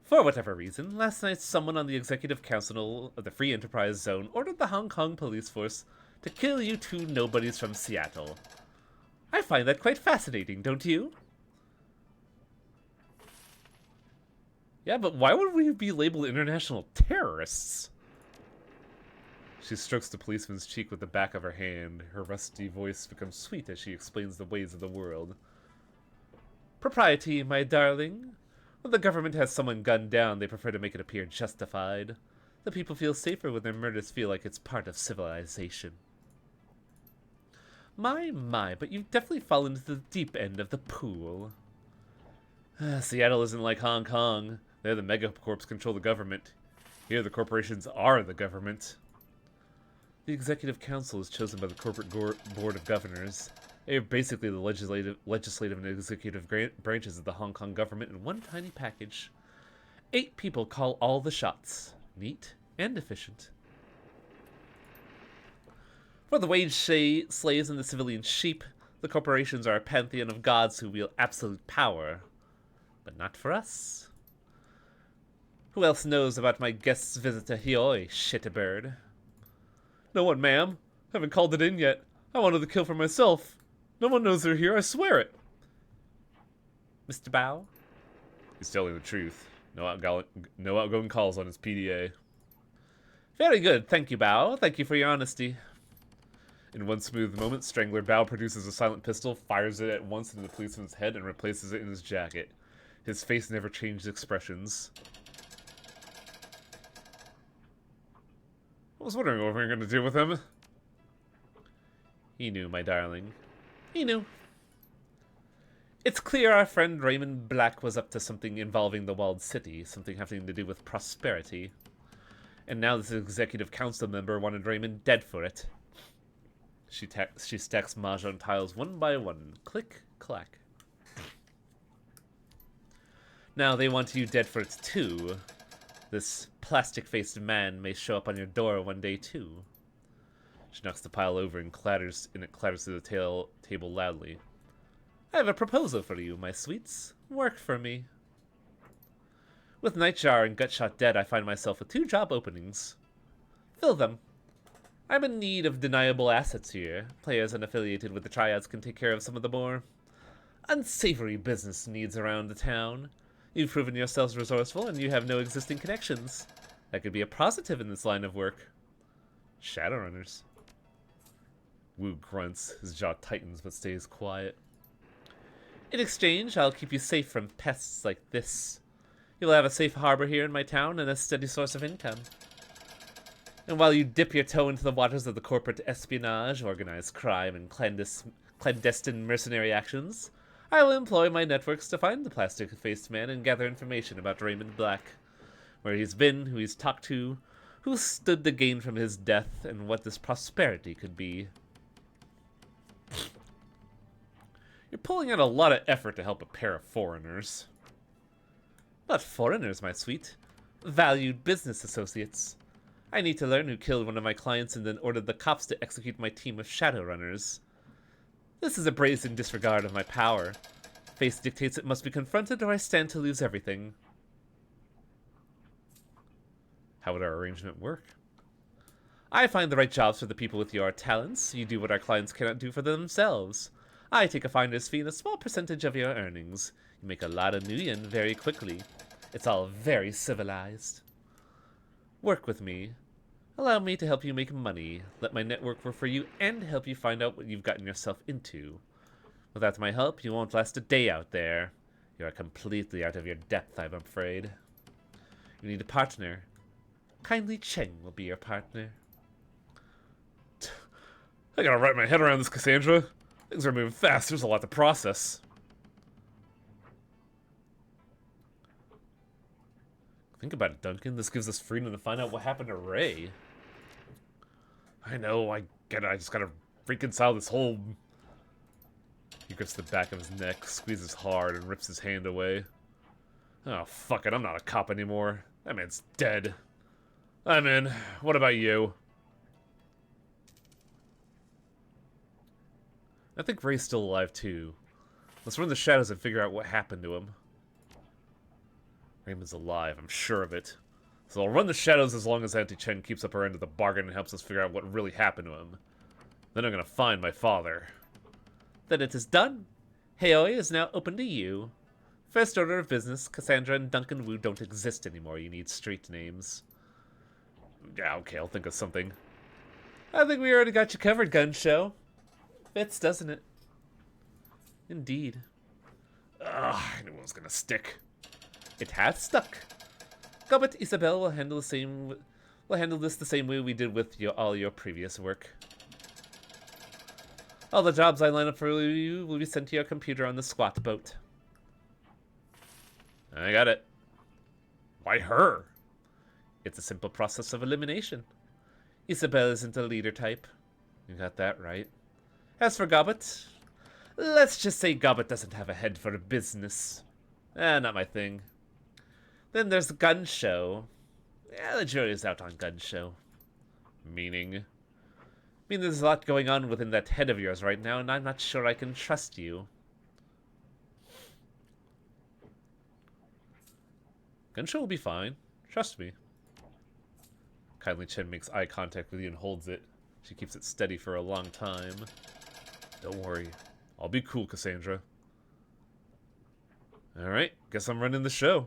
For whatever reason, last night someone on the executive council of the Free Enterprise Zone ordered the Hong Kong police force to kill you two nobodies from Seattle. I find that quite fascinating, don't you? Yeah, but why would we be labeled international terrorists? She strokes the policeman's cheek with the back of her hand. Her rusty voice becomes sweet as she explains the ways of the world. Propriety, my darling. When the government has someone gunned down, they prefer to make it appear justified. The people feel safer when their murders feel like it's part of civilization. My, but you've definitely fallen into the deep end of the pool. Seattle isn't like Hong Kong. There the megacorps control the government. Here the corporations are the government. The executive council is chosen by the corporate board of governors. They are basically the legislative and executive branches of the Hong Kong government in one tiny package. 8 people call all the shots. Neat and efficient. For the wage slaves and the civilian sheep, the corporations are a pantheon of gods who wield absolute power. But not for us. Who else knows about my guest's visit to Hioi, shitbird? No one, ma'am. Haven't called it in yet. I wanted the kill for myself. No one knows they're here, I swear it. Mr. Bao? He's telling the truth. No outgoing calls on his PDA. Very good, thank you, Bao. Thank you for your honesty. In one smooth moment, Strangler Bao produces a silent pistol, fires it at once into the policeman's head, and replaces it in his jacket. His face never changed expressions. I was wondering what we were going to do with him. He knew, my darling. He knew. It's clear our friend Raymond Black was up to something involving the walled city, something having to do with prosperity. And now this executive council member wanted Raymond dead for it. She stacks mahjong tiles one by one. Click, clack. Now they want you dead for it too. This plastic-faced man may show up on your door one day too. She knocks the pile over and clatters to the table loudly. I have a proposal for you, my sweets. Work for me. With Nightjar and Gutshot dead, I find myself with 2 job openings. Fill them. I'm in need of deniable assets here. Players unaffiliated with the Triads can take care of some of the more unsavory business needs around the town. You've proven yourselves resourceful, and you have no existing connections. That could be a positive in this line of work. Shadowrunners. Wu grunts. His jaw tightens, but stays quiet. In exchange, I'll keep you safe from pests like this. You'll have a safe harbor here in my town and a steady source of income. And while you dip your toe into the waters of the corporate espionage, organized crime, and clandestine mercenary actions, I will employ my networks to find the plastic-faced man and gather information about Raymond Black. Where he's been, who he's talked to, who stood to gain from his death, and what this prosperity could be. You're pulling out a lot of effort to help a pair of foreigners. Not foreigners, my sweet. Valued business associates. I need to learn who killed one of my clients and then ordered the cops to execute my team of Shadowrunners. This is a brazen disregard of my power. Fate dictates it must be confronted or I stand to lose everything. How would our arrangement work? I find the right jobs for the people with your talents. You do what our clients cannot do for themselves. I take a finder's fee and a small percentage of your earnings. You make a lot of nuyen very quickly. It's all very civilized. Work with me. Allow me to help you make money. Let my network work for you and help you find out what you've gotten yourself into. Without my help, you won't last a day out there. You are completely out of your depth, I'm afraid. You need a partner. Kindly Cheng will be your partner. I gotta wrap my head around this, Cassandra. Things are moving fast. There's a lot to process. Think about it, Duncan. This gives us freedom to find out what happened to Ray. I know, I get it. I just gotta reconcile this whole... He grips the back of his neck, squeezes hard, and rips his hand away. Oh, fuck it. I'm not a cop anymore. That man's dead. I'm in. What about you? I think Ray's still alive, too. Let's run the shadows and figure out what happened to him. Raymond's alive, I'm sure of it. So I'll run the shadows as long as Auntie Chen keeps up her end of the bargain and helps us figure out what really happened to him. Then I'm gonna find my father. Then it is done. Heoi is now open to you. First order of business, Cassandra and Duncan Wu don't exist anymore. You need street names. Yeah, okay, I'll think of something. I think we already got you covered, Gun Show. Fits, doesn't it? Indeed. Ugh, I knew it was gonna stick. It has stuck. Gobbet Isabel will handle this the same way we did with all your previous work. All the jobs I line up for you will be sent to your computer on the squat boat. I got it. Why her? It's a simple process of elimination. Isabel isn't a leader type. You got that right. As for Gobbet, let's just say Gobbet doesn't have a head for business. Not my thing. Then there's Gun Show. Yeah, the jury's out on Gun Show. Meaning? I mean, there's a lot going on within that head of yours right now, and I'm not sure I can trust you. Gun Show will be fine. Trust me. Kindly Chen makes eye contact with you and holds it. She keeps it steady for a long time. Don't worry. I'll be cool, Cassandra. Alright, guess I'm running the show.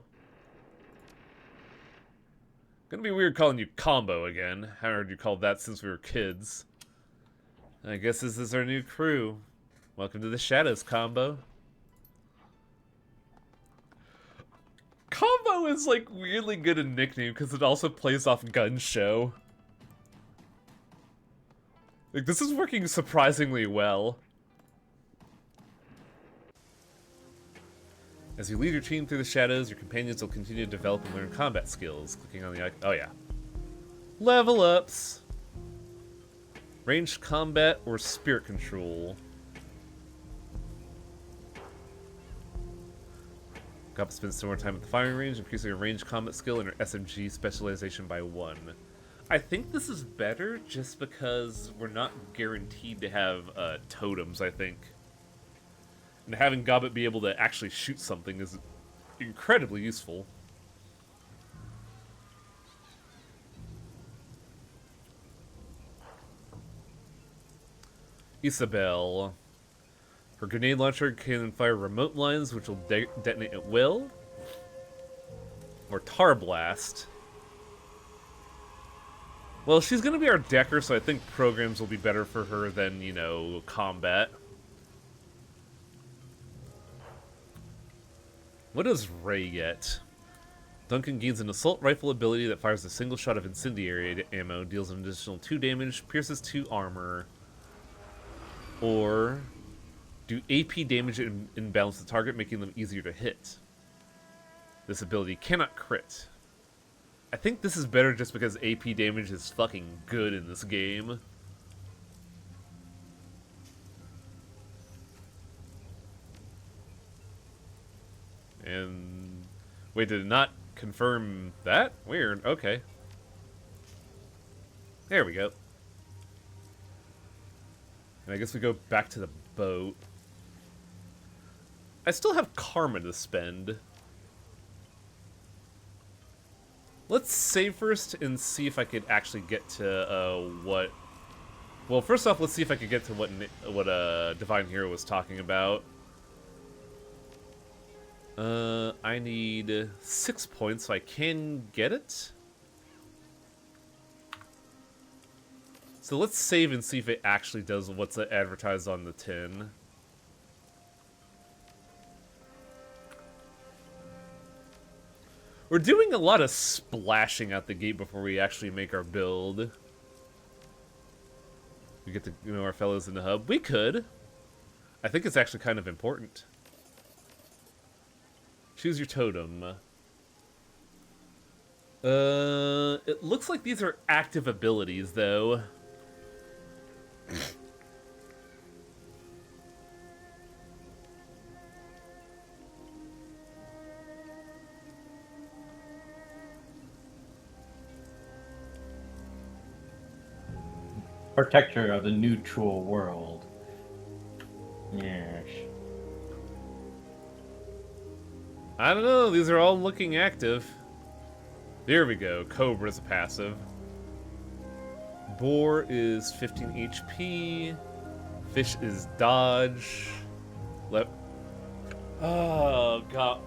Gonna be weird calling you Combo again. Haven't heard you called that since we were kids. I guess this is our new crew. Welcome to the Shadows, Combo. Combo is like weirdly good a nickname because it also plays off Gun Show. Like, this is working surprisingly well. As you lead your team through the shadows, your companions will continue to develop and learn combat skills. Clicking on the icon. Oh, yeah. Level ups. Ranged combat or spirit control. Goblin spends some more time at the firing range, increasing your ranged combat skill and your SMG specialization by 1. I think this is better just because we're not guaranteed to have totems, I think. And having Gobbet be able to actually shoot something is incredibly useful. Isabel. Her grenade launcher can fire remote lines, which will detonate at will. Or Tar Blast. Well, she's going to be our decker, so I think programs will be better for her than, you know, combat. What does Ray get? Duncan gains an assault rifle ability that fires a single shot of incendiary ammo, deals an additional 2 damage, pierces 2 armor. Or do AP damage and imbalance the target, making them easier to hit. This ability cannot crit. I think this is better just because AP damage is fucking good in this game. And wait, did it not confirm that? Weird. Okay. There we go. And I guess we go back to the boat. I still have karma to spend. Let's save first and see if I could actually get to what... Well, first off, let's see if I could get to what Divine Hero was talking about. I need 6 points, so I can get it. So let's save and see if it actually does what's advertised on the tin. We're doing a lot of splashing out the gate before we actually make our build. We get to, you know, our fellows in the hub. We could. I think it's actually kind of important. Choose your totem. It looks like these are active abilities, though. Protector of the neutral world. Yes. I don't know, these are all looking active. There we go, Cobra's a passive. Boar is 15 HP. Fish is dodge. Oh, God.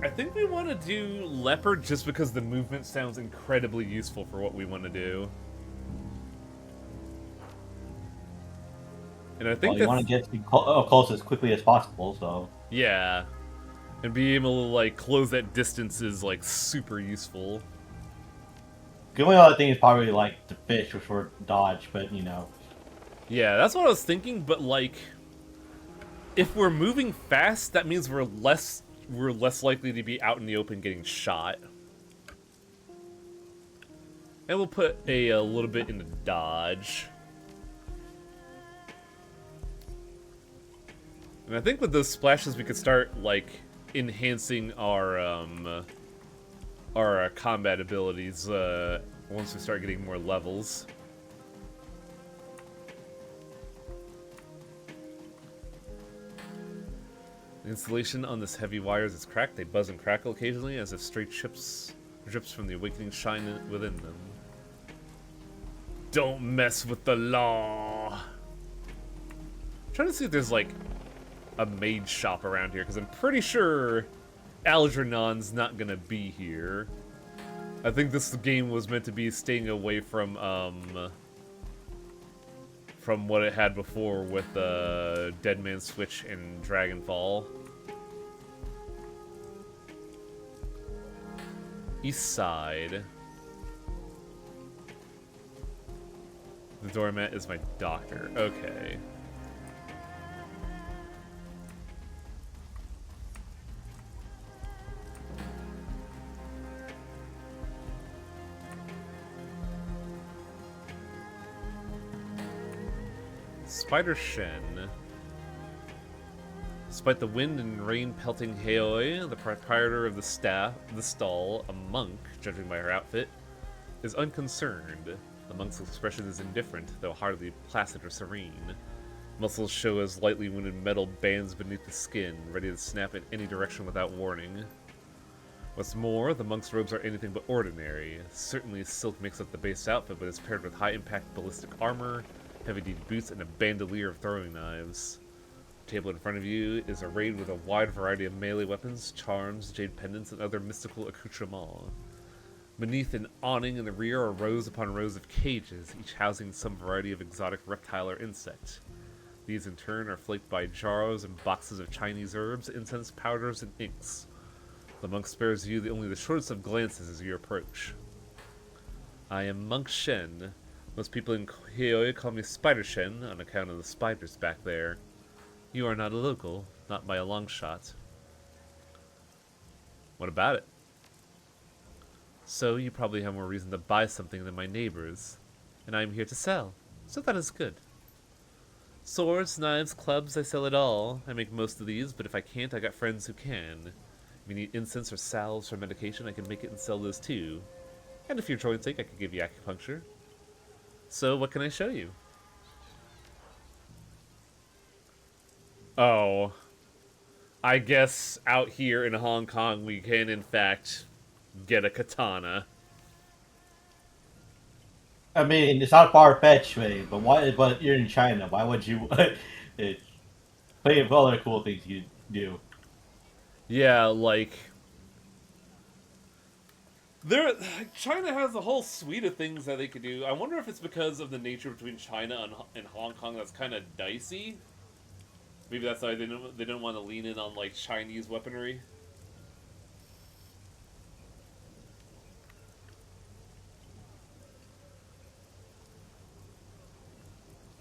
I think we want to do leopard just because the movement sounds incredibly useful for what we want to do. And I think well, you want to get close as quickly as possible, so... Yeah. And being able to, like, close that distance is, like, super useful. The only other thing is probably, like, the fish, which were dodge, but, you know... Yeah, that's what I was thinking, but, like... If we're moving fast, that means we're less likely to be out in the open getting shot. And we'll put a little bit into dodge. And I think with those splashes, we could start, like, enhancing our combat abilities once we start getting more levels. The installation on this heavy wires is cracked. They buzz and crackle occasionally, as if stray drips from the awakening shine within them. Don't mess with the law. I'm trying to see if there's, like, a maid shop around here, because I'm pretty sure Algernon's not gonna be here. I think this game was meant to be staying away from what it had before with Dead Man's Switch and Dragonfall. East side. The doormat is my doctor. Okay. Spider Shen. Despite the wind and rain pelting Heoi, the proprietor of the stall, a monk, judging by her outfit, is unconcerned. The monk's expression is indifferent, though hardly placid or serene. Muscles show as lightly wounded metal bands beneath the skin, ready to snap in any direction without warning. What's more, the monk's robes are anything but ordinary. Certainly silk makes up the base outfit, but is paired with high-impact ballistic armor, heavy-duty boots, and a bandolier of throwing knives. The table in front of you is arrayed with a wide variety of melee weapons, charms, jade pendants, and other mystical accoutrements. Beneath an awning in the rear are rows upon rows of cages, each housing some variety of exotic reptile or insect. These in turn are flanked by jars and boxes of Chinese herbs, incense, powders, and inks. The monk spares you only the shortest of glances as you approach. I am Monk Shen. Most people in Heoi call me Spider Shen on account of the spiders back there. You are not a local, not by a long shot. What about it? So you probably have more reason to buy something than my neighbors, and I am here to sell, so that is good. Swords, knives, clubs, I sell it all. I make most of these, but if I can't, I got friends who can. If you need incense or salves for medication, I can make it and sell those too. And if you're joint's sake, I could give you acupuncture. So what can I show you? Oh. I guess out here in Hong Kong we can in fact get a katana. I mean, it's not far-fetched, way, but why? But you're in China. Why would you? It's plenty of other cool things you do. Yeah, like China has a whole suite of things that they could do. I wonder if it's because of the nature between China and Hong Kong that's kind of dicey. Maybe that's why they didn't want to lean in on like Chinese weaponry.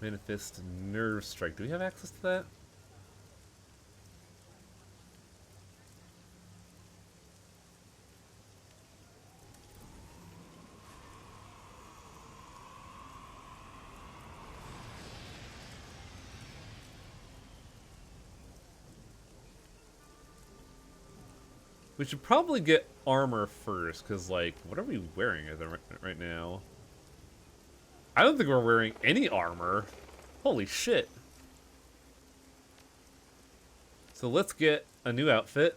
Manifest Nerve Strike. Do we have access to that? We should probably get armor first, because, like, what are we wearing right now? I don't think we're wearing any armor. Holy shit. So let's get a new outfit.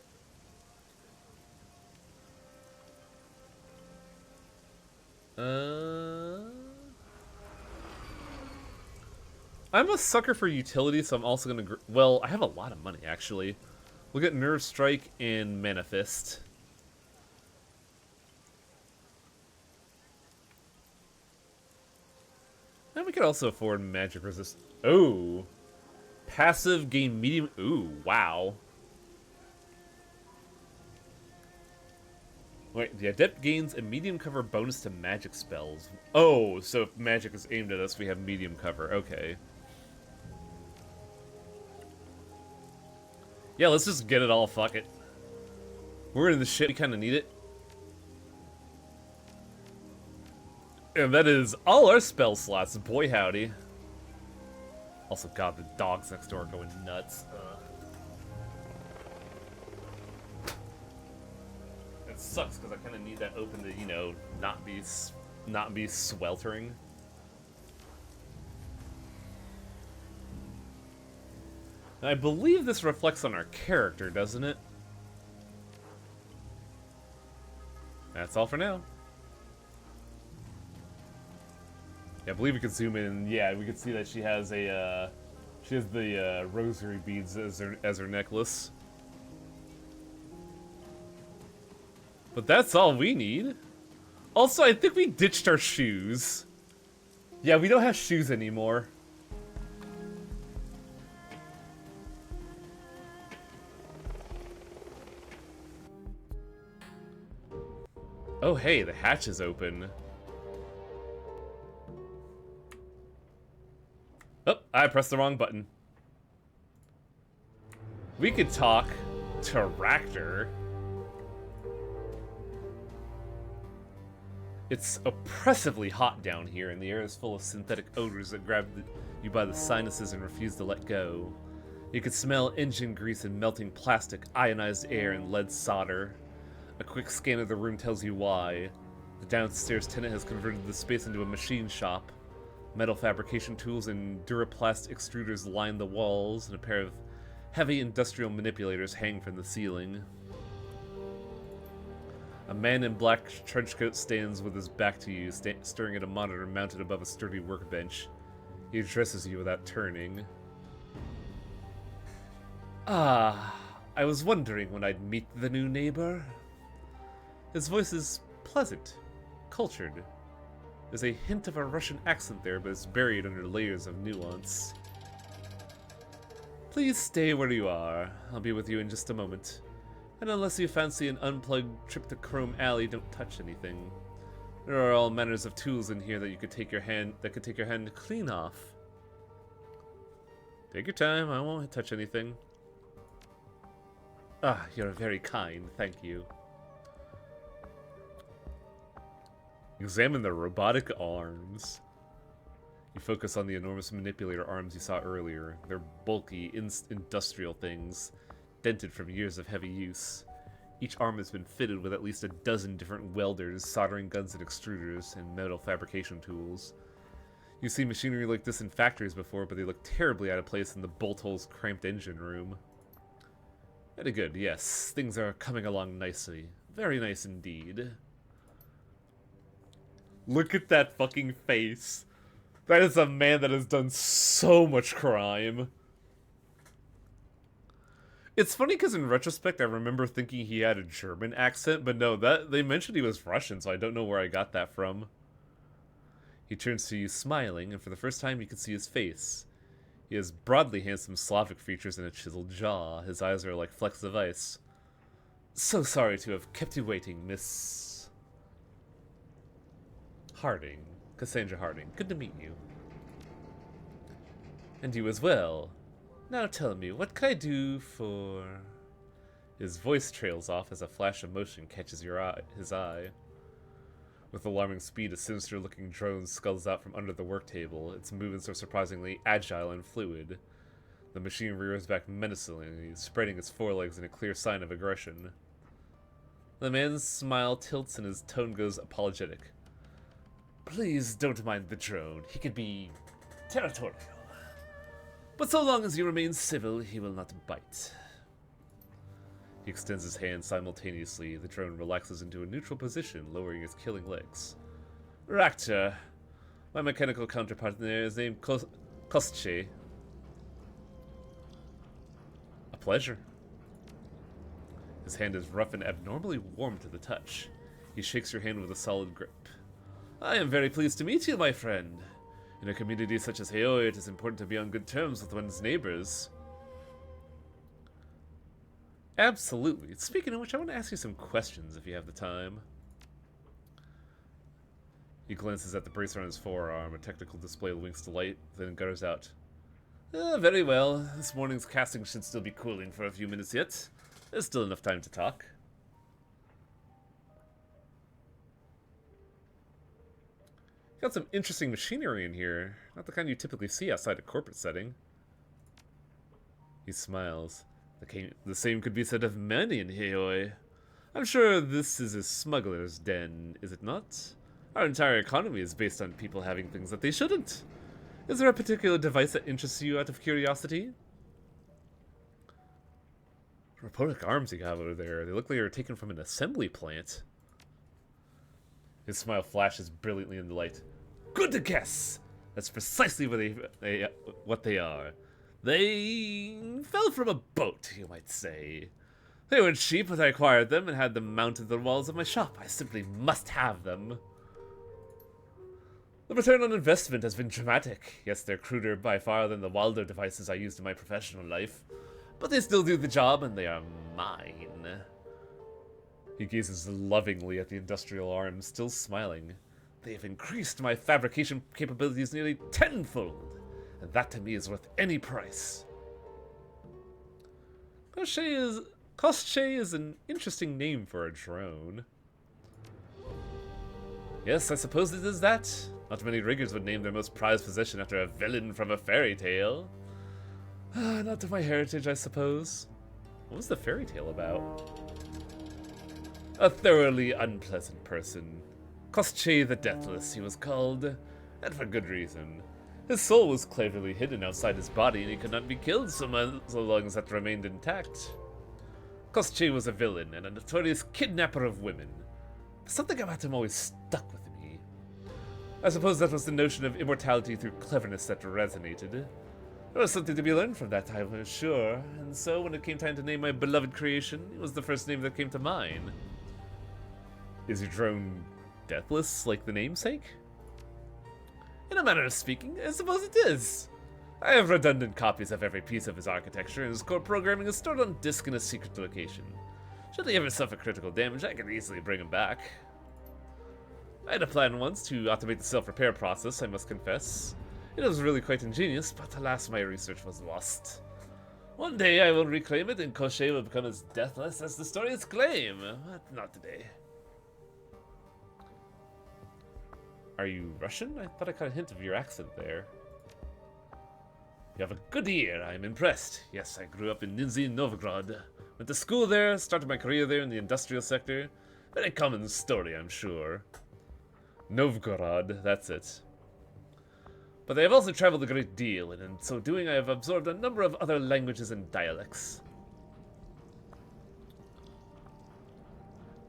I'm a sucker for utility, so I'm also gonna... Well, I have a lot of money, actually. We'll get Nerve Strike and Manifest. And we could also afford Magic Resist. Oh! Passive gain medium... Ooh, wow. Wait, the Adept gains a medium cover bonus to magic spells. Oh, so if magic is aimed at us, we have medium cover. Okay. Yeah, let's just get it all, fuck it. We're in the shit, we kinda need it. And that is all our spell slots, boy howdy. Also, god, the dogs next door are going nuts. It sucks, because I kinda need that open to, you know, not be sweltering. I believe this reflects on our character, doesn't it? That's all for now. Yeah, I believe we can zoom in. Yeah, we can see that she has a, she has the rosary beads as her necklace. But that's all we need. Also, I think we ditched our shoes. Yeah, we don't have shoes anymore. Oh, hey, the hatch is open. I pressed the wrong button. We could talk to Raptor. It's oppressively hot down here, and the air is full of synthetic odors that grab you by the sinuses and refuse to let go. You could smell engine grease and melting plastic, ionized air, and lead solder. A quick scan of the room tells you why. The downstairs tenant has converted the space into a machine shop. Metal fabrication tools and Duraplast extruders line the walls, and a pair of heavy industrial manipulators hang from the ceiling. A man in black trenchcoat stands with his back to you, staring at a monitor mounted above a sturdy workbench. He addresses you without turning. Ah, I was wondering when I'd meet the new neighbor. His voice is pleasant, cultured. There's a hint of a Russian accent there, but it's buried under layers of nuance. Please stay where you are. I'll be with you in just a moment. And unless you fancy an unplugged trip to Chrome Alley, don't touch anything. There are all manners of tools in here that could take your hand clean off. Take your time, I won't touch anything. Ah, you're very kind, thank you. Examine the robotic arms. You focus on the enormous manipulator arms you saw earlier. They're bulky, industrial things, dented from years of heavy use. Each arm has been fitted with at least a dozen different welders, soldering guns and extruders, and metal fabrication tools. You've seen machinery like this in factories before, but they look terribly out of place in the bolt hole's cramped engine room. Very good, yes. Things are coming along nicely. Very nice indeed. Look at that fucking face. That is a man that has done so much crime. It's funny because in retrospect, I remember thinking he had a German accent, but no, they mentioned he was Russian, so I don't know where I got that from. He turns to you smiling, and for the first time you can see his face. He has broadly handsome Slavic features and a chiseled jaw. His eyes are like flecks of ice. So sorry to have kept you waiting, Miss Harding. Cassandra Harding. Good to meet you. And you as well. Now tell me, what can I do for... His voice trails off as a flash of motion catches his eye. With alarming speed, a sinister-looking drone scuttles out from under the work table. Its movements are surprisingly agile and fluid. The machine rears back menacingly, spreading its forelegs in a clear sign of aggression. The man's smile tilts and his tone goes apologetic. Please don't mind the drone. He can be territorial. But so long as you remain civil, he will not bite. He extends his hand simultaneously. The drone relaxes into a neutral position, lowering its killing legs. Raptor. My mechanical counterpart there is named Kostche. A pleasure. His hand is rough and abnormally warm to the touch. He shakes your hand with a solid grip. I am very pleased to meet you, my friend. In a community such as Heoi, it is important to be on good terms with one's neighbors. Absolutely. Speaking of which, I want to ask you some questions if you have the time. He glances at the bracer on his forearm. A technical display winks to light, then gutters out. Very well. This morning's casting should still be cooling for a few minutes yet. There's still enough time to talk. Got some interesting machinery in here. Not the kind you typically see outside a corporate setting. He smiles. The same could be said of many in Heoi. I'm sure this is a smuggler's den, is it not? Our entire economy is based on people having things that they shouldn't. Is there a particular device that interests you out of curiosity? Robotic arms you have over there. They look like they're taken from an assembly plant. His smile flashes brilliantly in the light. Good guess! That's precisely what they are. They fell from a boat, you might say. They weren't cheap, but I acquired them and had them mounted to the walls of my shop. I simply must have them. The return on investment has been dramatic. Yes, they're cruder by far than the wilder devices I used in my professional life, but they still do the job, and they are mine. He gazes lovingly at the industrial arms, still smiling. They have increased my fabrication capabilities nearly tenfold. and that to me is worth any price. Koschei is an interesting name for a drone. Yes, I suppose it is that. Not many riggers would name their most prized possession after a villain from a fairy tale. Not to my heritage, I suppose. What was the fairy tale about? A thoroughly unpleasant person. Koschei the Deathless, he was called, and for good reason. His soul was cleverly hidden outside his body, and he could not be killed so long as that remained intact. Koschei was a villain and a notorious kidnapper of women. Something about him always stuck with me. I suppose that was the notion of immortality through cleverness that resonated. There was something to be learned from that, I was sure, and so when it came time to name my beloved creation, it was the first name that came to mind. Is your drone deathless, like the namesake? In a manner of speaking, I suppose it is. I have redundant copies of every piece of his architecture, and his core programming is stored on disk in a secret location. Should he ever suffer critical damage, I can easily bring him back. I had a plan once to automate the self-repair process, I must confess. It was really quite ingenious, but alas, my research was lost. One day I will reclaim it, and Koschei will become as deathless as the stories claim, but not today. Are you Russian? I thought I caught a hint of your accent there. You have a good ear, I am impressed. Yes, I grew up in Nizhny Novgorod. Went to school there, started my career there in the industrial sector. Very common story, I'm sure. Novgorod, that's it. But I have also traveled a great deal, and in so doing I have absorbed a number of other languages and dialects.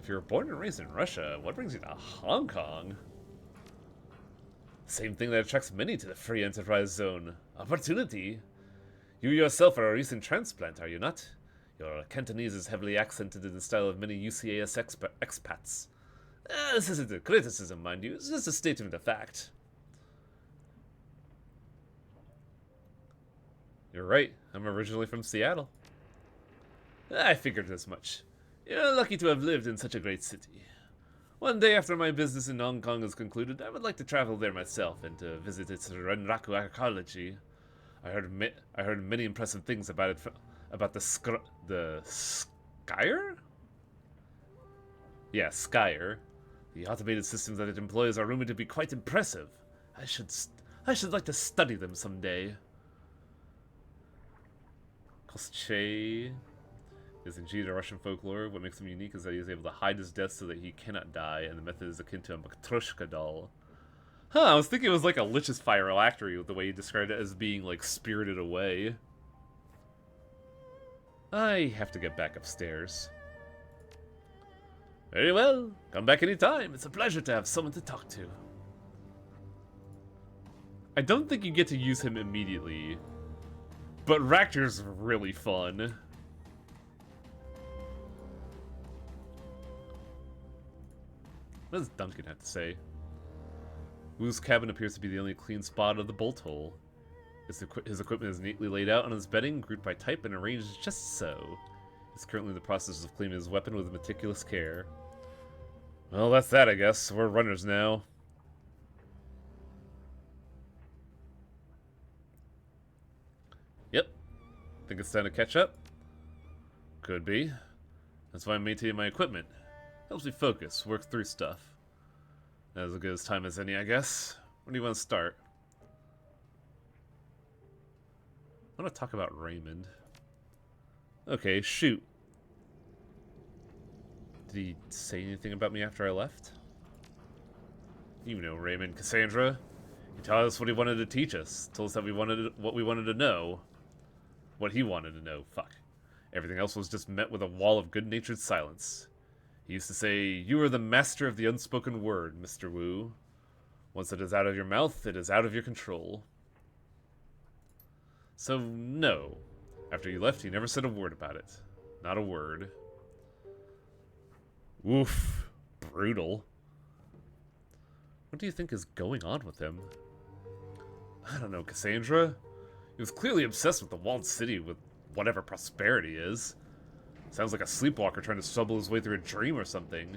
If you were born and raised in Russia, what brings you to Hong Kong? Same thing that attracts many to the free enterprise zone. Opportunity. You yourself are a recent transplant, are you not? Your Cantonese is heavily accented in the style of many UCAS expats. This isn't a criticism, mind you, it's just a statement of fact. You're right, I'm originally from Seattle. I figured as much. You're lucky to have lived in such a great city. One day after my business in Hong Kong is concluded, I would like to travel there myself and to visit its Renraku archaeology. I heard many impressive things about it, about the Skyer? Yeah, Skyer. The automated systems that it employs are rumored to be quite impressive. I should like to study them someday. Koschei is indeed a Russian folklore. What makes him unique is that he is able to hide his death so that he cannot die, and the method is akin to a Matryoshka doll. Huh, I was thinking it was like a Lich's phylactery with the way he described it as being, like, spirited away. I have to get back upstairs. Very well. Come back anytime. It's a pleasure to have someone to talk to. I don't think you get to use him immediately, but Ractor's really fun. What does Duncan have to say? Wu's cabin appears to be the only clean spot of the bolt hole. His equipment is neatly laid out on his bedding, grouped by type and arranged just so. He's currently in the process of cleaning his weapon with meticulous care. Well, that's that, I guess. We're runners now. Yep. Think it's time to catch up? Could be. That's why I'm maintaining my equipment. Helps me focus, work through stuff. As good as time as any, I guess. When do you want to start? I want to talk about Raymond. Okay, shoot. Did he say anything about me after I left? You know Raymond, Cassandra. He taught us what he wanted to teach us. Told us that what we wanted to know. What he wanted to know. Fuck. Everything else was just met with a wall of good-natured silence. He used to say, "You are the master of the unspoken word, Mr. Wu. Once it is out of your mouth, it is out of your control." So, no. After you left, he never said a word about it. Not a word. Oof. Brutal. What do you think is going on with him? I don't know, Cassandra. He was clearly obsessed with the walled city with whatever prosperity is. Sounds like a sleepwalker trying to stumble his way through a dream or something.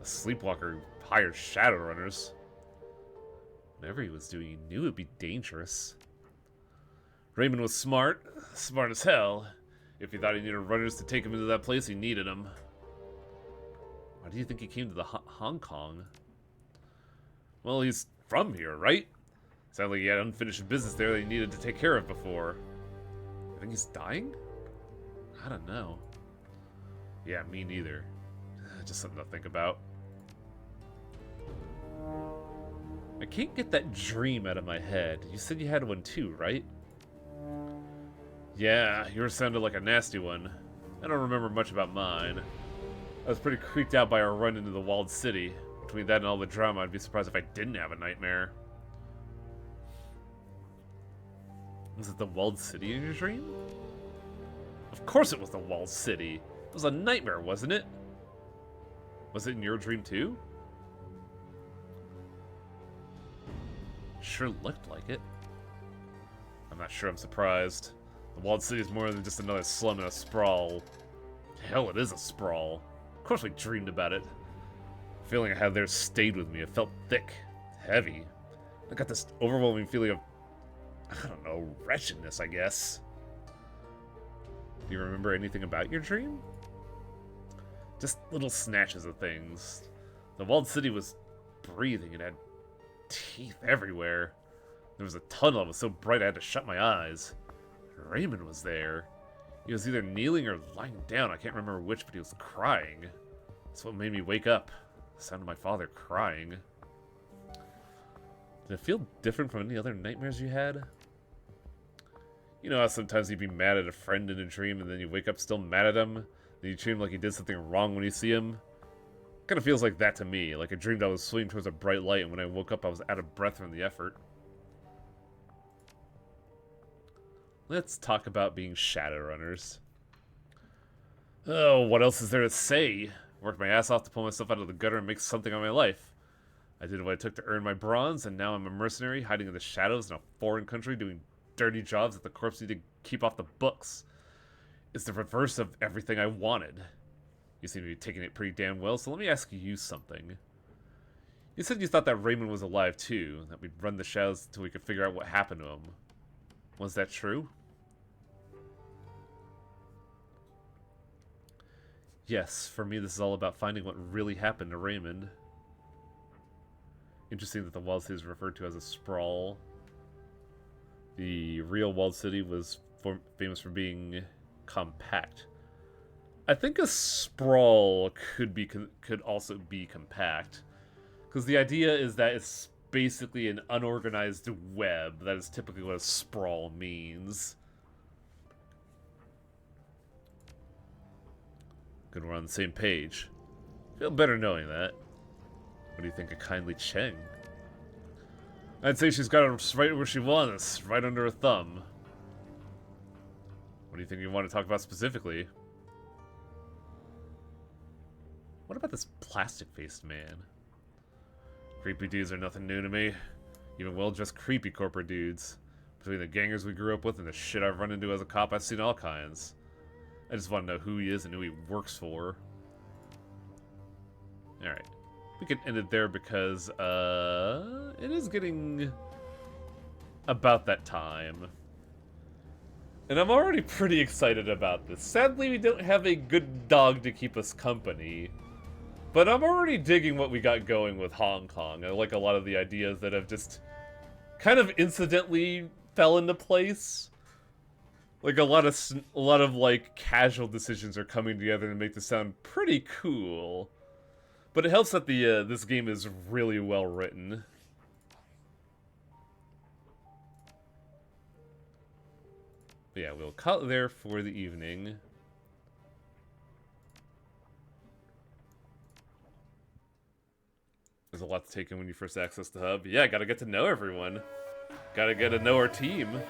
A sleepwalker who hired Shadowrunners. Whatever he was doing, he knew it would be dangerous. Raymond was smart. Smart as hell. If he thought he needed runners to take him into that place, he needed them. Why do you think he came to the Hong Kong? Well, he's from here, right? Sounded like he had unfinished business there that he needed to take care of before. I think he's dying? I don't know. Yeah, me neither. Just something to think about. I can't get that dream out of my head. You said you had one too, right? Yeah, yours sounded like a nasty one. I don't remember much about mine. I was pretty creeped out by our run into the walled city. Between that and all the drama, I'd be surprised if I didn't have a nightmare. Was it the walled city in your dream? Of course it was the walled city. It was a nightmare, wasn't it? Was it in your dream too? Sure looked like it. I'm not sure I'm surprised. The walled city is more than just another slum and a sprawl. Hell, it is a sprawl. Of course we dreamed about it. The feeling I had there stayed with me. It felt thick, heavy. I got this overwhelming feeling of, I don't know, wretchedness, I guess. Do you remember anything about your dream? Just little snatches of things. The walled city was breathing. It had teeth everywhere. There was a tunnel that was so bright I had to shut my eyes. Raymond was there. He was either kneeling or lying down. I can't remember which, but he was crying. That's what made me wake up. The sound of my father crying. Did it feel different from any other nightmares you had? You know how sometimes you'd be mad at a friend in a dream and then you wake up still mad at him? Then you dream like he did something wrong when you see him? Kind of feels like that to me. Like I dreamed I was swimming towards a bright light and when I woke up I was out of breath from the effort. Let's talk about being Shadowrunners. Oh, what else is there to say? Worked my ass off to pull myself out of the gutter and make something of my life. I did what it took to earn my bronze, and now I'm a mercenary hiding in the shadows in a foreign country doing dirty jobs that the corps need to keep off the books. It's the reverse of everything I wanted. You seem to be taking it pretty damn well, so let me ask you something. You said you thought that Raymond was alive too, that we'd run the shadows until we could figure out what happened to him. Was that true? Yes, for me this is all about finding what really happened to Raymond. Interesting that the walled city is referred to as a sprawl. The real walled city was famous for being compact. I think a sprawl could also be compact, because the idea is that it's basically an unorganized web. That is typically what a sprawl means. Good, we're on the same page. Feel better knowing that. What do you think of kindly Cheng? I'd say she's got her right where she wants, right under her thumb. What do you think you want to talk about specifically? What about this plastic-faced man? Creepy dudes are nothing new to me. Even well-dressed creepy corporate dudes. Between the gangers we grew up with and the shit I've run into as a cop, I've seen all kinds. I just want to know who he is and who he works for. Alright. We can end it there because, it is getting about that time. And I'm already pretty excited about this. Sadly, we don't have a good dog to keep us company. But I'm already digging what we got going with Hong Kong. I like a lot of the ideas that have just kind of incidentally fell into place. Like a lot of like casual decisions are coming together to make this sound pretty cool. But it helps that the this game is really well written. But yeah, we'll cut there for the evening. There's a lot to take in when you first access the hub. Yeah, gotta get to know everyone. Gotta get to know our team.